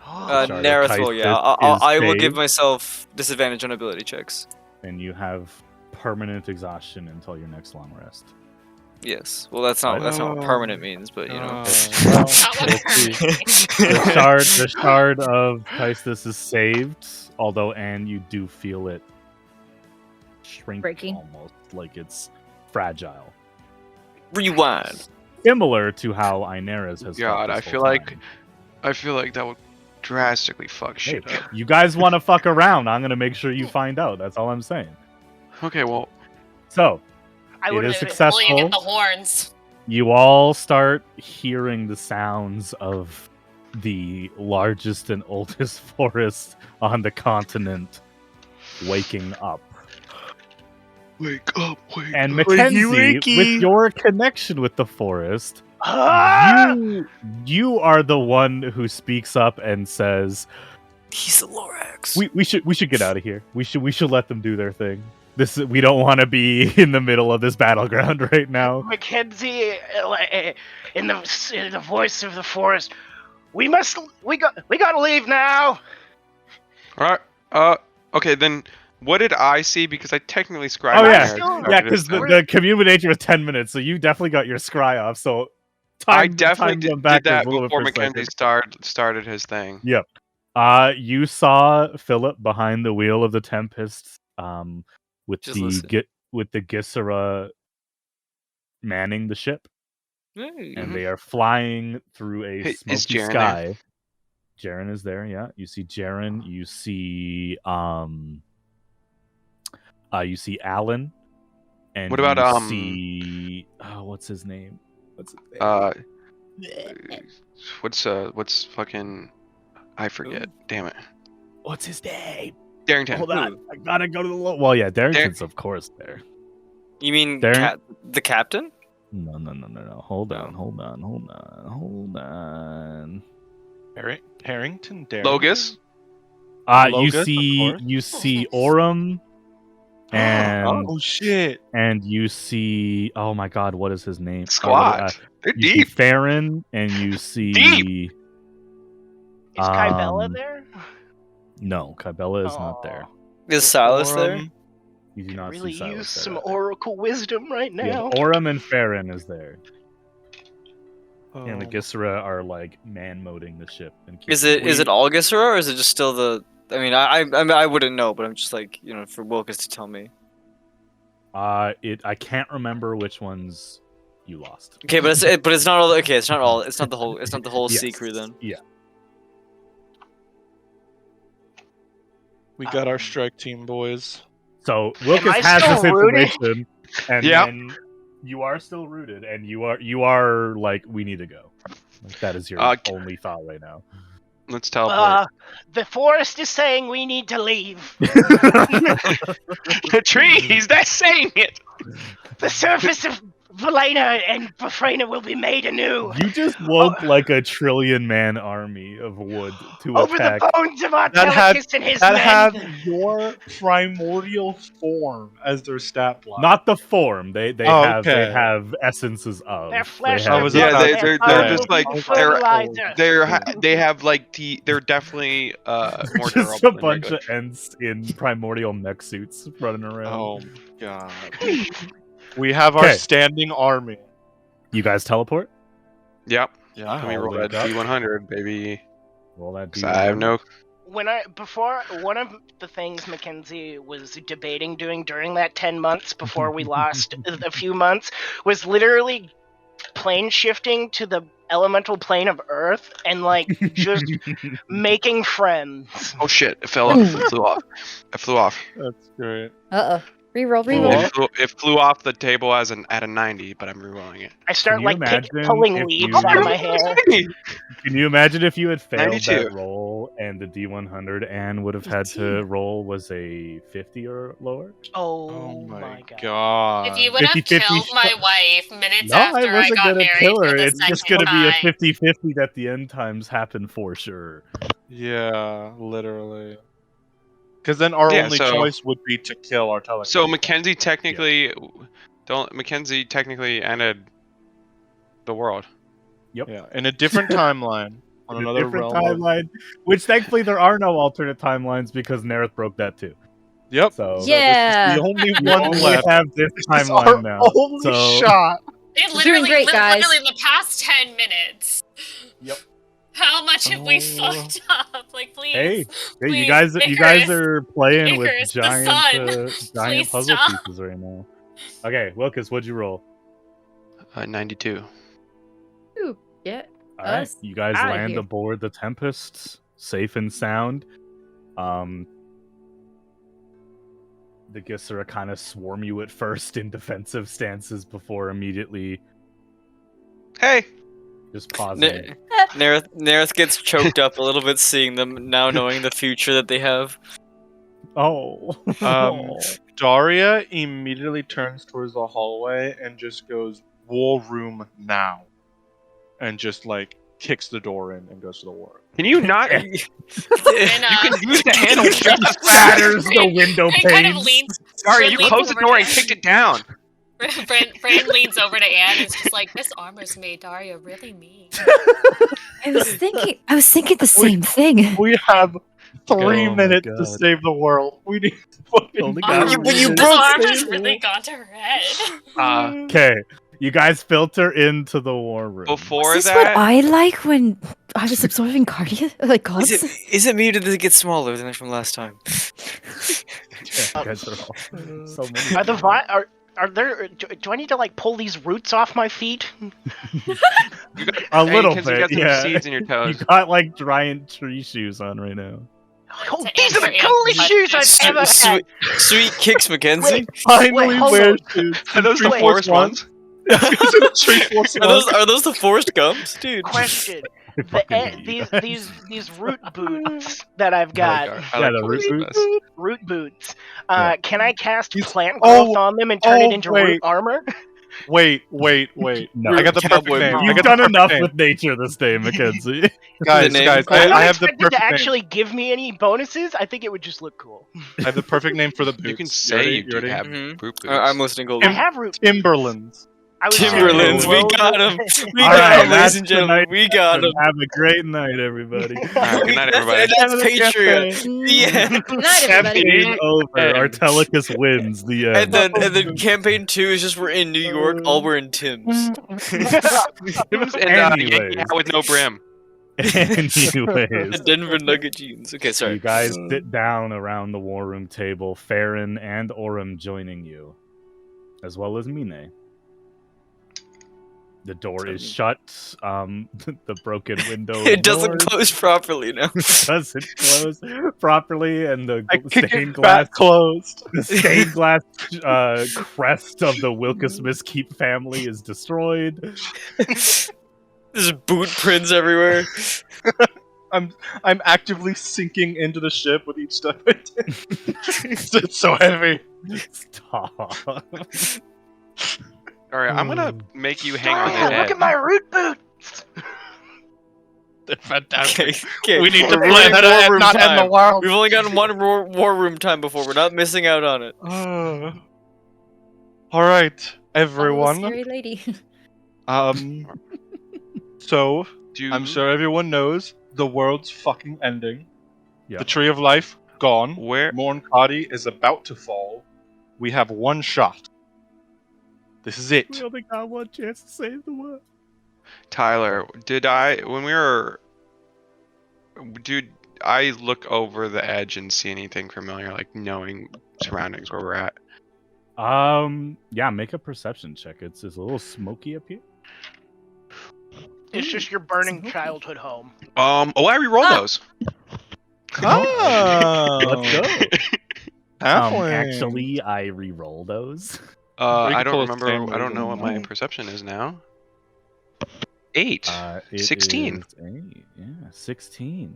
Uh, Shard of Nareth will, Kaistus yeah. is I will give saved, myself disadvantage on ability checks. and you have permanent exhaustion until your next long rest. Yes. Well, that's not what permanent means, but you know. Not what We'll see. The shard of Kaistus is saved, although Anne, you do feel it shrink Breaking. almost, like it's fragile. Rewind. Similar to how Inera's has. felt God, this I whole feel time. like that would drastically fuck Hey, shit up. you guys want to fuck around? I'm gonna make sure you find out. That's all I'm saying. Okay, well, So I it would is have successful. Pulling at the horns. You all start hearing the sounds of the largest and oldest forest on the continent waking up. wake up, wake And up. Mackenzie, with your connection with the forest, Ah! you are the one who speaks up and says, He's the Lorax. we should get out of here. We should let them do their thing. We don't want to be in the middle of this battleground right now. Mackenzie, in the voice of the forest, we gotta leave now. All right. Okay, then what did I see? Because I technically scribed. Oh, my yeah. character Yeah, this because time. the communication was 10 minutes, so you definitely got your scry off. So I time definitely went did that backwards a little bit before for a second. Mackenzie started his thing. Yep. You saw Philip behind the wheel of the Tempest, with Just the listen. with the Gisera manning the ship, Hey. and they are flying through a Hey, is smoky Jaren sky. Jaren is there, yeah. You see Jaren. You see you see Alan, and What about, you see what's his name? What's fucking? I forget. Damn it. What's his name? Darrington. Hold on, I gotta go to the well, yeah, Darrington's of course there. You mean Darren- the captain? No. Hold on. Harrington, Darren. Logus. Logus, You see Orem, and Oh shit! and you see, oh my god, what is his name? Squad. They're You see deep. Farron, and you see Is Kybella Um, there? no, Kybella is not there. Is Silas there? You do not Really see Silas use there. some oracle wisdom right Yeah, now. Orem and Farron is there, and the Oh. Gisera are like man-moding the ship. And Is keeping it all Gisera, or is it just still the? I mean, I wouldn't know, but I'm just like, for Wilkes to tell me. I can't remember which ones you lost. Okay, but it's not all. Okay, it's not all. It's not the whole. It's not the whole Yes, sea crew then. Yeah. We got our strike team, boys. So Wilkes I has this still rooted? information, and Yep. then you are still rooted, and you are like, we need to go. Like, that is your only thought right now. Let's teleport. The forest is saying we need to leave. The trees. They're saying it. The surface of Valena and Bafrena will be made anew. You just woke like a trillion-man army of wood to Over attack. the bones of That had- Artelicus and his That men. had your primordial form as their stat block. Not the form. They Oh, have okay. they have essences of. Their They flesh, have- I their was blood, about Yeah, to their they're blood just will like be they're fertilizer. they have like they're definitely more just durable a than bunch regular. of Ents in primordial mech suits running around. Oh god. We have our Okay. standing army. You guys teleport? Yep. Yeah. Let me I'll roll link that up. D100, baby. Roll that 'Cause I have no. Before one of the things Mackenzie was debating doing during that 10 months before we lost a few months was literally plane shifting to the elemental plane of Earth and like just making friends. Oh shit! It fell off. It flew off. It flew off. That's great. Uh-oh. Reroll, Cool. reroll. It flew off the table at a 90, but I'm rerolling it. I start Can you like imagine pulling if leaves you- out of my hair. Can you imagine if you had failed 92. that roll and the D100 and would have had to roll was a 50 or lower? Oh my god. god. If you would have 50-50 killed my wife minutes No, after I I wasn't got gonna married kill for her. the It's just second gonna be a time. 50-50 that the end times happen for sure. Yeah, literally. Because then our Yeah, only so- choice would be to kill our telecom. So Mackenzie technically ended the world. Yeah, in a different timeline, on In a another different realm. timeline, which thankfully there are no alternate timelines because Nerith broke that too. Yep. So Yeah. The only we one only left. have this This is timeline our now. only So shot. It Doing great, guys. literally in the past 10 minutes. How much have we Oh. fucked up? Like, please. Hey, you please, guys Icarus, are playing with Icarus, the giant sun. giant Please puzzle stop. pieces right now. Okay, Wilkes, what'd you roll? 92. Ooh, yeah. All right, Us you guys outta land here. aboard the Tempest, safe and sound. The Gissera kind of swarm you at first in defensive stances before immediately Hey! just pausing. Nerith gets choked up a little bit seeing them now, knowing the future that they have. Oh. Daria immediately turns towards the hallway and just goes, "War room now," and just like kicks the door in and goes to the war. Can you not? And, You can use the handle. Just batters the window Brand kind of panes. leans. Sorry, Brand you leans closed the over door to and kicked it down. Brand leans over to Anne and is just like, "This armor's made Daria really mean." I was thinking the same thing. We have 3 Oh my minutes to God. save the world. We need to fucking Only do got it. But you This broke armor's it. really gone to her head. Okay, you guys filter into the war room. Before Is this what that, I like when I was absorbing cardia? Like gods? Is it me or did it get smaller than from last time? Yeah, you guys are all so many. Are the are there? Do I need to like pull these roots off my feet? A little because you bit, got some yeah. seeds in your You toes. got like giant tree shoes on right now. Oh, To these are the answer coolest Anne's shoes I've question. ever had. Sweet kicks, Mackenzie. Finally hold wear on. shoes. Are those the Wait. forest ones? Are those the forced gums, dude? Question: Fucking you guys. these root boots that I've got, I Yeah, like the forest root best. root boots. Yeah. Can I cast These- plant growth oh, on them and turn it oh, into wait. root armor? Wait. No. I got the perfect Cowboy name. boots. I You've got the done perfect enough name. with nature this day, Mackenzie. Guys, name. guys, I'm not I have the expected perfect to name. actually give me any bonuses. I think it would just look cool. I have the perfect name for the boots. You can say you do ready? have Mhm. root boots. I'm listening, I Golden. have root. Timberlands. I was saying Timberlands, we road- got him. We All got right, him, ladies that's and the gentlemen. night. We got him. Have a great night, everybody. All right, good night, everybody. That's Patria. The end. Good night, everybody. Game over. End. Artelicus wins. The end. And then campaign 2 is just we're in New York, all we're in Tim's. Tim's and Yankee Anyways. hat with no brim. Anyways, The Denver Nugget jeans. Okay, sorry. you guys sit down around the war room table. Farron and Orem joining you, as well as Mine. The door is shut. The broken window. It doesn't ignored. close properly now. Doesn't close proproperly, and the I kick stained it glass, back closed. the stained glass crest of the Wilkes Miskeep family is destroyed. There's boot prints everywhere. I'm actively sinking into the ship with each step I take. It's so heavy. Stop. All right, I'm gonna make you hang on Oh, your look head. at my root boots. They're fantastic. Okay. We need to We're plan running how war to room not end the time. world. We've only gotten one war room time before. We're not missing out on it. All right, Oh, everyone. scary lady. So Do I'm sure everyone knows the world's fucking ending. Yeah. The tree of life gone. where Mornkadi is about to fall. We have one shot. This is it. We only got one chance to save the world. Tyler, did I look over the edge and see anything familiar, like knowing surroundings where we're at? Yeah, make a perception check. It's a little smoky up here. It's just your burning childhood home. I re-rolled those. Oh, Let's go. Halfling. Actually, I re-roll those. can I pull don't a remember. family I don't know what my one. perception is now. 8. It 16. is 8. Yeah, 16.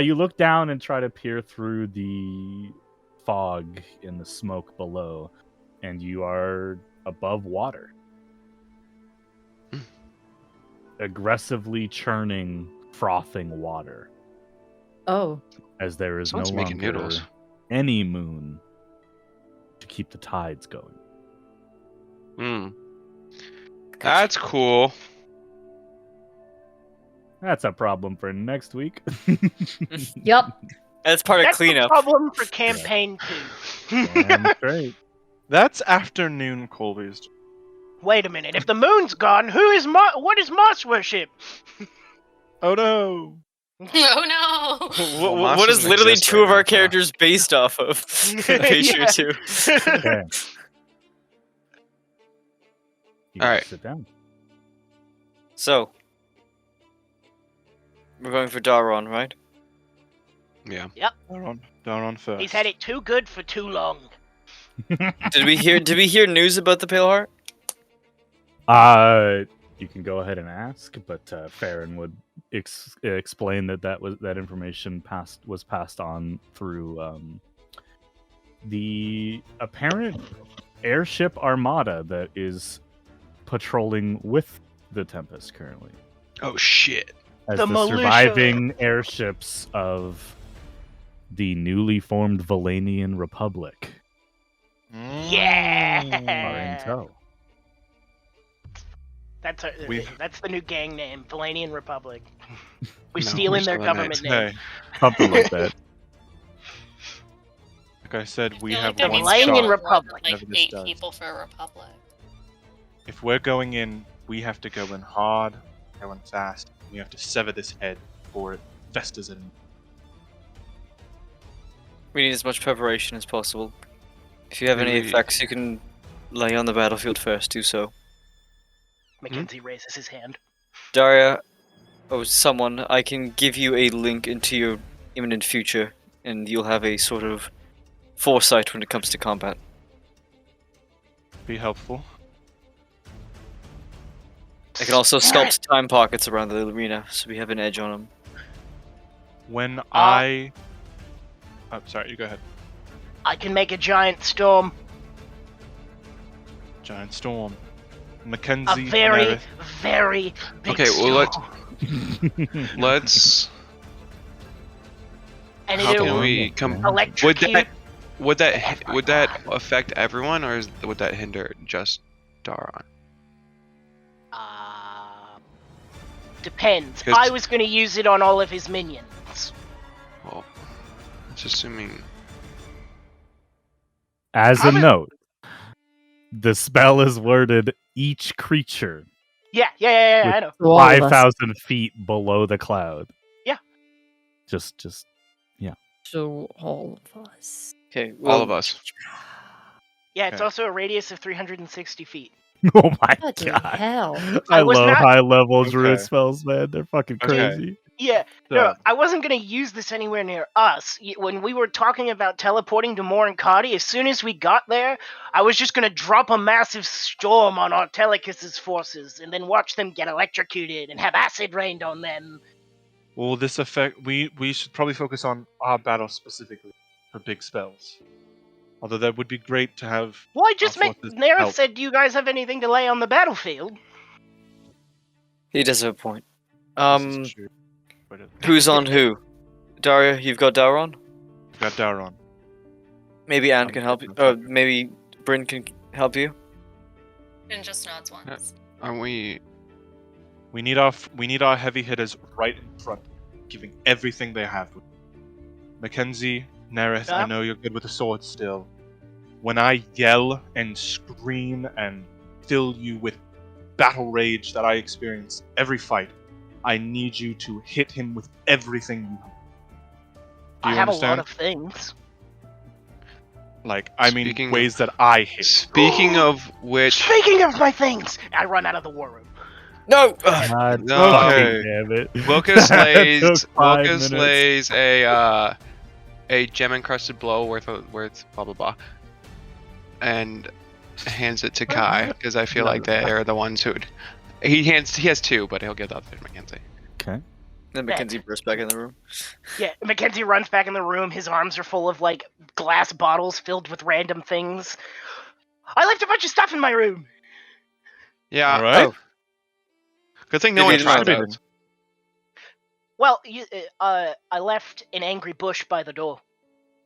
You look down and try to peer through the fog in the smoke below, and you are above water. Aggressively churning, frothing water, Oh. as there is Someone's no making longer noodles. any moon to keep the tides going. Hmm. That's cool. That's a problem for next week. Yup. That's part of That's the cleanup. problem for campaign 2. Damn straight. That's afternoon, Colby's. Wait a minute. If the moon's gone, what is Moss worship? Oh no! Oh no! Well, What Moss is doesn't literally exist two right of now, our so- characters based off of Patria 2? Okay. You guys Alright. sit down. So, we're going for Daron, right? Yeah. Daron first. He's had it too good for too long. Did we hear news about the Pale Heart? You can go ahead and ask, but Farron would explain that information was passed on through the apparent airship armada that is patrolling with the Tempest currently, Oh shit. as The the militia. surviving airships of the newly formed Valanian Republic Yeah. are in tow. That's the new gang name, Valanian Republic. We're No, stealing we're their stealing government it. name. Hey, Something like that. like I said, we I feel have like that one means Valanian more shot. than, Republic. like Whatever this 8 does. people for a republic. If we're going in, we have to go in hard, go in fast. We have to sever this head before it festers in. We need as much preparation as possible. If you have any Really? effects you can lay on the battlefield first, do so. Mackenzie raises his hand. Daria, or someone, I can give you a link into your imminent future, and you'll have a sort of foresight when it comes to combat. Be helpful. I can also sculpt time pockets around the arena, so we have an edge on them. When I... Oh, sorry, you go ahead. I can make a giant storm. Giant storm. A Mackenzie, very, Nerith, very big Okay, well, storm. Let's. And How it'll can we come? electrocute. Would that affect everyone, or would that hinder just Daron? Depends. 'Cause- I was going to use it on all of his minions. Well, it's assuming. As a I'm a- note, the spell is worded each creature Yeah, I know. To all of us. 5,000 feet below the cloud. Yeah. Just To all of us. Okay, All of us. Yeah, it's Okay. also a radius of 360 feet. oh my Bloody god. hell. I was love not- high level druid Okay. spells, man. They're fucking Okay. crazy. Yeah, So, no, I wasn't going to use this anywhere near us. When we were talking about teleporting to Morankadi, as soon as we got there, I was just going to drop a massive storm on Artelicus's forces and then watch them get electrocuted and have acid rained on them. will this affect... We should probably focus on our battle specifically for big spells. Although that would be great to have... Well, I just Our meant, forces Nerith help. said, do you guys have anything to lay on the battlefield? He does have a point. This is true. But Who's on who? Daria, you've got Daron? we've got Daron. Maybe Anne can help you. Or maybe Bryn can help you? And just nods once. Aren't we? We need our heavy hitters right in front, giving everything they have. Mackenzie, Nerith, I Yeah? know you're good with the sword still. When I yell and scream and fill you with battle rage that I experience every fight, I need you to hit him with everything you have. Do I you have understand? a lot of things. Like, I mean, Speaking- ways that I hit. Speaking of which, Speaking of my things, I run out of the war room. No! God No. fucking Okay. damn it. Wilkes That lays took 5 Wilkes minutes. lays a gem encrusted blow worth blah blah blah, and hands it to Kai because I feel like they are the ones who'd. He has 2, but he'll give the other to Mackenzie. Okay. Then Mackenzie bursts back in the room. Yeah, Mackenzie runs back in the room. His arms are full of, like, glass bottles filled with random things. I left a bunch of stuff in my room. Yeah. Alright. Oh. Good thing no Did one you tried not- that. Well, I left an angry bush by the door.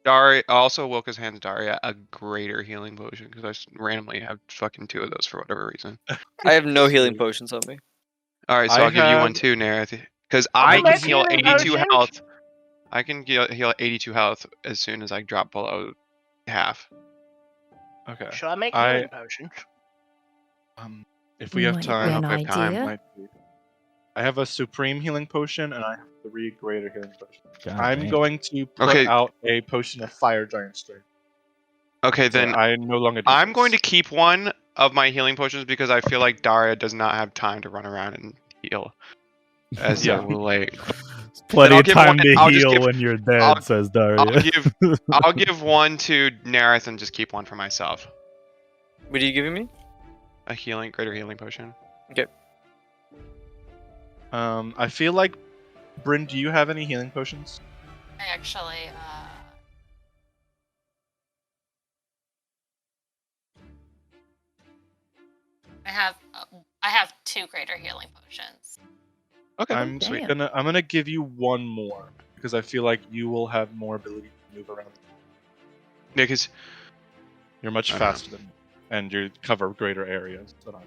Daria also Wilkes hands Daria a greater healing potion because I randomly have fucking 2 of those for whatever reason. I have no healing potions on me. All right, so I I'll give you one have- too, Nerith, because Oh, I can let's heal heal 82 potions. health. I can heal 82 health as soon as I drop below half. Okay. Should I make I- healing potions? If we have Might be time, an if we have time, idea. might be. I have a supreme healing potion, and I have 3 greater healing potions. God I'm damn. going to put Okay. out a potion of fire giant strength. Okay, So then I no longer. Do I'm this. going to keep one of my healing potions because I feel like Daria does not have time to run around and heal. As Yeah. like, Plenty I'll of give time one- to I'll just heal give- when you're dead, I'll- says Daria. I'll give one to Nerith and just keep one for myself. What are you giving me? A greater healing potion. I feel like, Bryn, do you have any healing potions? I actually, I have 2 greater healing potions. Okay. I'm Damn. gonna give you one more because I feel like you will have more ability to move around. Yeah, because You're much faster than me, and you cover greater areas than I.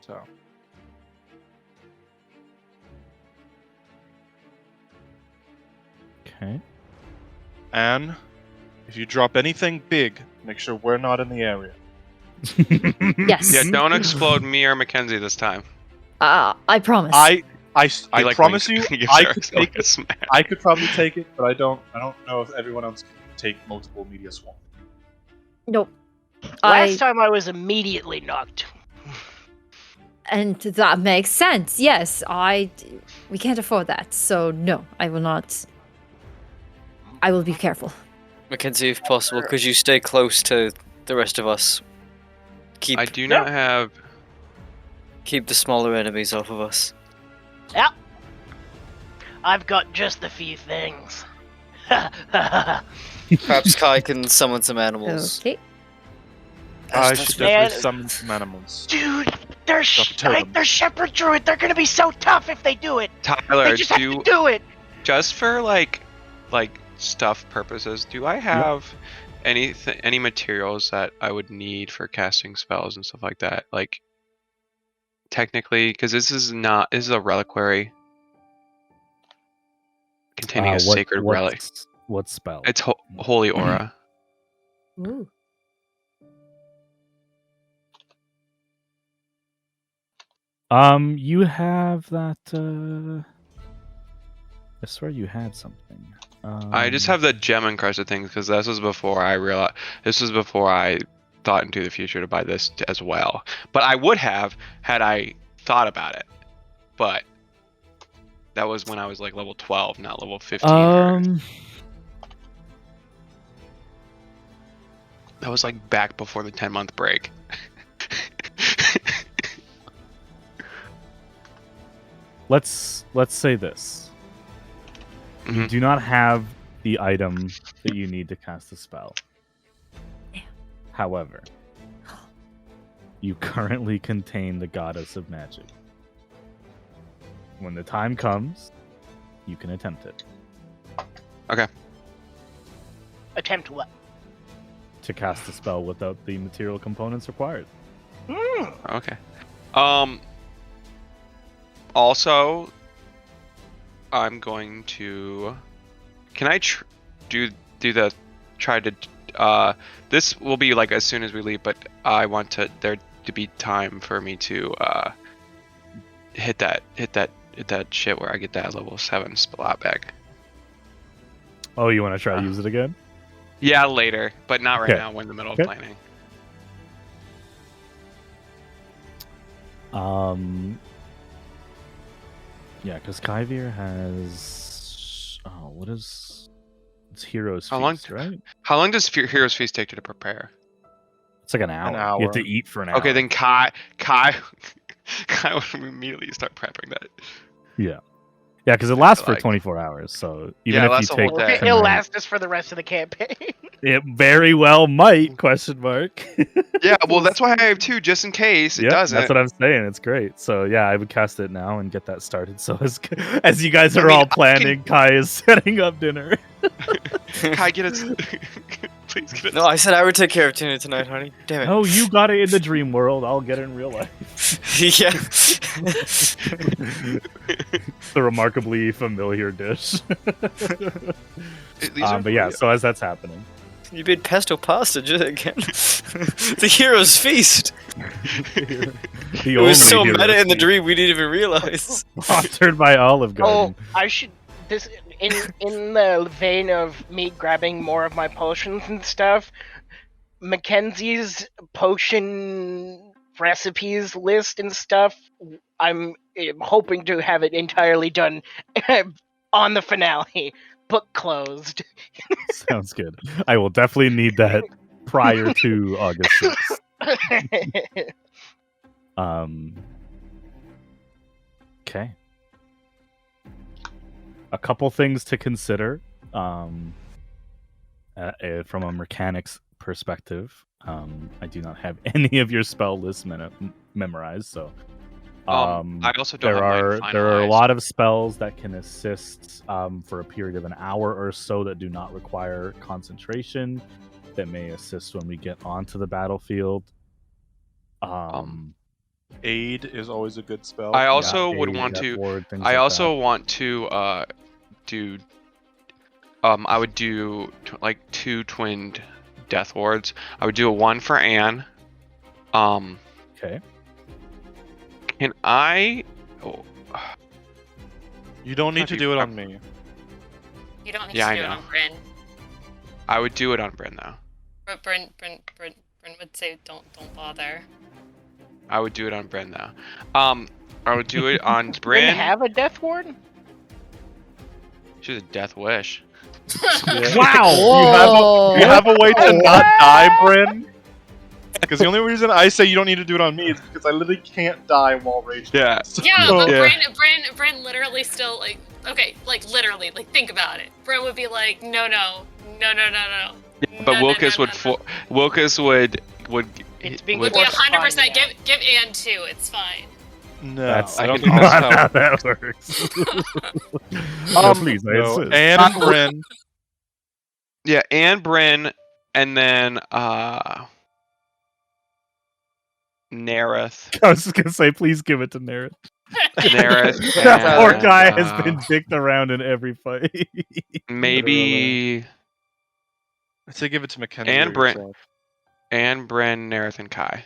So Okay. and if you drop anything big, make sure we're not in the area. Yes. yeah, don't explode me or Mackenzie this time. I promise. I He, like, promise winks- you, gives I her could like take a it. smack. I could probably take it, but I don't know if everyone else can take multiple media swamp. Nope. Last time I was immediately knocked. And that makes sense. Yes, we can't afford that. So no, I will not. I will be careful. Mackenzie, if possible, could you stay close to the rest of us? Keep I do not have. keep the smaller enemies off of us. Yep. I've got just a few things. Perhaps Kai can summon some animals. Okay. I That's should fair. definitely Man. summon some animals. Dude, they're totem. they're shepherd druid. They're gonna be so tough if they do it. Tyler, They just have to do it. just for like stuff purposes, do I have any materials that I would need for casting spells and stuff like that? Like technically, because this is a reliquary containing a sacred relic. What spell? It's holy aura. Ooh. You have that. I swear you had something. I just have the gem encrusted things because this was before I realized. This was before I thought into the future to buy this as well. But I would have had I thought about it. But that was when I was like level 12, not level 15. That was like back before the 10-month break. Let's say this. You Mhm. do not have the item that you need to cast a spell. However, you currently contain the goddess of magic. When the time comes, you can attempt it. Attempt what? To cast a spell without the material components required. Okay. Also, I'm going to. Can I try to? This will be like as soon as we leave, but I want there to be time for me to hit that shit where I get that level 7 splat back. Oh, you want to try to use it again? Yeah, later, but not right Okay. now. We're in the middle Okay. of planning. Yeah, because Kyvir has. Oh, what is? It's Hero's How long- Feast, right? How long does Hero's Feast take to prepare? It's like an hour. You have to hour. eat for an hour. Okay, then Kai would immediately start prepping that. Yeah, because it lasts for like- 24 hours. So even Yeah, it if lasts you a whole take, day. It'll tonight- last us for the rest of the campaign. it very well might. Question mark. Yeah, well, that's why I have 2, just in case it Yeah, doesn't. that's what I'm saying. It's great. So yeah, I would cast it now and get that started. So as you guys I are mean, all I planning, Kai is setting up dinner. Kai, get us. Please get us. No, I said I would take care of Tina tonight, honey. Damn it. Oh, you got it in the dream world. I'll get it in real life. yeah. The remarkably familiar dish. These are But yeah, really- so as that's happening, You made pesto pasta again. The hero's feast. It was so meta in the dream we didn't even realize. Sponsored by Olive Garden. Oh, I should this in the vein of me grabbing more of my potions and stuff. Mackenzie's potion recipes list and stuff. I'm hoping to have it entirely done on the finale. Book closed. Sounds good. I will definitely need that prior to August 6th. Okay. A couple things to consider from a mechanics perspective. I do not have any of your spell lists memorized, so I also don't there have mine are a finalized. lot of spells that can assist for a period of an hour or so that do not require concentration, that may assist when we get onto the battlefield. Aid is always a good spell. I also Yeah, would aid, want death to. ward, things I like also that. want to do. I would do like 2 twinned death wards. I would do a 1 for Anne. Okay. Can I? Oh, You don't need to do it on me. You don't need Yeah, to I do it know. on Bryn. I would do it on Bryn though. But Bryn would say don't bother. I would do it on Bryn though. I would do it on Bryn Bryn. have a death ward? She's a death wish. Wow! You have a way to not die, Bryn? Because the only reason I say you don't need to do it on me is because I literally can't die while raging. Yeah. Yeah, but Yeah. Bryn literally still like literally think about it. Bryn would be like, no. But Wilkes would. Wilkes would. It's being Would be forced upon 100%. me now. Give Anne 2. It's fine. No, That's I don't can think not that's how how. that works. No, please, I No, insist. and Bryn. Yeah, and Bryn, and then Nereth. I was just gonna say, please give it to Nerith. Nerith. That poor and, guy has been dicked around in every fight. maybe I say give it to Mackenzie. And or Bryn. yourself. and Bryn, Nerith, and Kai.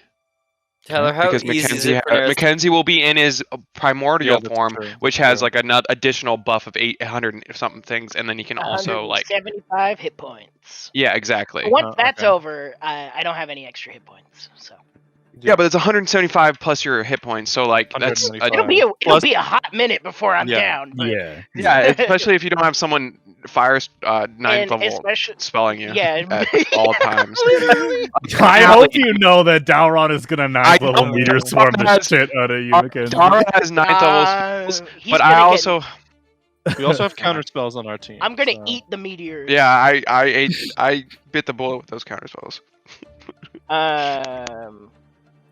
Tyler, how Because easy is it for Nerith? Mackenzie will be in his primordial Yeah, that's form, true. which has True. like an additional buff of 800 and something things, and then he can also like 175 hit points. yeah, exactly. Once that's okay. over, I don't have any extra hit points. So Yeah, but it's 175 plus your hit points, so like that's 125. it'll be a hot minute before I'm Yeah. down. But, yeah, especially if you don't have someone fire 9th and level especially spelling you yeah, at all times. I hope you know that Dalron is gonna 9th level know. meteor swarm the Has- shit out of you, Mackenzie. Dara has 9th level spells, he's but gonna I get- also We also have counter spells on our team. I'm gonna so- eat the meteors. yeah, I bit the bullet with those counter spells.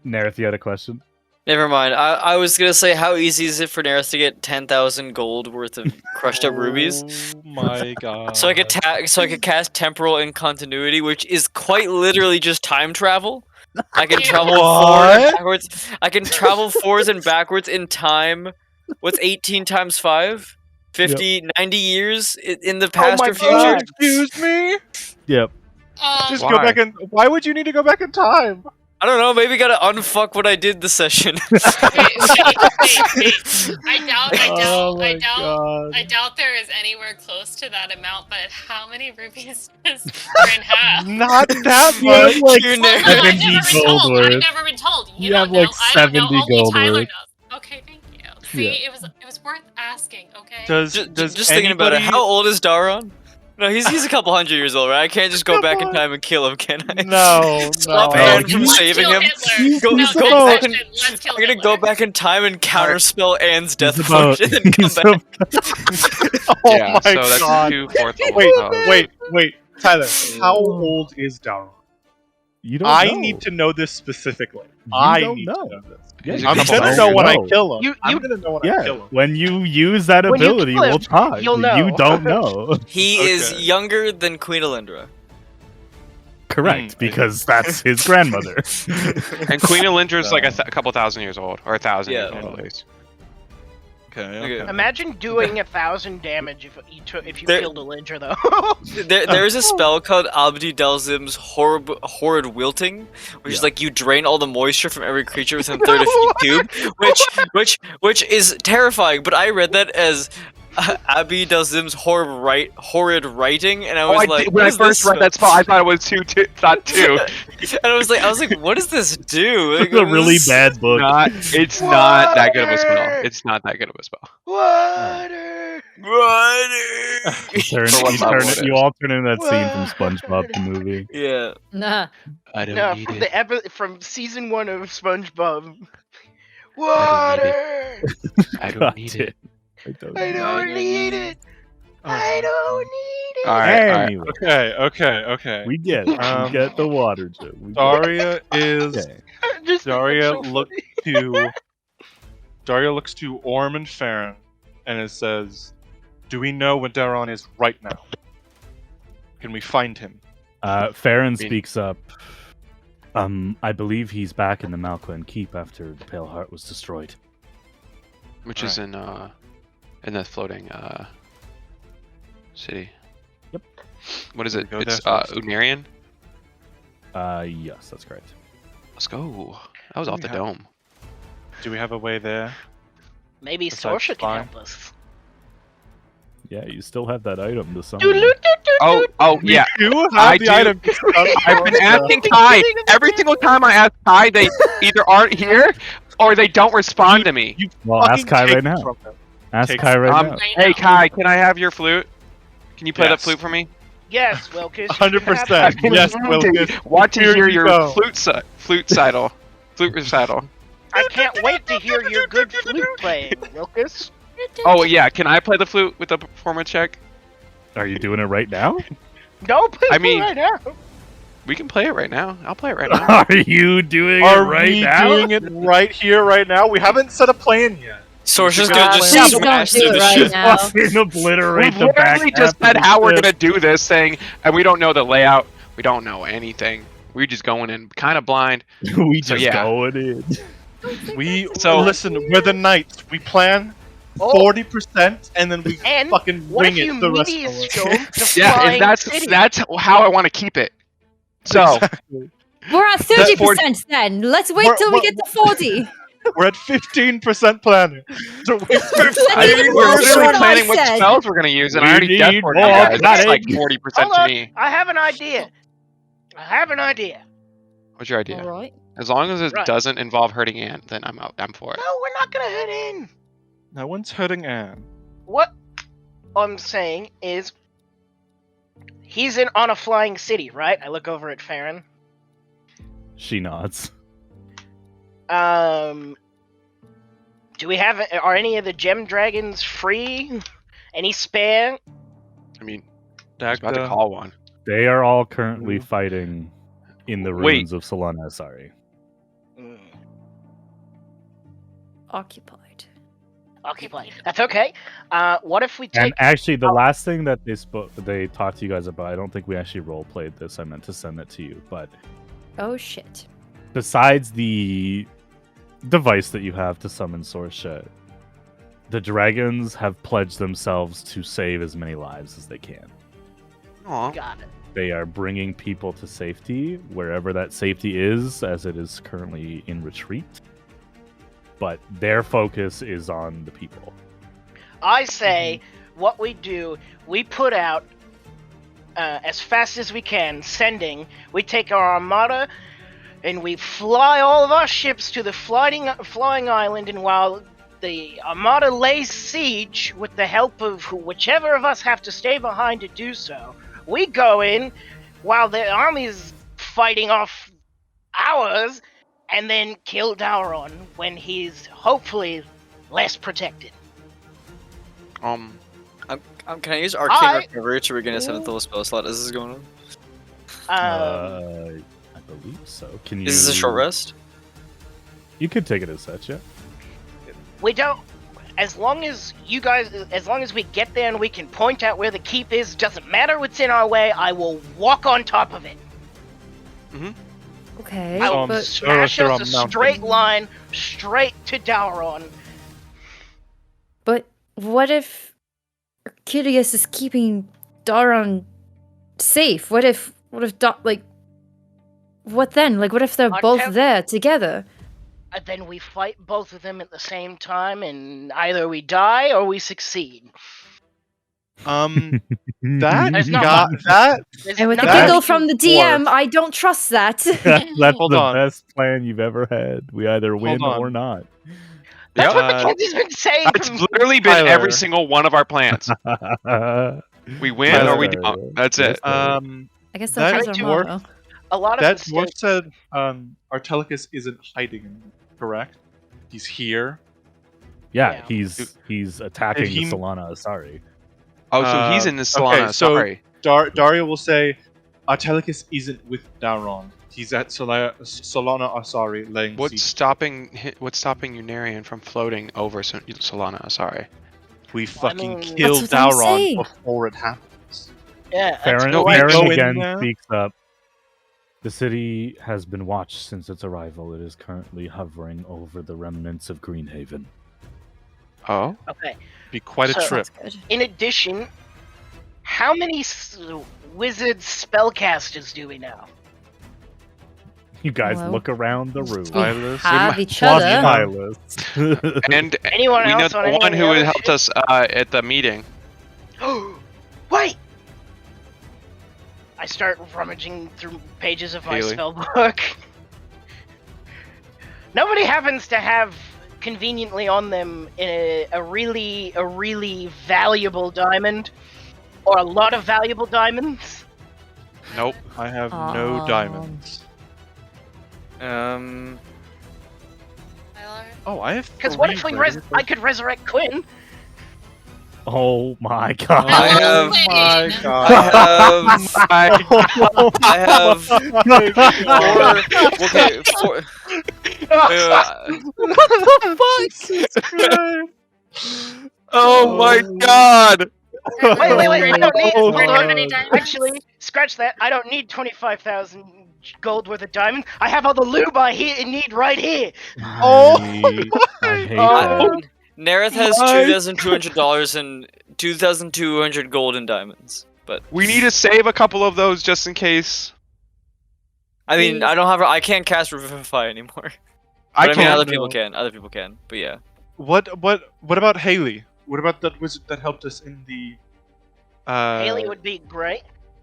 Nerith, you had a question? Never mind. I was gonna say, how easy is it for Nerith to get 10,000 gold worth of crushed up rubies? Oh my god. So I could cast temporal incontinuity, which is quite literally just time travel. I can travel forward and backwards. I can travel forwards and backwards in time. What's 18 times 5? 50, 90 years in the past my or future. God. Excuse me? Yep. Just Why? go back in. Why would you need to go back in time? I don't know. Maybe gotta unfuck what I did this session. Wait. I doubt there is anywhere close to that amount, but how many rubies does Bryn have? Not that You have much. like You're Well, Nerith. I've 70 never been gold told. worth. I've never been told. You don't have, like, know. I don't know. 70 Only gold Tyler worth. knows. Okay, thank you. See, Yeah. it was worth asking. Okay. Does Just thinking about it. How old is Daron? No, he's a couple hundred years old, right? I can't just go back in time and kill him, can I? No, Stop no. Anne from Let's saving kill him. Hitler. Go- No, go next back session, and- let's kill I'm gonna Hitler. go back in time and counterspell Anne's death He's about- function and then come he's back. Oh yeah, my so that's god. 2 4th level Wait, spells. wait, Tyler. How old is Daron? You don't I know. need to know this specifically. You I don't need know. to know this. Yeah, He's you a I'm couple gonna hundred know years when I old. kill him. You- I'm you- gonna know when I Yeah, kill him. when you use that When you ability, kill him, we'll talk. you'll know. You don't know. He Okay. is younger than Queen Alindra. Correct, because that's his grandmother. And Queen Elindra's like a couple thousand years old, or 1,000 years Yeah. old at least. Okay. Imagine doing 1,000 damage if you There- killed a Lyncher, though. There's a spell called Abdi Delzim's Horrid Wilting, which is like you drain all the moisture from every creature within 30 feet cube, which is terrifying. But I read that as Abdi Delzim's horrid writing, and I was like, when I first read that spell, I thought it was two. And I was like, what does this do? Like, It's a really bad book. It's not that good of a spell. It's not that good of a spell. Water. You all turn into that scene from SpongeBob the movie. Yeah. Nah. I don't No, need from it. from season 1 of SpongeBob. Water. I don't need it. I don't need it. I don't need it. All right. Anyway, Okay. we get it. We get the water joke. Daria is. Okay. Just Daria so looks to Orm and Farron, and it says, "Do we know where Daron is right now? Can we find him?" Farron speaks up. I believe he's back in the Malquan Keep after the Pale Heart was destroyed. Which is in the floating city. Yep. What is it? Go It's there first. Unarian. Yes, that's correct. Let's go. That was off the dome. Do we have a way there? Maybe Besides Sorsha can flying? help us. Yeah, you still have that item to summon. Oh yeah. You have I the do. item. I've been asking Kai. Every single time I ask Kai, they either aren't here or they don't respond to me. Well, ask Kai right now. Ask Take Kai right now. Hey Kai, can I have your flute? Can you play that Yes. flute for me? Yes, Wilkes. 100%. Yes, Wilkes. Want to Here hear you your go. flute recital. I can't wait to hear your good flute playing, Wilkes. Oh yeah, can I play the flute with a performance check? Are you doing it right now? No, please I mean- right now. We can play it right now. I'll play it right now. Are you doing Are it right we now? doing it right here, right now? We haven't set a plan yet. Sorsha's Yeah, gonna just please don't smash do through it the right shit. now. Fucking obliterate We the back. literally just half said of how we're this. gonna do this, saying, and we don't know the layout. We don't know anything. We're just going in kind of blind. We So, just yeah. going in. Listen, we're the knights. We plan 40%, and then we And fucking what wing if you it the rest media of the way. storm the Yeah, flying and city? that's how I want to keep it. So Exactly. We're at 30% then. Let's wait till we get to 40. We're at 15% planning. So we're I need mean, more we're shit, literally I planning what said. spells we're gonna use, and I We already guessed need for more you guys. That's planning. like 40% Hold to on, me. I have an idea. I have an idea. What's your idea? All right. As long as it Right. doesn't involve hurting Anne, then I'm out. I'm for it. No, we're not gonna head in. no one's hurting Anne. What I'm saying is, he's on a flying city, right? I look over at Farron. She nods. Do we have? Are any of the gem dragons free? Any spare? I mean, I was about to Dagda, call one. They are all currently fighting in the Wait. ruins of Solana. Sorry. Occupied. Occupied. That's okay. What if we take? And actually, the last thing that they talked to you guys about, I don't think we actually role played this. I meant to send that to you, but Oh shit. besides the device that you have to summon Sorsha, the dragons have pledged themselves to save as many lives as they can. Aw. Got it. They are bringing people to safety wherever that safety is, as it is currently in retreat. But their focus is on the people. I say, what we do, we put out as fast as we can, sending. We take our armada, and we fly all of our ships to the flying island. And while the armada lays siege, with the help of whichever of us have to stay behind to do so, we go in while the army is fighting off ours, and then kill Dauron when he's hopefully less protected. Can I use Arcane I- Recovery to regain a 7th level spell slot as this is going on? I believe so. Can you? Is this a short rest? You could take it as such, yeah. We don't. As long as we get there and we can point out where the keep is, doesn't matter what's in our way, I will walk on top of it. Okay, I will but smash they're us on a mountain. straight line straight to Dauron. But what if Arcadius is keeping Daron safe? What if what then? Like, what if they're both Octave- there together? Then we fight both of them at the same time, and either we die or we succeed. That There's not got much. that. There's And with the nothing giggle we from the can- DM, I don't trust that. That's Hold the on. best plan you've ever had. We either win on. or not. That's Yep. what Mackenzie's been saying. That's from- literally been Tyler. every single one of our plans. We win Tyler. or we don't. That's it. I guess That that's our dwarf- motto. a lot of That the dwarf said Artelicus isn't hiding, correct? He's here. Yeah, Yeah. he's attacking Did he- the Solana Asari. Oh, so he's in the Solana. okay, so- Sorry. Daria will say Artelicus isn't with Daron. He's at Solana Asari laying What's siege. stopping Unarian from floating over Solana? Sorry. We fucking mean- kill That's what I'm Daron saying. before it happens. yeah, that's Farron, no, why- Farron Farron go in again there? speaks up. The city has been watched since its arrival. It is currently hovering over the remnants of Greenhaven. Oh. Okay. Be quite a So- trip. That's good. In addition, how many wizard spellcasters do we know? You guys Well, look around the room. We Silas. have each Plus other. Silas. And Anyone we know else on the any one of who the other helped shit? us at the meeting. Wait! I start rummaging through pages of my Haley. spell book. Nobody happens to have conveniently on them a really valuable diamond, or a lot of valuable diamonds. Nope. I have no diamonds. Tyler? Oh, I have. Because what if three we regular- I could resurrect Quinn? Oh my god. I have- Oh my I god. have. Okay, four. Oh my god! Wait, I don't need. Oh, We're hold not on. any diamonds. Actually, scratch that. I don't need 25,000 gold worth of diamond. I have all the lube I need right here. Oh I hate Oh. that. Nereth has What? $2,200 and 2,200 gold and diamonds. But We need to save a couple of those just in case. I mean, I don't have. I can't cast Revivify anymore. But I I mean, can't. other people can. Other people can. But yeah. What about Haley? What about that wizard that helped us in the? Haley would be great.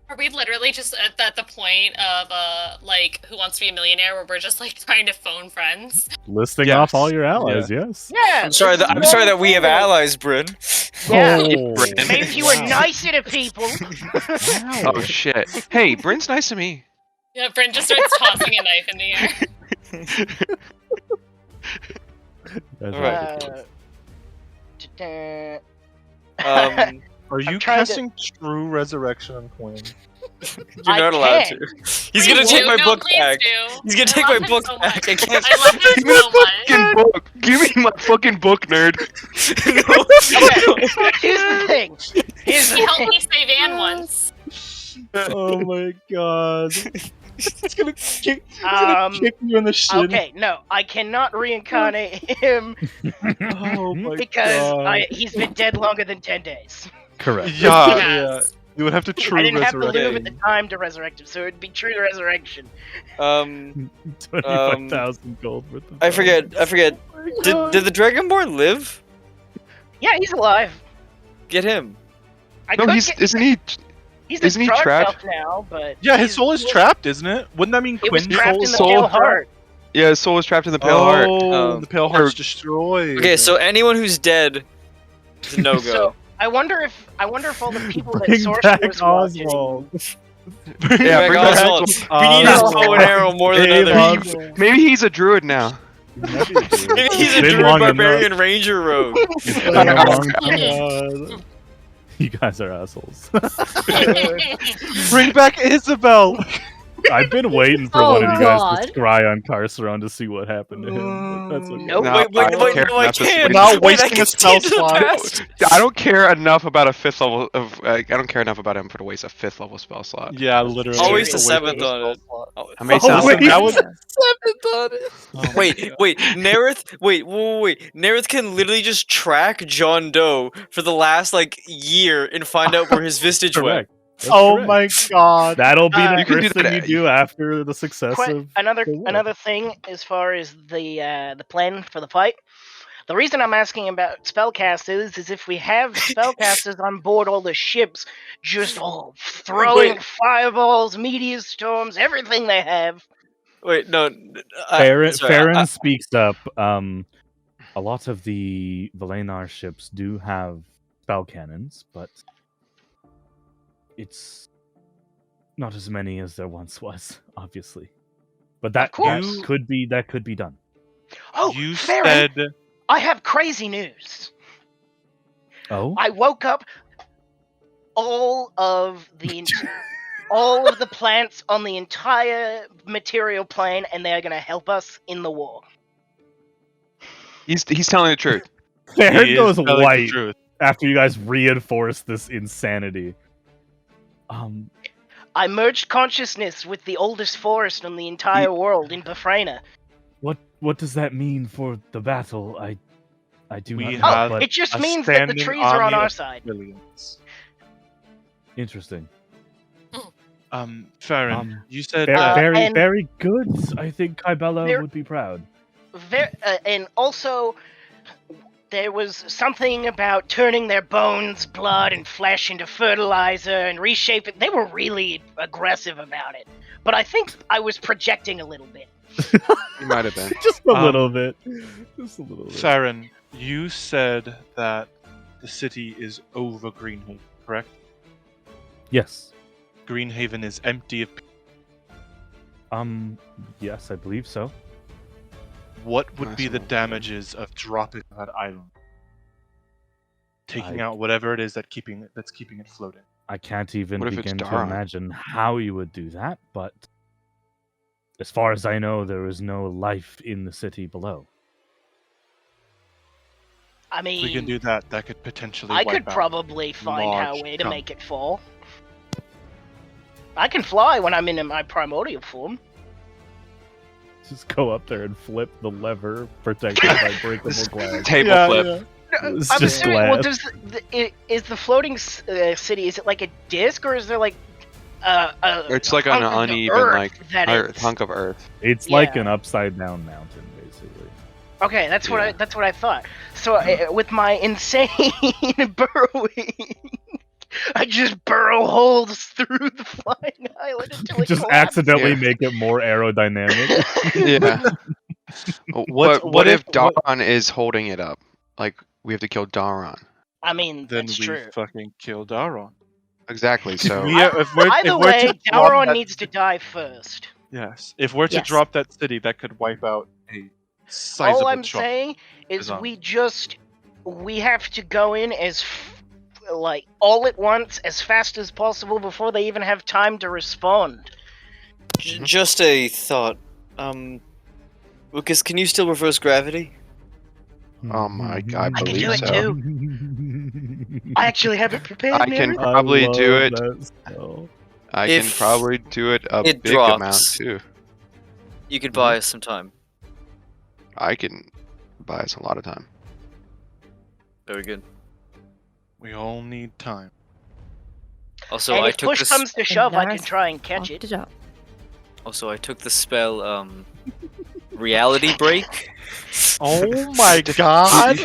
Are we literally just at the point of like Who Wants to Be a Millionaire, where we're just like trying to phone friends? Listing Yes. off all your allies, yes. Yeah. I'm sorry. this is I'm sorry that we have normal. allies, Bryn. Yeah. Oh, Maybe if you were wow. nicer to people. Oh shit. Hey, Bryn's nice to me. Yeah, Bryn just starts tossing a knife in the air. That's Alright. ridiculous. Are you I'm trying to- casting True Resurrection on Quinn? You're I not allowed can. to. He's gonna Please take do. my No, book please back. do. He's gonna I take love my him book so back. much. I can't. I love him so much. Fucking book. Give me my fucking book, nerd. Okay, here's the thing. Here's He the helped thing. me save Anne once. Oh my god. It's gonna kick Um, you in the shin. Okay, no, I cannot reincarnate him Oh my because god. he's been dead longer than 10 days. Correct. Yeah, Yes. yeah. You would have to true I didn't have the resurrect. lube at the time to resurrect him, so it would be true resurrection. 25,000 gold worth of I forget. Did the Dragonborn live? Yeah, he's alive. Get him. I No, could he's get, isn't he? he's isn't he a trapped? now, but Yeah, his he's- soul is trapped, isn't it? Wouldn't that mean It was Quinn's trapped soul in the soul pale trapped? heart. Yeah, his soul is trapped in the pale heart. Oh, the pale heart's destroyed. Okay, so anyone who's dead is a no go. So I wonder if all the people that Bring Sorcerer back was watching. Oswald. Yeah, bring back Oswald. Oswald. We need his bow and arrow more than Dave others. Oswald. Maybe he's a druid now. Maybe he's a Been druid, long barbarian, enough. ranger, rogue. It's been a long time. You guys are assholes. Bring back Isabel. I've been waiting for Oh, one of you guys God. to scry on Carceron to see what happened to him. But that's okay. Nope. No, Wait, I don't care no, I enough to can't. switch- Not Wait, I wasting can a see spell into the slot. past. I don't care enough about a 5th level of. I don't care enough about him to waste a 5th level spell slot. Yeah, literally. I'll waste a Seriously. 7th on it. I may Oh, sound wait. That was Wait, Nerith, wait, Nerith can literally just track John Doe for the last like year and find out where his vestige went. Correct. That's Oh correct. my god. That'll be the You can do first thing you that. do after the success Quite of another the war. another thing as far as the plan for the fight. The reason I'm asking about spellcasters is if we have spellcasters on board all the ships, just all throwing fireballs, meteor storms, everything they have. Wait, no. Farron speaks up. A lot of the Valenar ships do have spell cannons, but it's not as many as there once was, obviously. But that course. could be done. Oh, You Farron, said I have crazy news. Oh, I woke up all of the plants on the entire material plane, and they're gonna help us in the war. He's telling the truth. Farron he is goes telling the white truth. after you guys reinforce this insanity. I merged consciousness with the oldest forest in the entire world in Bafrena. What does that mean for the battle? I do We not know, have but It just a means that the standing trees are on army our of side. millions. interesting. Farron, you said Very, that very, and- very good. I think Kybella There- would be proud. And also, there was something about turning their bones, blood, and flesh into fertilizer and reshape it. They were really aggressive about it. But I think I was projecting a little bit. You might have been. Just a little bit. Just a little bit. Farron, you said that the city is over Greenhaven, correct? Yes. Greenhaven is empty of people. Yes, I believe so. What would be the Nice. damages of dropping that island? Taking I- out whatever it is that's keeping it floating. I can't even What if it's begin to Daron? imagine how you would do that, but as far as I know, there is no life in the city below. I If we can mean, do that, that could potentially I wipe could out probably find a large way to chunk. make it fall. I can fly when I'm in my primordial form. Just go up there and flip the lever protected by breakable glass. Table flip. It's I'm just assuming, well, glass. is the floating city, is it like a disc, or is there like It's like an hunk of uneven, earth like, that earth, is- hunk of earth. It's like Yeah. an upside down mountain, basically. Okay, that's what Yeah. that's what I thought. So with my insane burrowing, I just burrow holes through the flying island until it Just collapses. accidentally Yeah. make it more aerodynamic. Yeah. What if what- Daron is holding it up? Like, we have to kill Daron. I mean, Then that's we true. fucking kill Daron. Exactly. So Either way, Dauron needs to die first. Yes, if we're to Yes. drop that city, that could wipe out a sizable All I'm chunk. saying is Design. we have to go in like all at once, as fast as possible before they even have time to respond. Just a thought. Lucas, can you still reverse gravity? Oh my God, I I can believe do it so. too. I actually have it prepared. I can Mary. probably do it. That spell. I can If probably do it a it big drops. amount too. You could buy us some time. I can buy us a lot of time. Very good. We all need time. Also, and I if took push this. comes to shove, I can Embarrassing. try and catch it. Also, I took the spell. Reality break. Oh my god!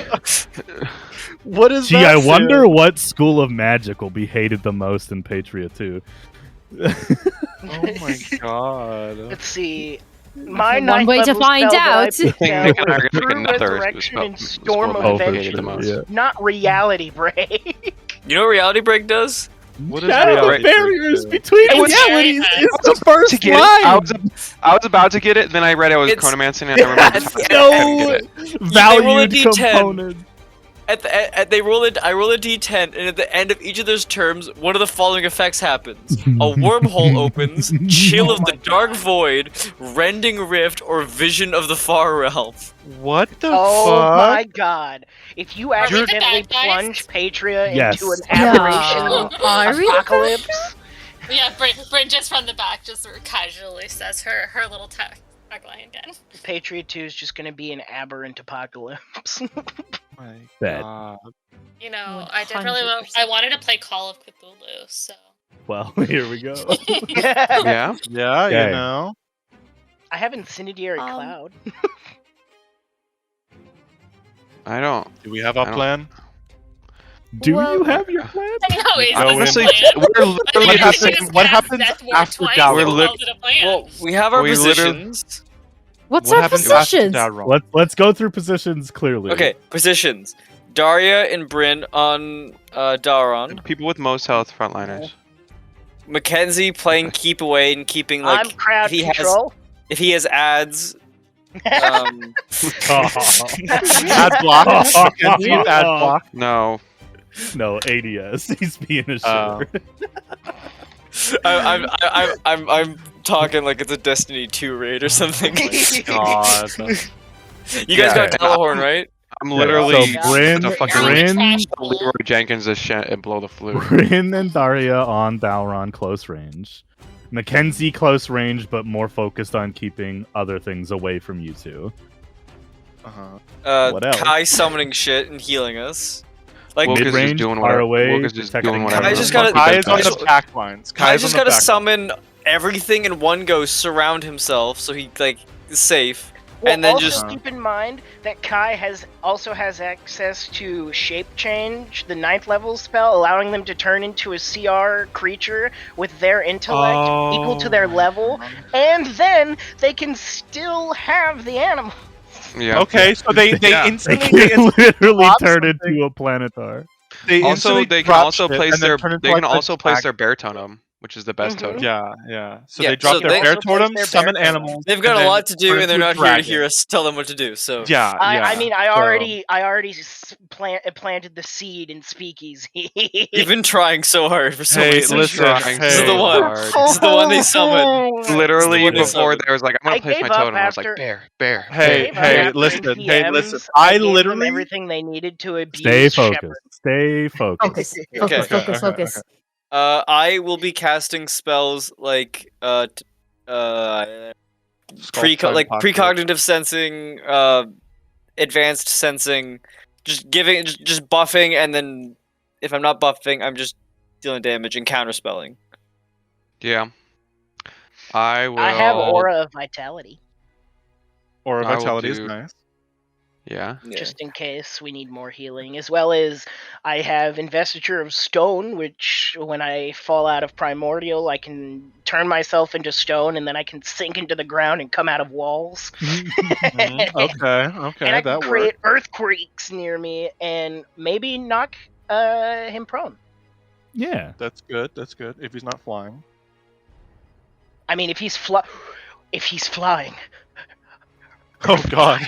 What is Gee, that? I wonder what school of magic will be hated the most in Patria too. Oh my god! Let's see. My One ninth way to level find spell that I out. picked Nick out and I are was gonna make True another Resurrection spell- and Storm spell of that Adventure. hated the most. Yeah. Not Reality Break. You know what reality break does? What is Shadow reality the barriers break? between It was- realities is was the first to get it. line. I was about to get it, then I read it was It's- Chronomancy, and I remembered Yes, I couldn't No get it. roll a valued D10. component. They roll it. I roll a d10, and at the end of each of those terms, one of the following effects happens: a wormhole opens, chill of the dark void, rending rift, or vision of the far realm. What the Oh fuck? my god. If you we the accidentally bad guys? plunge Patria Yes. into an Yeah. aberration Are we? apocalypse, Yeah, Bryn just from the back just sort of casually says her little tagline again. Patria 2 is just gonna be an aberrant apocalypse. My Bet. God. You know, I did really well. 100%. I wanted to play Call of Cthulhu, so. Well, here we go. Yeah. Yeah, Okay. you know. I have Incendiary Um, Cloud. I don't. Do we have a I don't- plan? Do Well- you have your plan? No, it's Go not in. Honestly, a plan. we're I literally think What we happens- just what cast happens that word after twice Dalrymple? and We're called it a plan. Well, we have our We literally- positions. What's What our happens after positions? Dalrymple? Let's go through positions clearly. Okay, positions. Daria and Bryn on Daron. people with most health frontliners. Mackenzie playing keep away and keeping I'm like crowd if he has control. if he has ads. Um, Ad block. Mackenzie, ad block. No. No, ADS. He's being a Uh, shitter. I'm talking like it's a Destiny 2 raid or something. God. You guys Yeah. got Talahorn, right? I'm literally So Bryn, the fucking Bryn, Trash Leroy hole. Jenkins this shit and blow the flute. Bryn and Daria on Dalron close range. Mackenzie close range, but more focused on keeping other things away from you two. Uh-huh. What else? Kai summoning shit and healing us. Like Woke is just mid-range, doing far whatever. away, Woke is just protecting doing whatever. Kai's the just fuck gotta- he Kai does is on best. the back lines. Kai's on just the gotta back summon everything in one go, surround himself so he like is safe. Well, And then also just- keep in mind that Kai also has access to shape change, the 9th level spell, allowing them to turn into a CR creature with their intellect equal to their level, and then they can still have the animal. Yeah. Okay, so they Yeah. They instantly can literally drop turn something. into a planetar. they Also, instantly they can drop also shit place and then their turn into, they can like, also a place attack. their bear totem, which is the best Mhm. totem. Yeah. So Yeah, they drop so their they- bear also place totem, their summon bear totem. animals. They've got and a then lot to do, turn and they're into a not here to dragon. hear us tell them what to do. So Yeah, I mean, I So- already planted the seed in Speakeasy. you've been trying so hard for so Hey, many listen, centuries. Trying This is the so one. hard. This is the one they summoned. Literally what they before summoned. there was like, I'm I gonna place my gave up totem. I was like, after- bear. Hey, Gave up hey, after listen, in hey, PMs, listen. I I gave them literally everything they needed to abuse Stay Shepard. focused. Stay focused. Focus, Okay. focus, focus. I will be casting spells like precognitive sensing, advanced sensing, just buffing, and then if I'm not buffing, I'm just dealing damage and counterspelling. Yeah. I will. I have Aura of Vitality, Or I will vitality is do- nice. Yeah. Yeah. just in case we need more healing, as well as I have Investiture of Stone, which when I fall out of Primordial, I can turn myself into stone, and then I can sink into the ground and come out of walls. Mhm. Okay, And I that can create works. earthquakes near me and maybe knock him prone. Yeah. That's good. That's good. If he's not flying. I mean, if he's flying. Oh God.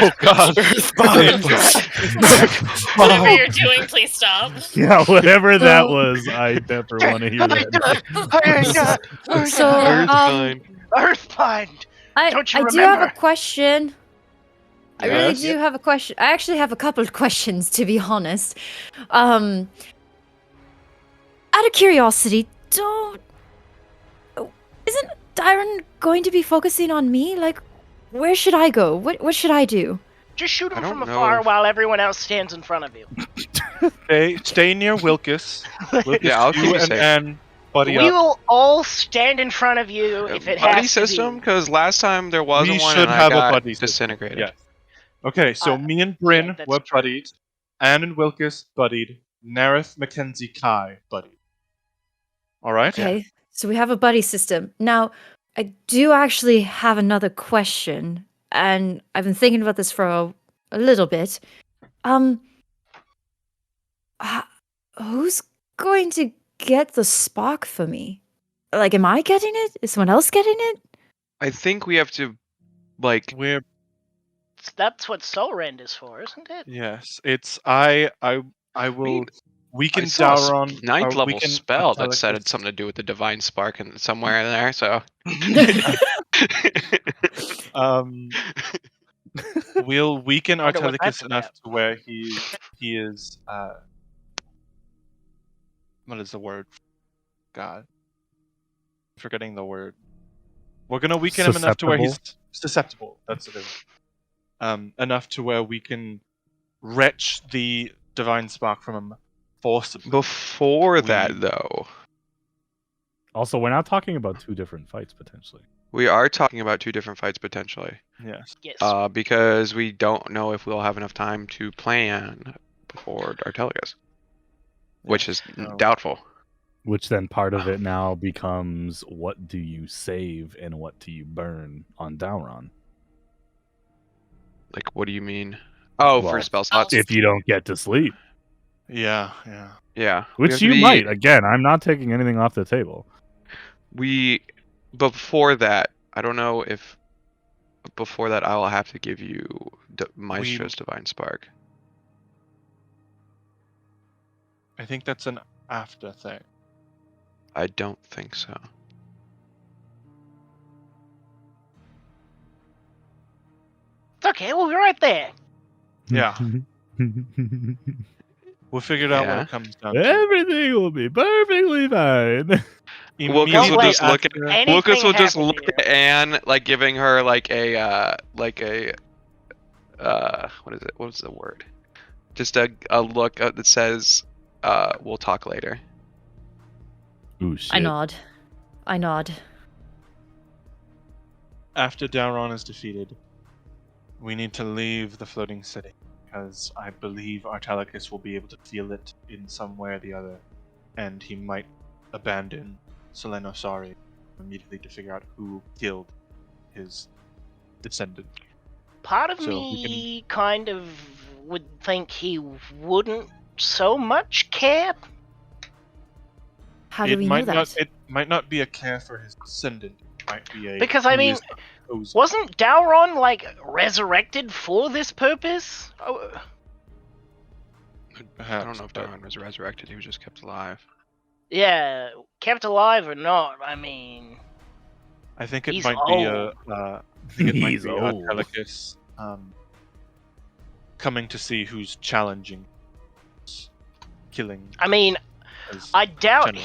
Oh God. Whatever you're doing, please stop. Yeah, whatever that was, I never want to hear that. So, Earthbind. I Don't you do have a remember? question. I really Yes. do have a question. I actually have a couple of questions, to be honest. Out of curiosity, isn't Dyron going to be focusing on me? Like, where should I go? What should I do? Just shoot I him don't from know afar if- while everyone else stands in front of you. Stay near Wilkes. Wilkes, Yeah, I'll keep you you and safe. Ann buddy We up. will all stand in front of you if it buddy has system, to be. because last time there wasn't We one, should and I have a got buddy system. disintegrated. Yes. Okay, so Uh, me and Bryn yeah, that's were true. buddied. Ann and Wilkes buddied. Nareth, Mackenzie, Kai buddied. All right. Okay, so we have a buddy system. Now, I do actually have another question, and I've been thinking about this for a little bit. Who's going to get the Spock for me? Like, am I getting it? Is someone else getting it? I think we have to, like, We're That's what Soul Rend is for, isn't it? Yes, it's I will weaken I saw a Dauron. ninth or level weaken spell that said it's Artalicus. something to do with the divine spark and somewhere in there. So We'll weaken Wonder what that's Artalicus enough about. to where he is what is the word? God. Forgetting the word. We're gonna weaken him enough to where he's susceptible. That's it. Enough to where we can wrench the divine spark from him forcibly. before that, though, Also, we're not talking about two different fights potentially. we are talking about two different fights potentially. Yes. Yes. Because we don't know if we'll have enough time to plan before Artelius, which is No. doubtful. Which then part of it now becomes what do you save and what do you burn on Dauron? Like, what do you mean? Oh, for Well, spell slots. If you don't get to sleep, Yeah. Yeah, we which have to you be- might. Again, I'm not taking anything off the table. Before that, I don't know if before that I will have to give you Maestro's divine spark. I think that's an after thing. I don't think so. It's okay, we'll be right there. Yeah. We'll figure it out when Yeah. it comes down to Everything will be perfectly fine. Lucas Don't will let just look at anything Lucas will just happen look here. at Anne, like giving her like a what is it? What is the word? Just a look that says we'll talk later. Ooh, shit. I nod. After Dauron is defeated, we need to leave the floating city, because I believe Artalicus will be able to feel it in some way or the other, and he might abandon Selenosari immediately to figure out who killed his descendant. Part of So we me kind of would think he wouldn't so much care. How do we know that? It might not be a care for his descendant. It might be a Because, I who mean, is opposed. Wasn't Dauron, like, resurrected for this purpose? Oh, I don't know if Daron was resurrected. He was just kept alive. yeah, kept alive or not, I mean... I think it He's might old. He's be old. Artalicus coming to see who's challenging killing. I mean, as I doubt general.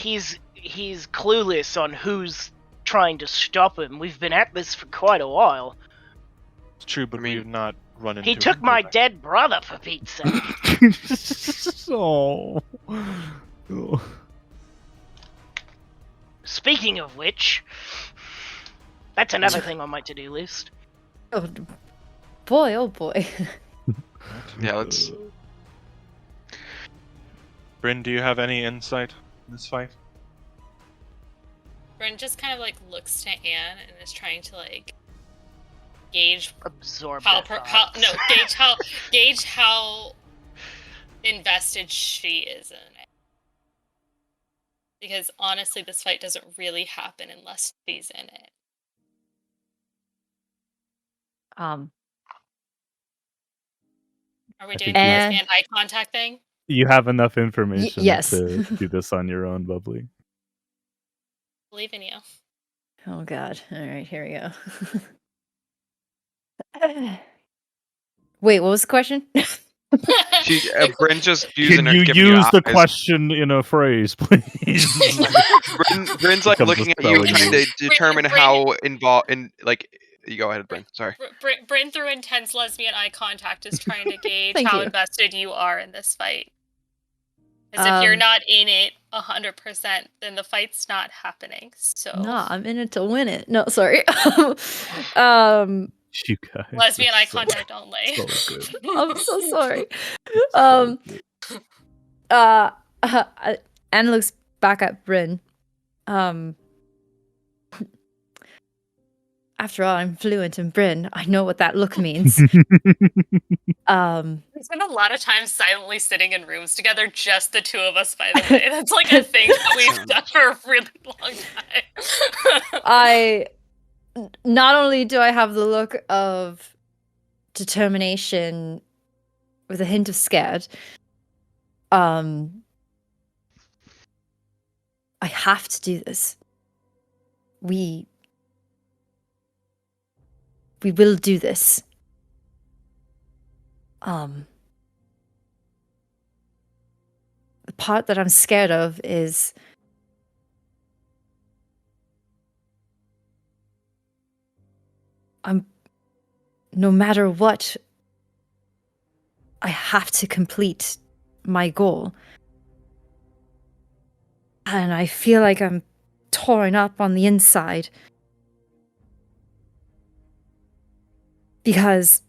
he's clueless on who's trying to stop him. We've been at this for quite a while. It's true, but I mean, we've not run into He took him my direct. dead brother, for Pete's sake. Oh. Speaking of which, that's another thing on my to-do list. Oh boy, oh boy. Yeah, let's. Bryn, do you have any insight in this fight? Bryn just kind of like looks to Anne and is trying to like gauge Absorb how, that how thought. no gauge how invested she is in it. Because honestly, this fight doesn't really happen unless she's in it. Um, Are we I doing think the you- lesbian eye contact thing? You have enough information yes. to do this on your own, Bubbly. Believe in you. Oh god. Alright, here we go. Wait, what was the question? Bryn's just using Can you giving use the eyes. question in a phrase, please? Bryn's like Becomes a looking at you, spelling trying to bee. determine Bryn- how involved in like. You go ahead, Bryn. Sorry. Bryn through intense lesbian eye contact is trying to gauge Thank how you. invested you are in this fight. Because if you're not in it 100%, then the fight's not happening. So No, I'm in it to win it. No, sorry. You guys. lesbian are eye so- contact only. so good. I'm so sorry. So good. Anne looks back at Bryn. After all, I'm fluent in Bryn. I know what that look means. We spend a lot of time silently sitting in rooms together, just the two of us, by the way. That's like a thing that we've done for a really long time. Not only do I have the look of determination with a hint of scared. I have to do this. We will do this. The part that I'm scared of is no matter what, I have to complete my goal. And I feel like I'm torn up on the inside. Because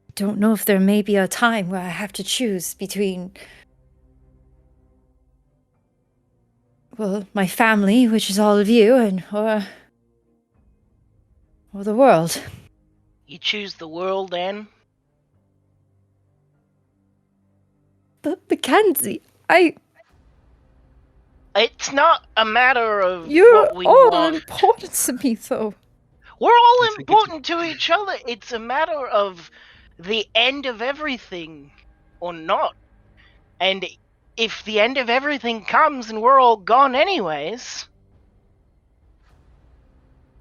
I don't know if there may be a time where I have to choose between, well, my family, which is all of you, or the world. You choose the world, then? But Mackenzie, It's not a matter of you're what we all want. important to me, though. We're all I think important to each other. It's a matter of the end of everything or not. And if the end of everything comes and we're all gone anyways,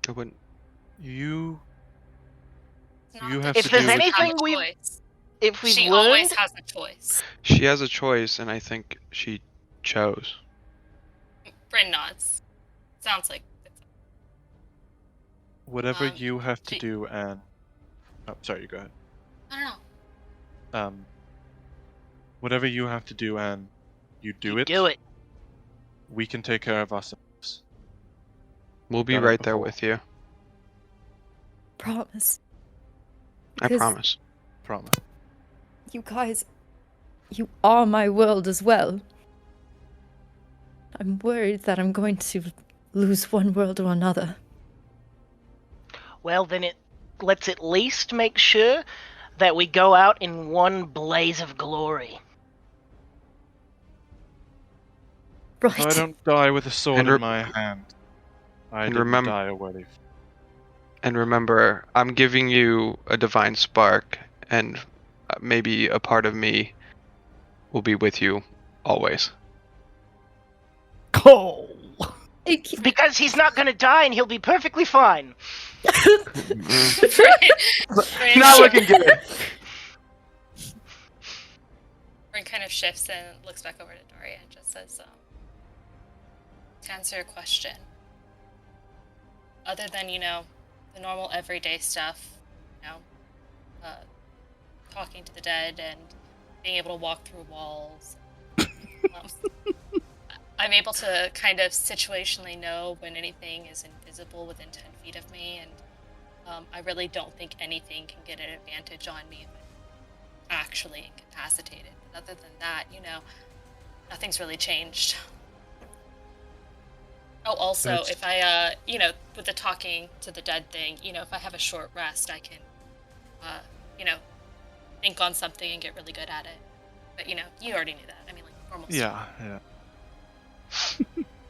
I wouldn't. You It's not You that have she to do doesn't with- have a anything we- choice. if we've She learned, always has a choice. She has a choice, and I think she chose. Bryn nods. Sounds like it's whatever Um, you have to she- do, and sorry, you go ahead. I don't know. Whatever you have to do, and you do you it. do it. We can take care of ourselves. We'll be Done it right there before. with you. Promise. I Because promise. Promise. You guys, you are my world as well. I'm worried that I'm going to lose one world or another. Well, then let's at least make sure that we go out in one blaze of glory. Right. If I don't die with a sword And in my hand, I and didn't die a worthy. And remember, I'm giving you a divine spark, and maybe a part of me will be with you always. Oh. Because he's not gonna die and he'll be perfectly fine. Bryn Not looking good. Bryn kind of shifts and looks back over to Daria and just says, to answer your question, other than, the normal everyday stuff, talking to the dead and being able to walk through walls, I'm able to kind of situationally know when anything is invisible within 10 feet of me, and I really don't think anything can get an advantage on me if I'm actually incapacitated. But other than that, nothing's really changed. Oh, also, That's- if I, with the talking to the dead thing, if I have a short rest, I can, think on something and get really good at it. But, you already knew that. I mean, like, normal stuff. Yeah.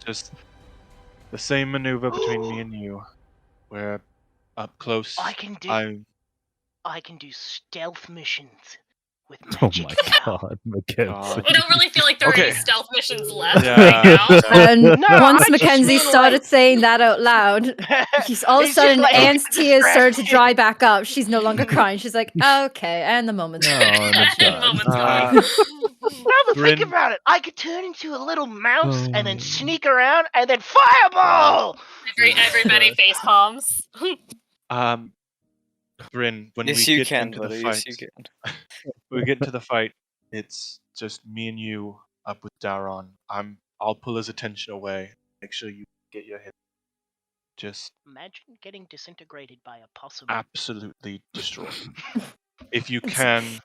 Just the same maneuver between me and you, where up close. I can do stealth missions with Oh magic my now. god, Mackenzie. God. We don't really feel like there are Okay. any stealth missions left Yeah. right now. And No, once I just Mackenzie mean, started like- saying that out loud, she's all of a It's just sudden like- Anne's tears started to distracted. dry back up. She's no longer crying. She's like, okay, and the moment's No, over. and it's And done. moment's gone. No, but think Bryn- about it. I could turn into a little mouse and then Oh. sneak around and then fireball. Everybody face palms. Bryn, when Yes, we you get can, into buddy. the Yes, fight, you can. when we get into the fight, it's just me and you up with Daron. I'll pull his attention away. Make sure you get your hit. Just Imagine getting disintegrated by a possum. absolutely destroyed. If you can,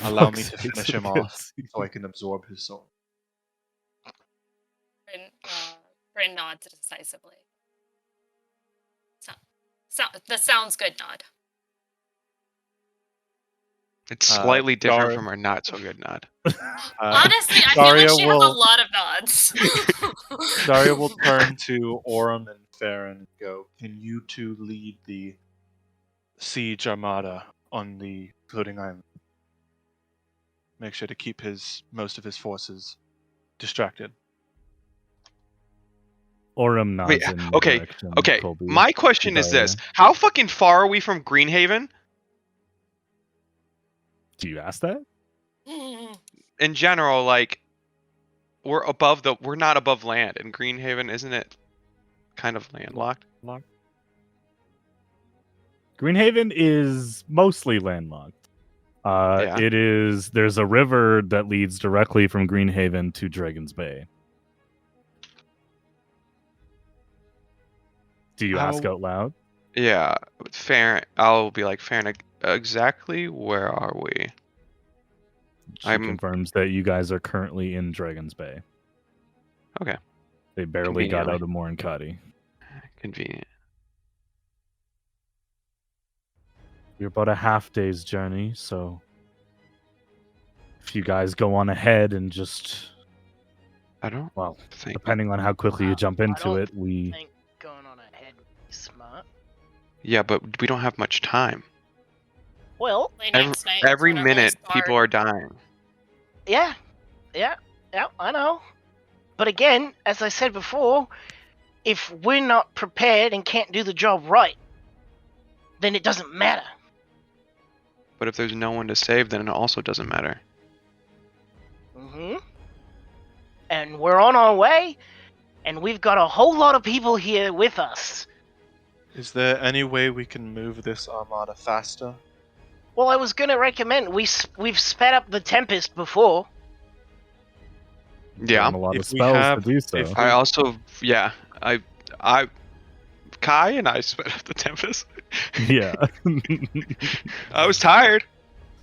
allow me Fuck's to sakes, finish him off Mackenzie. so I can absorb his soul. Bryn nods decisively. That sounds good, nod. It's slightly different Dar- from our not so good nod. Honestly, I feel like Daria she has a will- lot of nods. Daria will turn to Aurum and Farron go, can you two lead the siege armada on the floating island? Make sure to keep most of his forces distracted. Orem nods Wait, in the okay, direction. okay. Colby, My question is Daria. this: how fucking far are we from Greenhaven? Do you ask that? In general, like, we're not above land in Greenhaven, isn't it? Kind of landlocked. Greenhaven is mostly landlocked. Yeah. There's a river that leads directly from Greenhaven to Dragon's Bay. Do you ask out loud? Yeah, fair. I'll be like, Farron, exactly where are we? She confirms that you guys are currently in Dragon's Bay. Okay. They barely got Conveniently. out of Morankati. Convenient. You're about a half day's journey, so if you guys go on ahead and just, I don't well, think. depending on how quickly you jump into it, I think going on ahead would be smart. Yeah, but we don't have much time. Well, Every minute, people are dying. yeah, I know. But again, as I said before, if we're not prepared and can't do the job right, then it doesn't matter. But if there's no one to save, then it also doesn't matter. And we're on our way, and we've got a whole lot of people here with us. Is there any way we can move this armada faster? Well, I was gonna recommend we've sped up the Tempest before. Yeah. a lot of spells to do so. I also, Kai and I sped up the Tempest. Yeah. I was tired.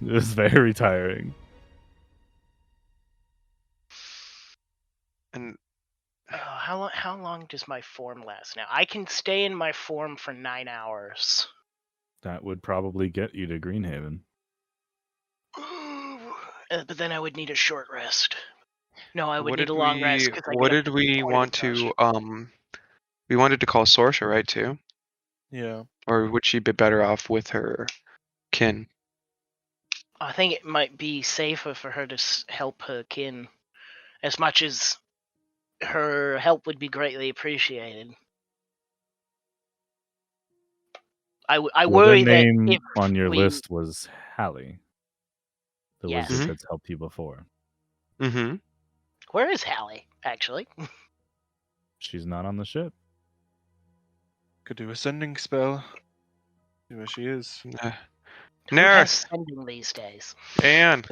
It was very tiring. And how long does my form last now? I can stay in my form for 9 hours. That would probably get you to Greenhaven. But then I would need a short rest. No, I would what need did a long we, rest. 'Cause I what get did a we point want of to, we wanted to call Sorsha, right, too? Yeah. Or would she be better off with her kin? I think it might be safer for her to help her kin, as much as her help would be greatly appreciated. I worry the that name if on your we... list was Hallie, the Yes. wizard that's helped you before. Mm-hmm. Where is Hallie, actually? She's not on the ship. Could do a sending spell. See where she is. Who has Nurse! sending these days? And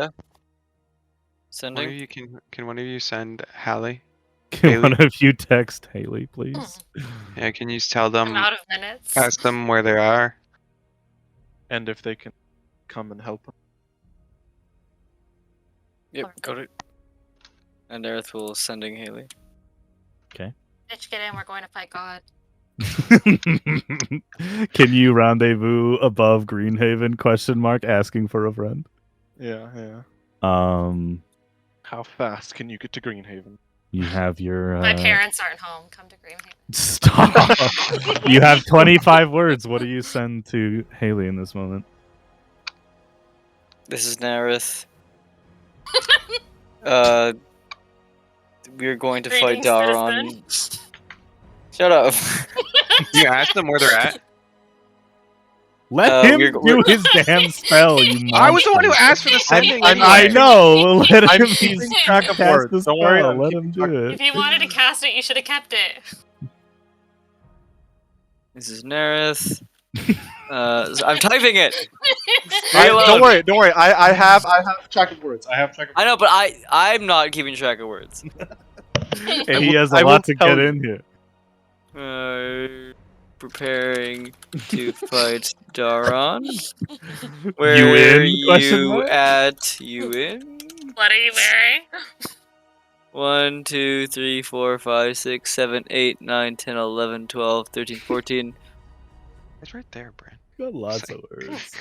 Sending? Can one of you send Hallie? Can one of you text Haley, please? Yeah, can you tell them? I'm out of minutes. Ask them where they are. And if they can come and help them. Yep, got it. And Aerith will sending Haley. Okay. Bitch, get in. We're going to fight God. Can you rendezvous above Greenhaven? Question mark, asking for a friend. Yeah. How fast can you get to Greenhaven? You have your. My parents aren't home. Come to Greenhaven. Stop. You have 25 words. What do you send to Haley in this moment? This is Nareth. We're going to fight Greetings, Daron. citizen. Shut up. You ask them where they're at. Let him do his damn spell, you I was the one who monster. asked for the sending. I know. Let I'm him keeping track of cast words. the Don't worry. spell. I'm Let keeping him track do If it. you wanted to cast it, you should have kept it. This is Nareth. I'm typing it. Don't worry. I have track of words. I know, but I'm not keeping track of words. And he has a lot to get in here. Preparing to fight Daron. You in? Question You mark? at you in? What are you wearing? 1, 2, 3, 4, 5, 6, 7, 8, 9, 10, 11, 12, 13, 14. It's right there, Brent. Got lots of words.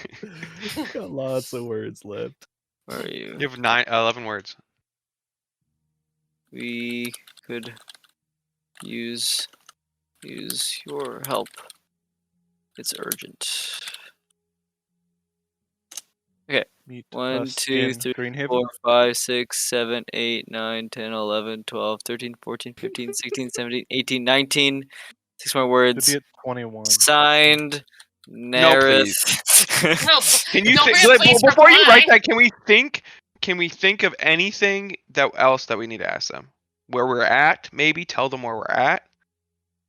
Got lots of words left. Where are you? You have 11 words. We could use use your help. It's urgent. Meet 1, us 2, in 3, Greenhaven. 4, 5, 6, 7, 8, 9, 10, 11, 12, 13, 14, 15, 16, 17, 18, 19. 6 more Should words. be at 21. Signed, No, please. Nerith. No, Can you don't think, like, please before you write reply. that? Can we think of anything else that we need to ask them? Where we're at? Maybe tell them where we're at.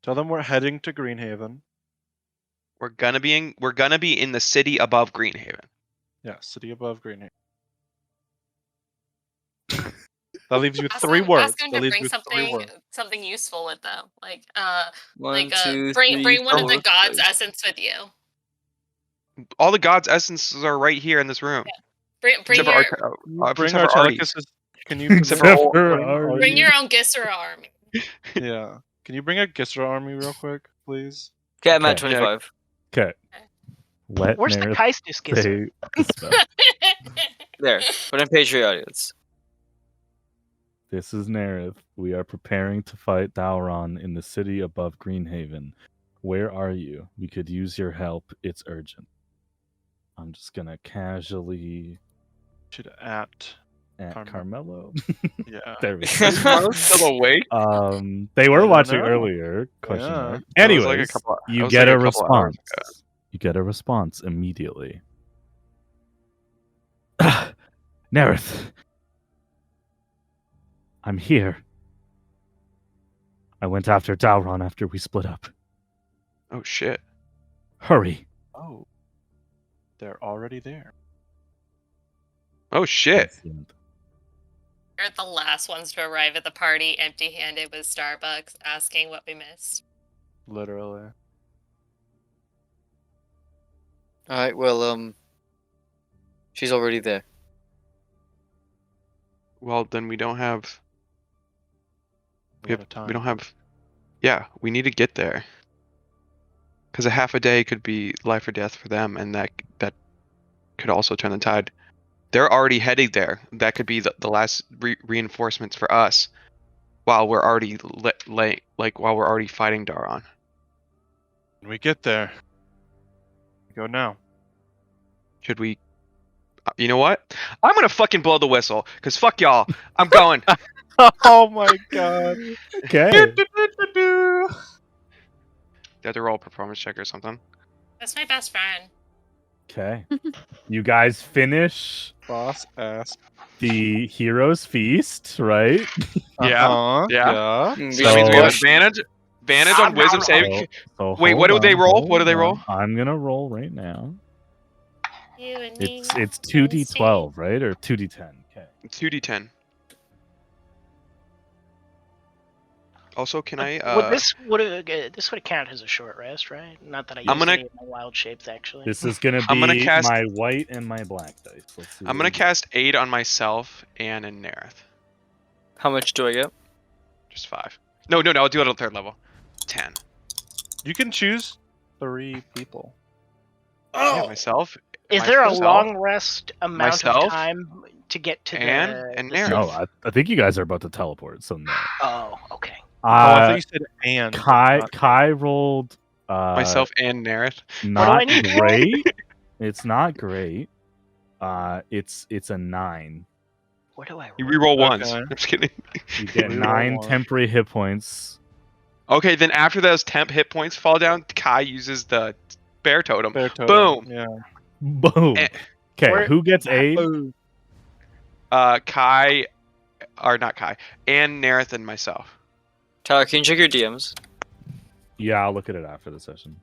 Tell them we're heading to Greenhaven. We're gonna be in the city above Greenhaven. Yeah, city above Greenhaven. That leaves you with Ask 3 them, words. ask them That to leaves bring you with 3 words. something useful with them, like 1, 2, bring 3, one of the 4, gods' 5. essence with you. All the gods' essences are right here in this room. Bring Except your for Bring except for Artie's. Artelicus's. Can you Except bring, for bring your own Gisra army. Yeah. Can you bring a Gisra army real quick, please? Okay, I'm at Okay. 25. Okay. Let Where's the Nerith Keistis Gisra? say the spell. There. But in Patria audience. This is Nerith. We are preparing to fight Dauron in the city above Greenhaven. Where are you? We could use your help. It's urgent. I'm just gonna casually Should at Carmelo. Yeah. There we Is go. Carmelo still awake? They were don't watching know. earlier. Question Yeah. mark. That was Anyways, like a couple- that you was get like a a couple hours response. You get a response immediately. Nerith, I'm here. I went after Dauron after we split up. Oh shit. Hurry. Oh. They're already there. Oh shit. Excellent. We're the last ones to arrive at the party, empty-handed with Starbucks, asking what we missed. Literally. Alright, well, she's already there. Well, then we don't have. A lot of time. We don't have. Yeah, we need to get there. Because a half a day could be life or death for them, and that could also turn the tide. They're already heading there. That could be the last reinforcements for us, while we're already while we're already fighting Dauron. When we get there, go now. Should we? You know what? I'm gonna fucking blow the whistle. Cause fuck y'all. I'm going. Oh my god. Okay. You have to roll a performance check or something. That's my best friend. Okay. You guys finish Boss ass. the Heroes Feast, right? Yeah. Uh-huh. Yeah. Mm, So that means we have So- advantage on wisdom saving. So Wait, what hold do they on, roll? hold What do they on. roll? I'm gonna roll right now. You and me. It's 2d12, right? Or 2d10. Okay. 2d10. Also, can I? This would count as a short rest, right? Not that I I'm used gonna- any of my wild shapes actually. This is gonna be I'm gonna cast- my white and my black dice. Let's see I'm what gonna we get. cast aid on myself and in Nerith. How much do I get? Just 5. No. I'll do it on 3rd level. 10. You can choose 3 people. Yeah, myself. Is there a myself, long rest amount of myself, time to get to and the Nerith. No, I think you guys are about to teleport. So no. Oh, okay. I thought you said and. Kai rolled Myself and Nerith. not I need to roll? great. It's not great. It's a 9. Where do I roll? You reroll once. Okay. I'm just kidding. You get Reroll 9 one. temporary hit points. Okay, then after those temp hit points fall down, Kai uses the bear totem. Bear totem. Boom. Yeah. Boom. Eh, Okay, where- who gets aid? Kai, or not Kai, and Nerith and myself. Tyler, can you check your DMs? Yeah, I'll look at it after the session.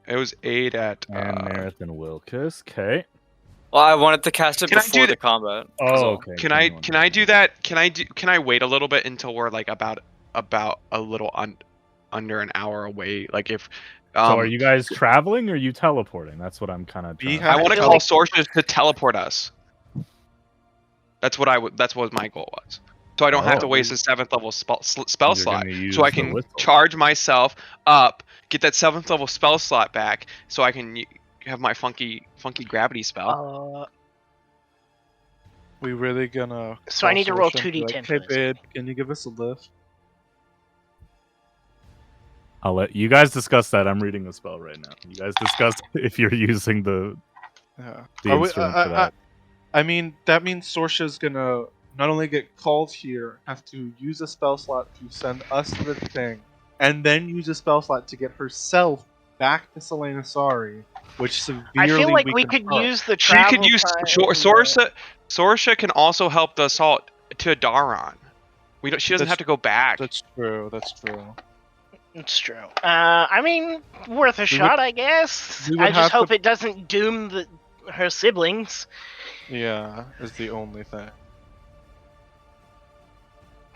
It was aid at. And Nerith and Wilkes. Okay. Well, I wanted to cast it Can I before do the the- combat. Oh, okay. Can I do that? Can I wait a little bit until we're like about a little under an hour away? Like if. So are you guys traveling or are you teleporting? That's what I'm kind of trying. I want to feel call like- sources to teleport us. That's what That's what my goal was. So I don't have to Oh. waste a 7th level spell You're slot. gonna use So I the can whistle. charge myself up, get that 7th level spell slot back, so I can have my funky gravity spell. We really gonna. So I need to roll source and be 2d10 Like, for hey, this. babe, can you give us a lift? I'll let you guys discuss that. I'm reading the spell right now. You guys discuss if you're using the instrument for that. I mean, that means Sorsha's gonna not only get called here, have to use a spell slot to send us to the thing, and then use a spell slot to get herself back to Selenosari, which severely I feel like we weakens could her. use the She travel could use time. Sorsha can also help the assault to Daron. She doesn't have to go back. That's true. That's true. It's true. I mean, worth a shot, I guess. I just hope it doesn't doom her siblings. Yeah, is the only thing.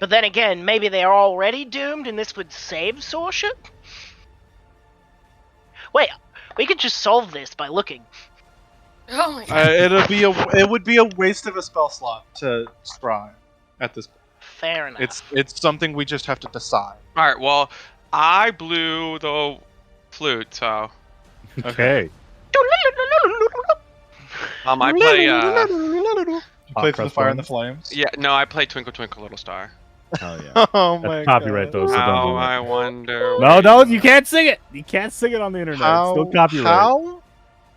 But then again, maybe they are already doomed, and this would save Sorsha? Wait, we could just solve this by looking. Oh my god. It would be a waste of a spell slot to try at this point. Fair enough. It's something we just have to decide. All right. Well, I blew the flute, so Okay. I play. You play for the press fire one. and the flames. Yeah, no, I play Twinkle Twinkle Little Star. Oh yeah. Oh That's my copyright god. though, so don't How do I it. wonder. No, you can't sing it. You can't sing it on the internet. It's still copyright. How?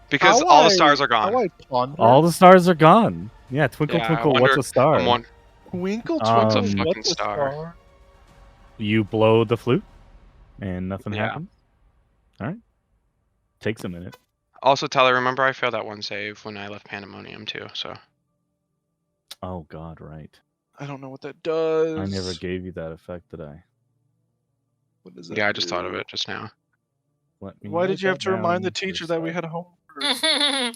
Because How all the I- stars are how gone. I ponder? All the stars are gone. Yeah, twinkle Yeah, I twinkle, wonder- what's a star? I'm one. Twinkle, What's twinkle, a fucking what's a star? You blow the flute, and nothing Yeah. happens. All right. Takes a minute. Also, Tyler, remember I failed that one save when I left Pandemonium too. So Oh God, right. I don't know what that does. I never gave you that effect, did I? What does that yeah, I just thought of do? it just now. Let me Why write did you have that to remind the down for teacher that we yourself. had homework?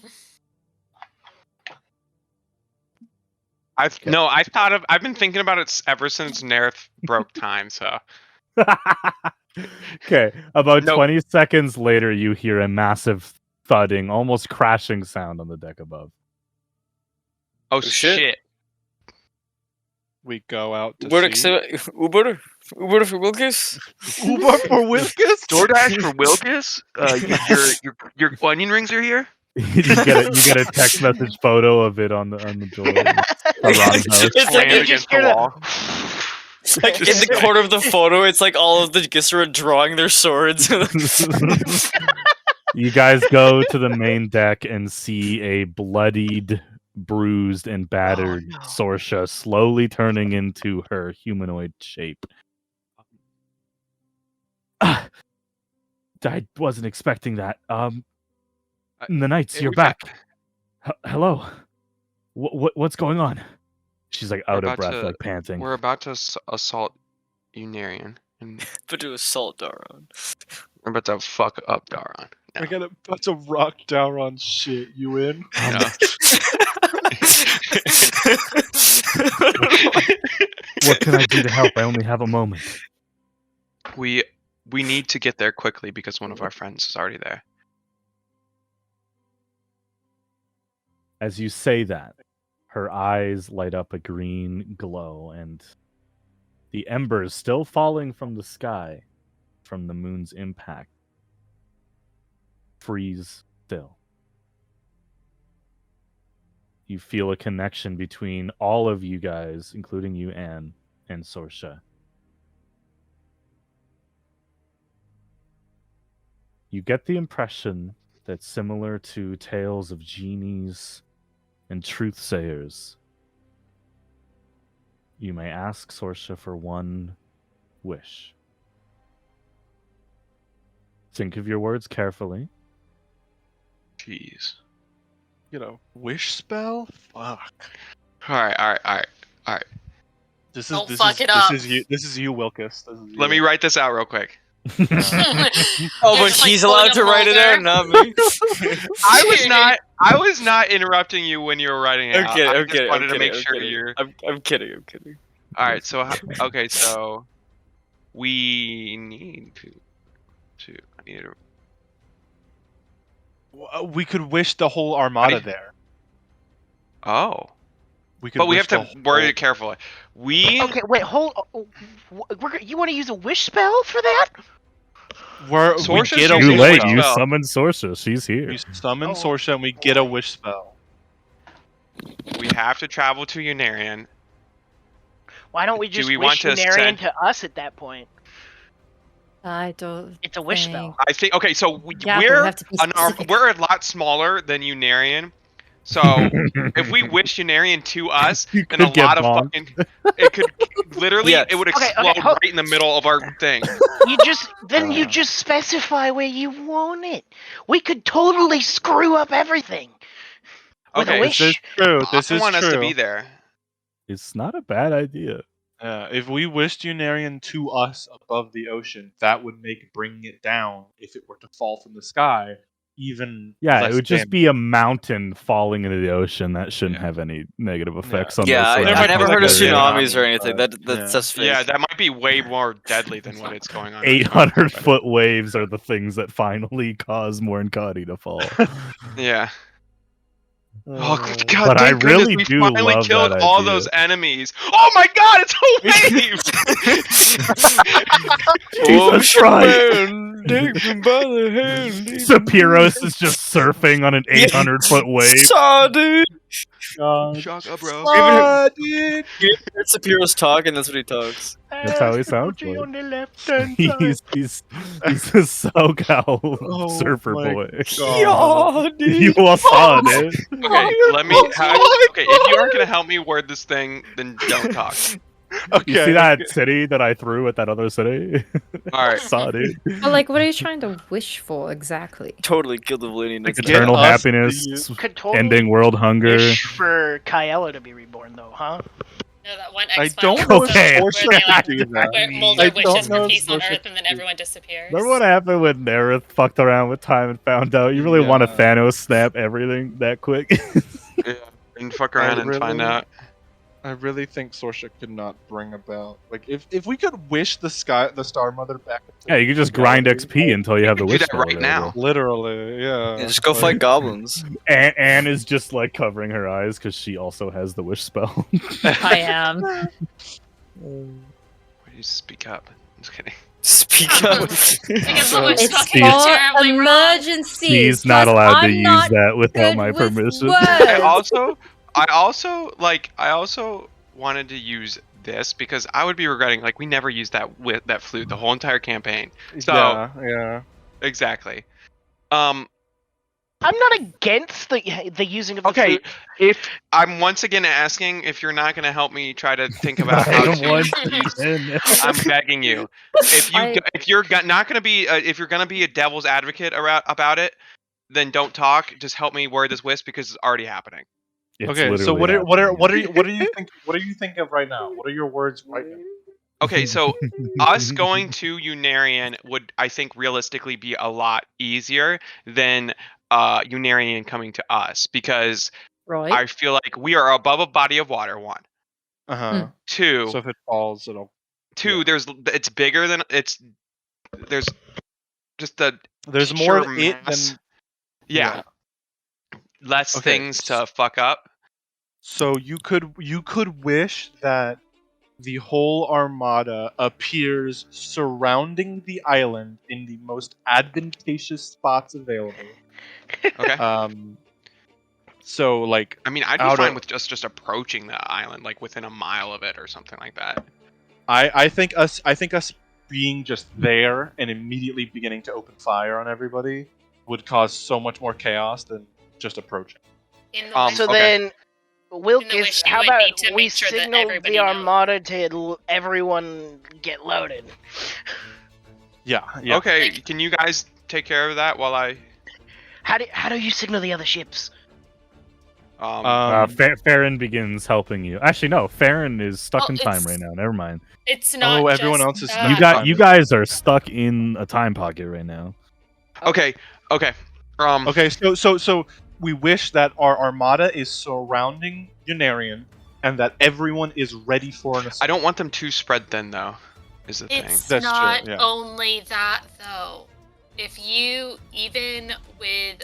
I've been thinking about it ever since Nerth broke time. So Okay, about Nope. 20 seconds later, you hear a massive thudding, almost crashing sound on the deck above. oh shit. shit. We go out to Uber, see. Uber for Wilkes? Uber for Wilkes? DoorDash for Wilkes? Your onion rings are here. you get a text message photo of it on the door. Around the house. It's like, Slammed against the wall. it's like in the corner of the photo, it's like all of the Gisera drawing their swords. You guys go to the main deck and see a bloodied, bruised, and battered no. Sorsha slowly turning into her humanoid shape. I wasn't expecting that. The Knights, you're we back. Hello. What's going on? She's like out We're of about breath, to- like panting. We're about to assault Unarian, and But to assault Daron. we're about to fuck up Daron. No. We're gonna put a rock down on shit. You in? No. What can I do to help? I only have a moment. We need to get there quickly because one of our friends is already there. As you say that, her eyes light up a green glow, and the embers still falling from the sky from the moon's impact freeze still. You feel a connection between all of you guys, including you, Anne, and Sorsha. You get the impression that, similar to tales of genies and truthsayers, you may ask Sorsha for one wish. Think of your words carefully. Jeez. You know, wish spell? Fuck. All right. This Don't fuck it up. This is you, Wilkes. This is you. Let me write this out real quick. Oh, You're but just, like, he's pulling allowed a to write it out, folder. not me. I was not interrupting you when you were writing it out. I I'm just kidding. wanted I'm to make kidding, sure I'm kidding. you're. I'm kidding. All right. So okay. So we need to. I need to. We could wish the whole armada I- there. Oh. We could But we wish have to the word whole- it carefully. We. Okay, wait, hold. You want to use a wish spell for that? We Sorsha's get a using Too wish late, spell. you spell. summoned Sorsha. She's here. We summon Oh, Sorsha and we get a wish spell. We have to travel to Why don't we Do just we wish want to Unarian send- to us at that point? I don't. It's a wish spell. I think okay. So Yeah, but we we're have to be specific. we're a lot smaller than Unarian. So if we wish Unarian to us, You then a could get lot of bonked. fucking it could literally Yeah. it would Okay, explode hold- right in the middle of our thing. You just specify where you want it. We could totally screw up everything. With a Okay, wish. This is true. This I is want us to true. be there. It's not a bad idea. If we wished Unarian to us above the ocean, that would make bringing it down, if it were to fall from the sky, even Yeah, less it would just damage. be a mountain falling into the ocean. That shouldn't Yeah. have any negative effects on Yeah, those. I might be never like heard of a tsunamis or tsunami, anything. but, That's fake. Yeah, that might be way more deadly than what it's going on. 800-foot waves are the things that finally cause Morankati to fall. Yeah. Oh God! But I thank goodness really we do finally love killed that all idea. those enemies. Oh my God! It's a wave. Jesus Christ! Take me by the hand. Sapiros is just surfing on an 800-foot wave. Saw, dude. Shaka, bro. You hear Sapiro's talk, and that's what he talks. That's how he sounds like. On the left-hand He's a SoCal surfer my boy. Yeah, dude. You all saw it, dude. Okay, let me. Okay, if you aren't gonna help me word this thing, then don't talk. Okay. You see that city that I threw at that other city? All right. Saw, dude. But like, what are you trying to wish for exactly? Totally killed the Valenian. Like, next get Eternal us the- happiness, Could totally ending world hunger. wish for Kyella to be reborn, though, huh? No, that one I X-File don't know Okay. if where Sorcerer they, can like, do that. where I Mulder don't wishes know for if peace on Sorcerer Earth and then can do everyone disappears. Remember what happened when Nerith fucked around with time and found out? You really want to Yeah. Thanos snap everything that quick? Yeah, and fuck around and find out. I really think Sorcerer could not bring about if we could wish the Star Mother back. into Yeah, you can just grind XP until you have the do wish that spell right now. available. Literally, yeah. Yeah, just go fight goblins. Anne is just like covering her eyes because she also has the wish spell. I am. Would you speak up? I'm just kidding. Speak up. Because what was It's fucking Steve- terribly wrong. emergency. He's not allowed to I'm use not that without good my with permission. I also wanted to use this because I would be regretting we never used that flute the whole entire campaign. So yeah. exactly. I'm not against the using of the Okay, flute. if I'm once again asking if you're not going to help me try to think about how to, I'm begging you. If you're not going to be if you're going to be a devil's advocate about it, then don't talk. Just help me word this wish because it's already happening. It's Okay, so literally what are happening. you thinking of right now? What are your words right now? Okay, so us going to Unarian would, I think, realistically be a lot easier than Unarian coming to us because Right. I feel like we are above a body of water. One, two, So if it falls, it'll. two. yeah. It's bigger than there's just the There's pure more it mass. than. Yeah, less Okay, things to fuck up. So you could wish that the whole armada appears surrounding the island in the most advantageous spots available. Okay. So like I mean, I'd be out fine of- with just approaching the island, like within a mile of it or something like that. I think us being just there and immediately beginning to open fire on everybody would cause so much more chaos than just approaching. In the Um, wish- So okay. then, Wilkes, wish you how would about need to we make sure that signal everybody the knows. armada to everyone get loaded? Yeah. Okay, can you guys take care of that while I? How do you signal the other ships? Farron begins helping you. Actually, no. Farron is stuck Well, in time it's- right now. Never mind. It's not. everyone just else is that. You guys are stuck in a time pocket right now. Okay. Okay. So we wish that our armada is surrounding Unarian and that everyone is ready for an assault. I don't want them too spread thin, though. Is the thing. It's That's true, not yeah. only that though. If you, even with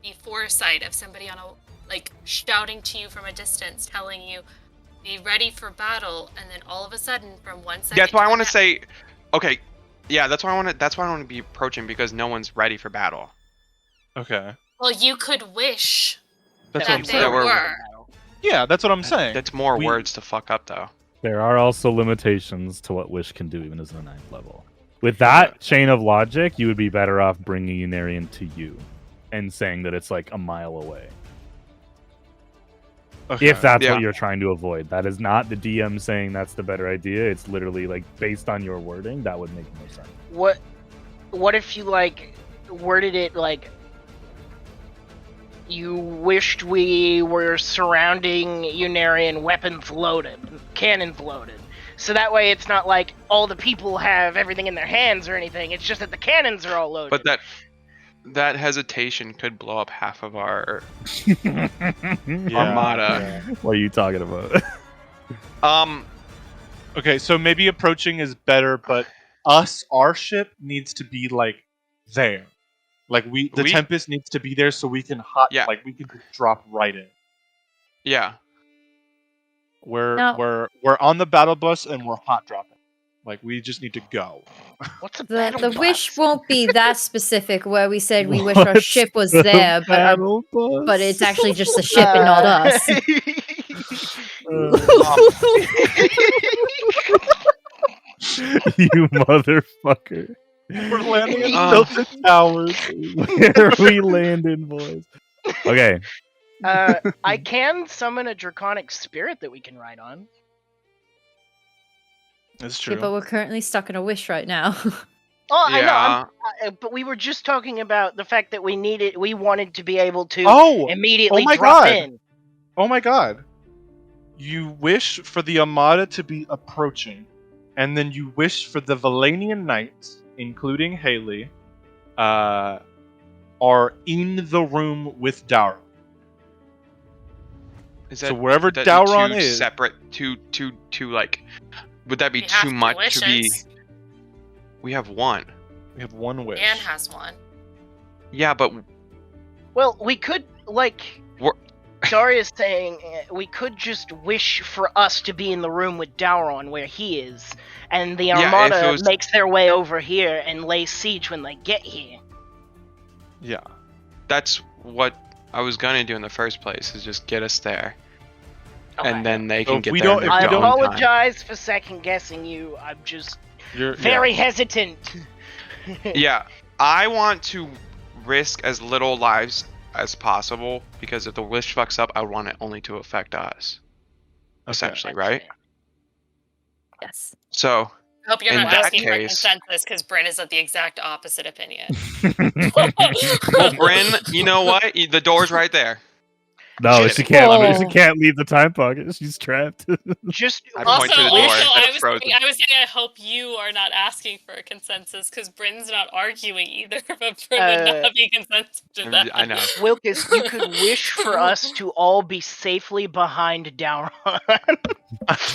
the foresight of somebody on a shouting to you from a distance, telling you be ready for battle, and then all of a sudden from one side. That's why I want to say. Okay. Yeah, that's why I want to. That's why I want to be approaching because no one's ready for battle. Okay. Well, you could wish That's what I'm that they saying. were. Yeah, that's what I'm saying. That's more We- words to fuck up, though. There are also limitations to what Wish can do, even as the 9th level. With that chain of logic, you would be better off bringing Unarian to you and saying that it's like a mile away. Okay. If that's Yeah. what you're trying to avoid. That is not the DM saying that's the better idea. It's literally like based on your wording, that would make more sense. What if you like worded it like you wished we were surrounding Unarian weapons loaded, cannons loaded. So that way it's not like all the people have everything in their hands or anything. It's just that the cannons are all loaded. But that hesitation could blow up half of our Armada. What are you talking about? Okay, so maybe approaching is better, but our ship needs to be like there. Like the Tempest needs to be there so we can we can just drop right in. Yeah. We're No. we're on the battle bus and we're hot dropping. Like we just need to go. What's a The battle wish bus? won't be that specific where we said we wish our ship was there, but it's actually just the ship and not us. You motherfucker. We're landing in Tilted Towers. Where we landing, boys? Okay. I can summon a draconic spirit that we can ride on. That's Yeah, true. but we're currently stuck in a wish right now. Oh, I know. Yeah. But we were just talking about the fact that we wanted to be able to immediately my drop God. in. Oh my god. You wish for the Armada to be approaching, and then you wish for the Valanian Knights, including Haley, are in the room with Daura. Is So wherever would that be Dauron two is- separate two like would that be We have too two much to be? wishes. We have one. We have one wish. Anne has one. Yeah, but Well, we could, like, We're- Daria's saying, we could just wish for us to be in the room with Dauron where he is, and the Yeah, if Armada it was- makes their way over here and lay siege when they get here. Yeah. that's what I was gonna do in the first place, is just get us there, Okay. and then they So can if get we there. don't- in if their we I don't- own time. apologize for second guessing you. I'm just You're very hesitant. Yeah, I want to risk as little lives as possible, because if the wish fucks up, I want it only to affect us. Essentially, right? Yes. So, I hope you're In not that asking for case- consensus because Bryn is of the exact opposite opinion. well, Bryn, you know what? The door's right there. No, Shit. she can't. Oh. She can't leave the time pocket. She's trapped. Just I Also, point to the door also, that I it's was frozen. saying, I hope you are not asking for a consensus because Bryn's not arguing either, but Bryn would not be consensus to that. I know. Wilkes, you could wish for us to all be safely behind Dauron.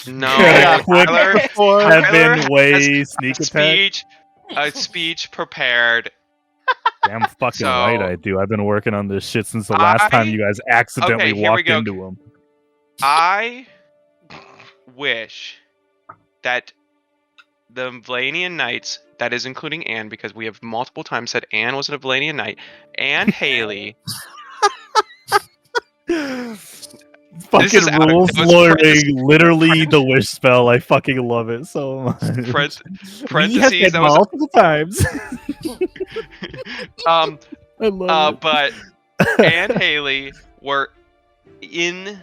No, Yeah, Tyler, have Tyler been way has sneak attack. a speech prepared. Damn fucking So- right I do. I've been working on this shit since the last time you guys accidentally Okay, here we walked go. into him. I wish that the Valanian Knights, that is including Anne, because we have multiple times said Anne was a Valanian Knight, and Haley. Fucking is out of- rules it was lawyering, literally the wish spell. I fucking love it so much. We have Parentheses, said that was multiple times. I love it. but Anne Haley were in.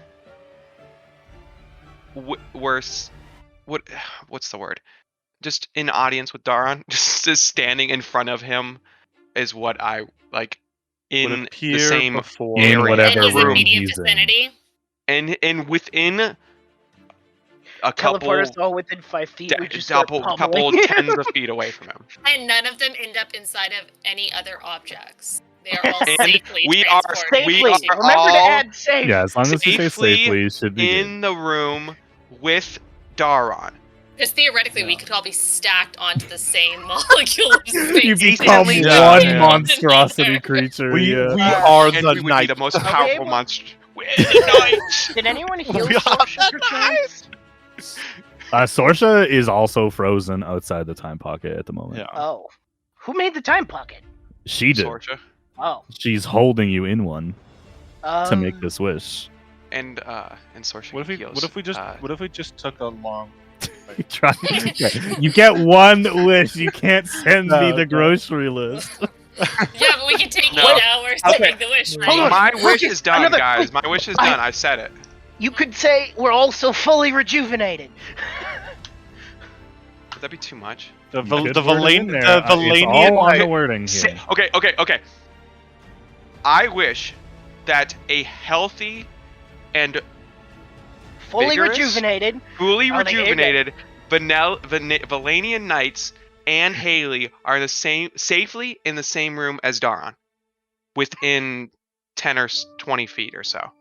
What's the word? Just in audience with Daron, just standing in front of him, is what I like. Would In appear the same before- In area, whatever In his room immediate he's in. vicinity. and within a couple, Teleport us all within 5 feet. We just couple start pummeling. tens of feet away from him. And none of them end up inside of any other objects. They are all And safely we are transported. we Safely. are Remember to all add safe. Yeah, as long as you say safely safely, you should be good. in the room with Daron. Because theoretically, we could all be stacked onto the same molecule of space. You Easily become done. one Yeah. monstrosity creature. We yeah. are And the we would be knight. the most Are we powerful able- monster. We're the knights. Did anyone heal We are Sorsha for chance? Sorsha is also frozen outside the time pocket at the moment. Yeah. Oh. Who made the time pocket? She did. Sorsha. Oh. She's holding you in one to make Um, this wish. And Sorsha. What if we heals, what if we just took a long You get one wish. You can't send me No, the no. grocery list. Yeah, but we can take No. 8 hours to Okay. make the wish, Hold on. right? My wish Lucas, is done, another- guys. My wish is done. I said it. You could say we're also fully rejuvenated. Would that be too much? The You could the word it in Valanian there. the It's all Valanian on the Knight- wording Say- here. Okay. I wish that a healthy and Fully Vigorous? rejuvenated. fully Oh, they gave rejuvenated Valanian Knights and Haley are safely in the same room as Daron, within 10 or 20 feet or so.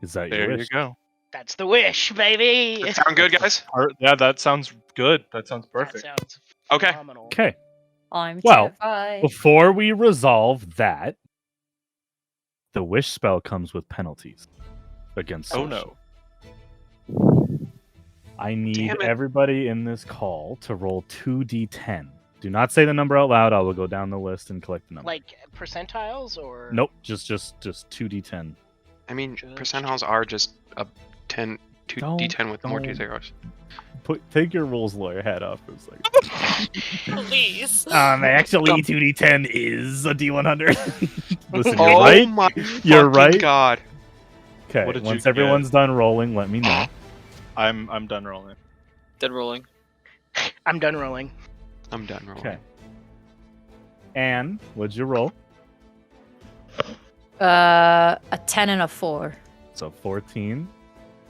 Is that There your you wish? go. That's the wish, baby. That sound good, guys? Yeah, that sounds good. That sounds That perfect. sounds Okay. phenomenal. Okay. I'm Well, terrified. Before we resolve that, the wish spell comes with penalties against. Oh social. no. I need Damn it. everybody in this call to roll 2d10. Do not say the number out loud. I will go down the list and collect the number. Like percentiles or? Nope, just 2d10. I mean, Just- percentiles are just a 10, Don't- 2d10 with more don't. d0s. Take your rules lawyer hat off for a second. Please. Actually, 2d10 is a d100. Listen, you're Oh right. my You're fucking right. god. Okay, What did you once get? everyone's done rolling, let me know. I'm done rolling. Dead rolling. I'm done rolling. I'm done rolling. Okay. Anne, what'd you roll? A 10 and a 4. So 14.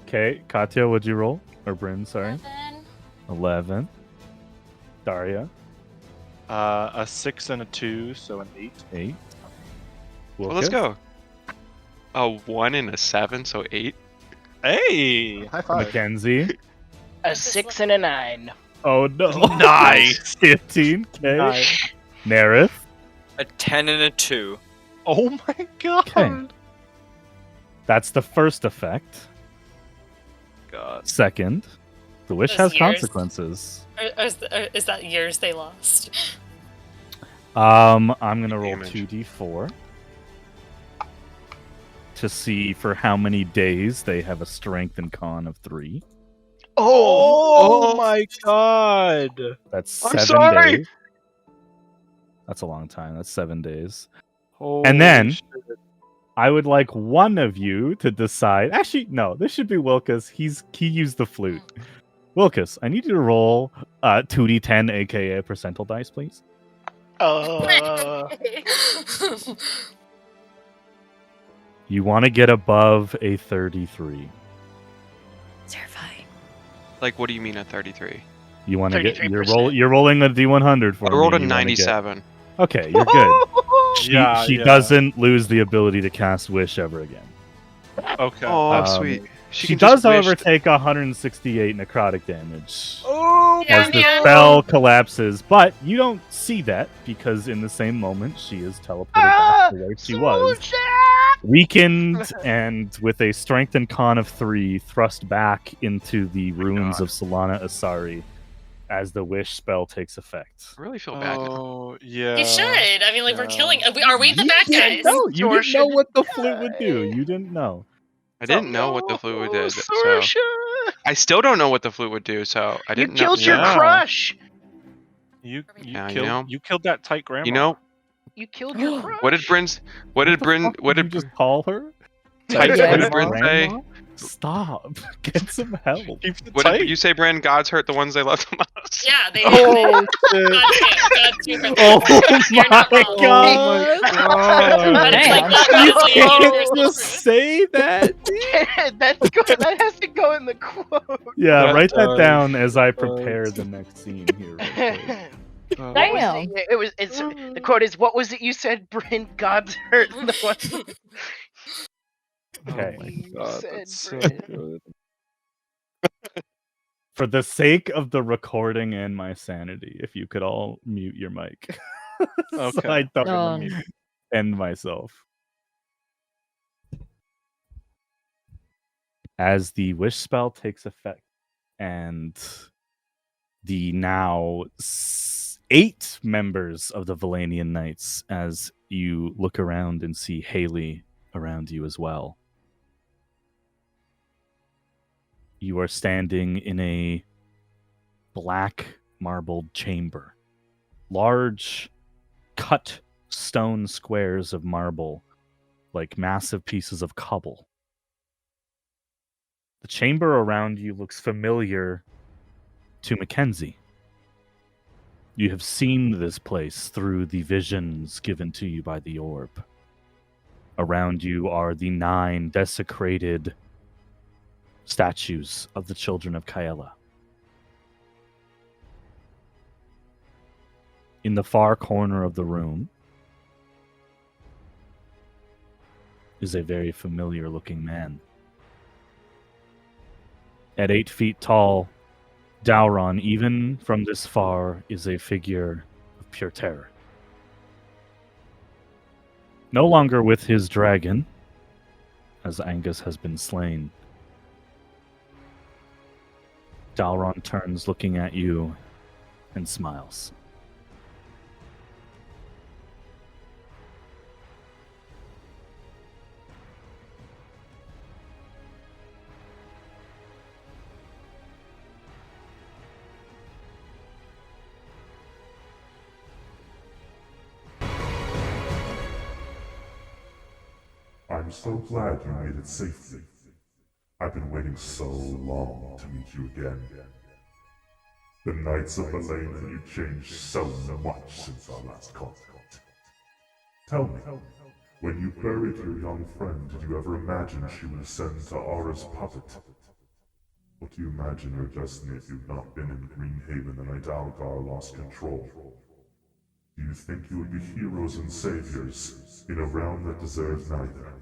Okay, Katya, what'd you roll? Or Bryn, sorry. 11. Daria, A 6 and a 2, so an 8. 8. Well, let's go. A 1 and a 7, so 8. Hey, high five. Mackenzie. A 6 and a 9. Oh no. Nice. 15. Okay. Nice. Nerith. A 10 and a 2. Oh my god. Okay. That's the first effect. God. Second, the wish Those has years. consequences. Is that years they lost? I'm gonna roll Damage. 2d4 to see for how many days they have a strength and con of 3. Oh my god. That's I'm 7 sorry! days. That's a long time. That's 7 days. Holy And then- shit. I would like one of you to decide. Actually, no, this should be Wilkus. He used the flute. Wilkus, I need you to roll 2d10, aka a percentile dice, please. You want to get above a 33. Terrifying. Like, what do you mean a 33? You want to get 33%. you're rolling a d100 for I me. rolled a You wanna get- 97. Okay, you're good. She Yeah, she yeah. doesn't lose the ability to cast wish ever again. Okay. Oh, Um, sweet. She can does, just wish however, that- take 168 necrotic damage Oh Yeah, as the man. spell collapses, but you don't see that because in the same moment she is teleported back to where she was, weakened and with a strength and con of 3, thrust back into the ruins God. of Solana Asari as the wish spell takes effect. I really feel bad now. Oh, yeah. You should. I mean, like, we're Yeah. killing. Are we the bad guys? No, you didn't know Extortion. what the flute would do. You didn't know. I didn't know what the flute did, so Sorsha. I still don't know what the flute would do. So I You didn't know. killed your Yeah. crush. You Yeah, you killed know. you killed that tight grandma. You know You killed your crush. what did Bryn's? What did Bryn? What you did just call her? Type- Yeah, what did it's Bryn say? Grandma? Stop. Get some help. Keep it What tight. did you say, Bryn? Gods hurt the ones they love the most. Yeah, they. Oh shit. God's super. Oh You're not my wrong. god. But it's like, Damn. look, You it's like can't universal just truth. say that. That has to go in the quote. Yeah, That write that does. down as I prepare the next scene here. Real quick. Oh, What was Damn. It's the quote is, what was it you said, Bryn? God's hurt the one. Okay. Oh my You god, said that's so Bryn. good. For the sake of the recording and my sanity, if you could all mute your mic. So Okay. I don't Um, end myself. As the wish spell takes effect and the now 8 members of the Valanian Knights, as you look around and see Haley around you as well. You are standing in a black marbled chamber. Large, cut stone squares of marble, like massive pieces of cobble. The chamber around you looks familiar to Mackenzie. You have seen this place through the visions given to you by the orb. Around you are the 9 desecrated statues of the children of Kaela. In the far corner of the room is a very familiar-looking man. At 8 feet tall, Dauron, even from this far, is a figure of pure terror. No longer with his dragon, as Angus has been slain, Dauron turns looking at you and smiles. I'm so glad you made it safely. I've been waiting so long to meet you again. The Knights of Belane, you changed so much since our last contact. Tell me, when you buried your young friend, did you ever imagine she would ascend to Aura's puppet? What do you imagine your destiny if you've not been in Greenhaven and Idalgar lost control? Do you think you would be heroes and saviors in a realm that deserves neither?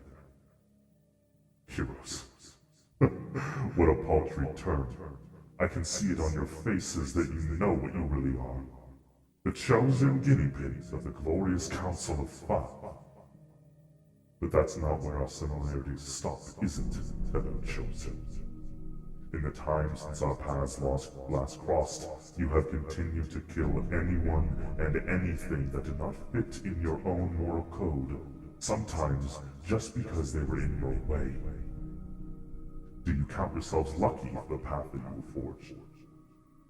Heroes. What a paltry term. I can see it on your faces that you know what you really are. The chosen guinea pigs of the glorious Council of Fire. But that's not where our similarities stop, is it, fellow chosen? In the time since our paths last crossed, you have continued to kill anyone and anything that did not fit in your own moral code, sometimes just because they were in your way. Do you count yourselves lucky for the path that you forged?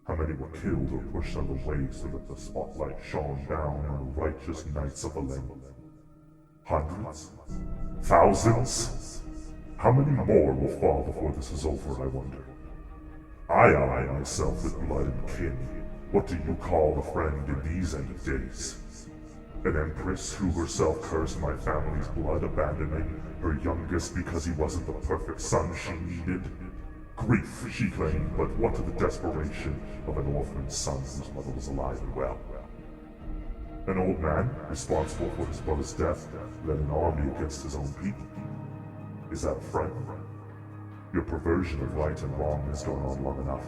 How many were killed or pushed out of the way so that the spotlight shone down on the righteous Knights of Belane? Hundreds? Thousands? How many more will fall before this is over, I wonder? I ally myself with blood and kin. What do you call a friend in these end of days? An empress who herself cursed my family's blood, abandoning her youngest because he wasn't the perfect son she needed? Grief, she claimed, but what of the desperation of an orphaned son whose mother was alive and well? An old man, responsible for his brother's death, led an army against his own people. Is that a friend? Your perversion of right and wrong has gone on long enough.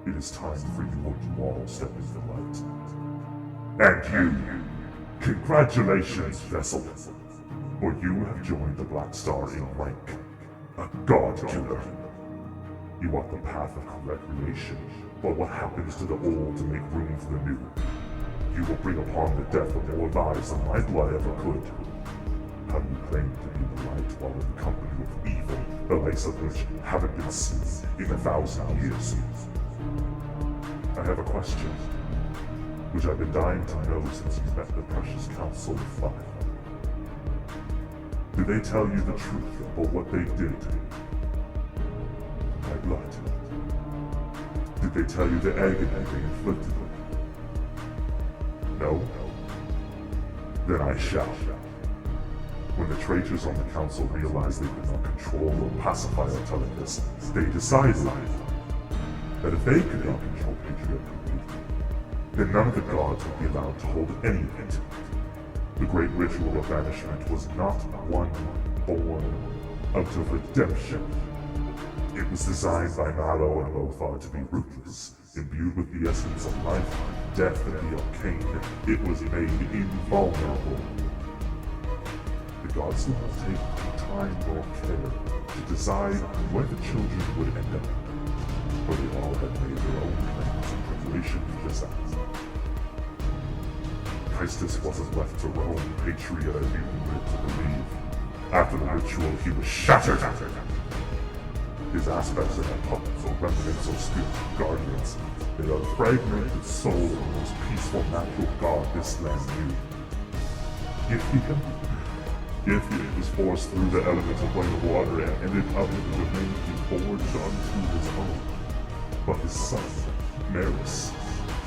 It is time for you to all step into the light. And you, congratulations, Vessel, for you have joined the Black Star in rank, a god killer. You walk the path of recreation, but what happens to the old to make room for the new? You will bring upon the death of more lives than my blood ever could. How do you claim to be in the light while in the company of evil, the likes of which haven't been seen in 1,000 years? I have a question, which I've been dying to know since you met the precious Council of Fire. Do they tell you the truth about what they did to my blood? Did they tell you the agony they inflicted on you? No? Then I shall. When the traitors on the council realized they could not control or pacify Artelicus, they decided that if they could not control Patria completely, then none of the gods would be allowed to hold any of it. The great ritual of banishment was not one born out of redemption. It was designed by Mallow and Lothar to be ruthless, imbued with the essence of life, death, and the arcane. It was made invulnerable. The gods did not take time nor care to decide where the children would end up, for they all had made their own plans in preparation for this act. Christus wasn't left to roam Patria as you wanted to believe. After the ritual, he was shattered. His aspects of the puppets over remnants or spiritual guardians. They are the fragmented soul of the most peaceful natural god this land knew. Giffian was forced through the elemental plane of water and ended up in the domain he forged unto his own. But his son, Maris,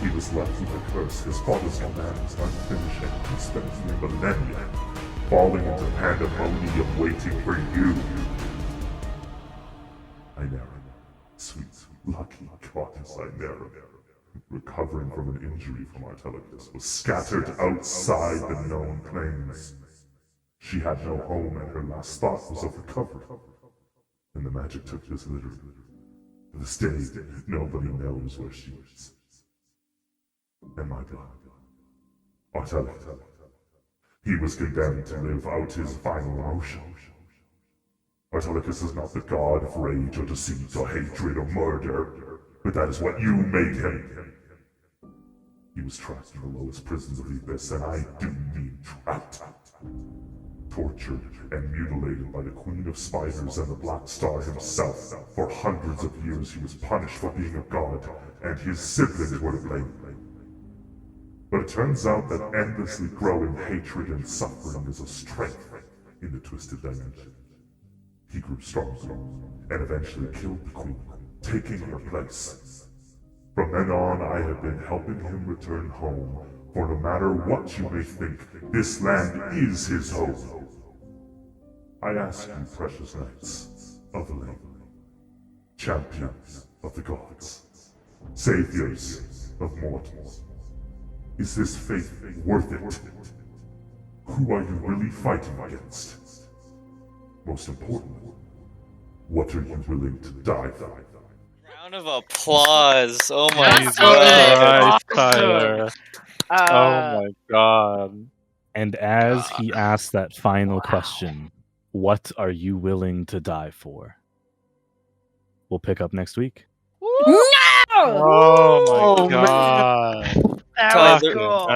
he was left with a curse. His father's command was unfinished, and he spent a millennia falling into pandemonium waiting for you. Inera, sweet, lucky goddess Inera, recovering from an injury from Artelicus, was scattered outside the known planes. She had no home, and her last thought was of recovery. And the magic took this literally. To this day, nobody knows where she is. And my God, Artelicus, he was condemned to live out his final emotion. Artelicus is not the god of rage or deceit or hatred or murder, but that is what you made him. He was trapped in the lowest prisons of the abyss, and I do mean trapped. Tortured and mutilated by the Queen of Spiders and the Black Star himself. For hundreds of years he was punished for being a god, and his siblings were to blame. But it turns out that endlessly growing hatred and suffering is a strength in the Twisted Dimension. He grew stronger, and eventually killed the Queen, taking her place. From then on, I have been helping him return home, for no matter what you may think, this land is his home. I ask you, precious knights of the lane, champions of the gods, saviors of mortals, is this faith worth it? Who are you really fighting against? Most importantly, what are you willing to die for? Round of applause. Oh my That's so god. good. Tyler. Oh my god. And as he asks that final question, what are you willing to die for? We'll pick up next week. No! Oh my Oh, man. god. That was Tyler- cool.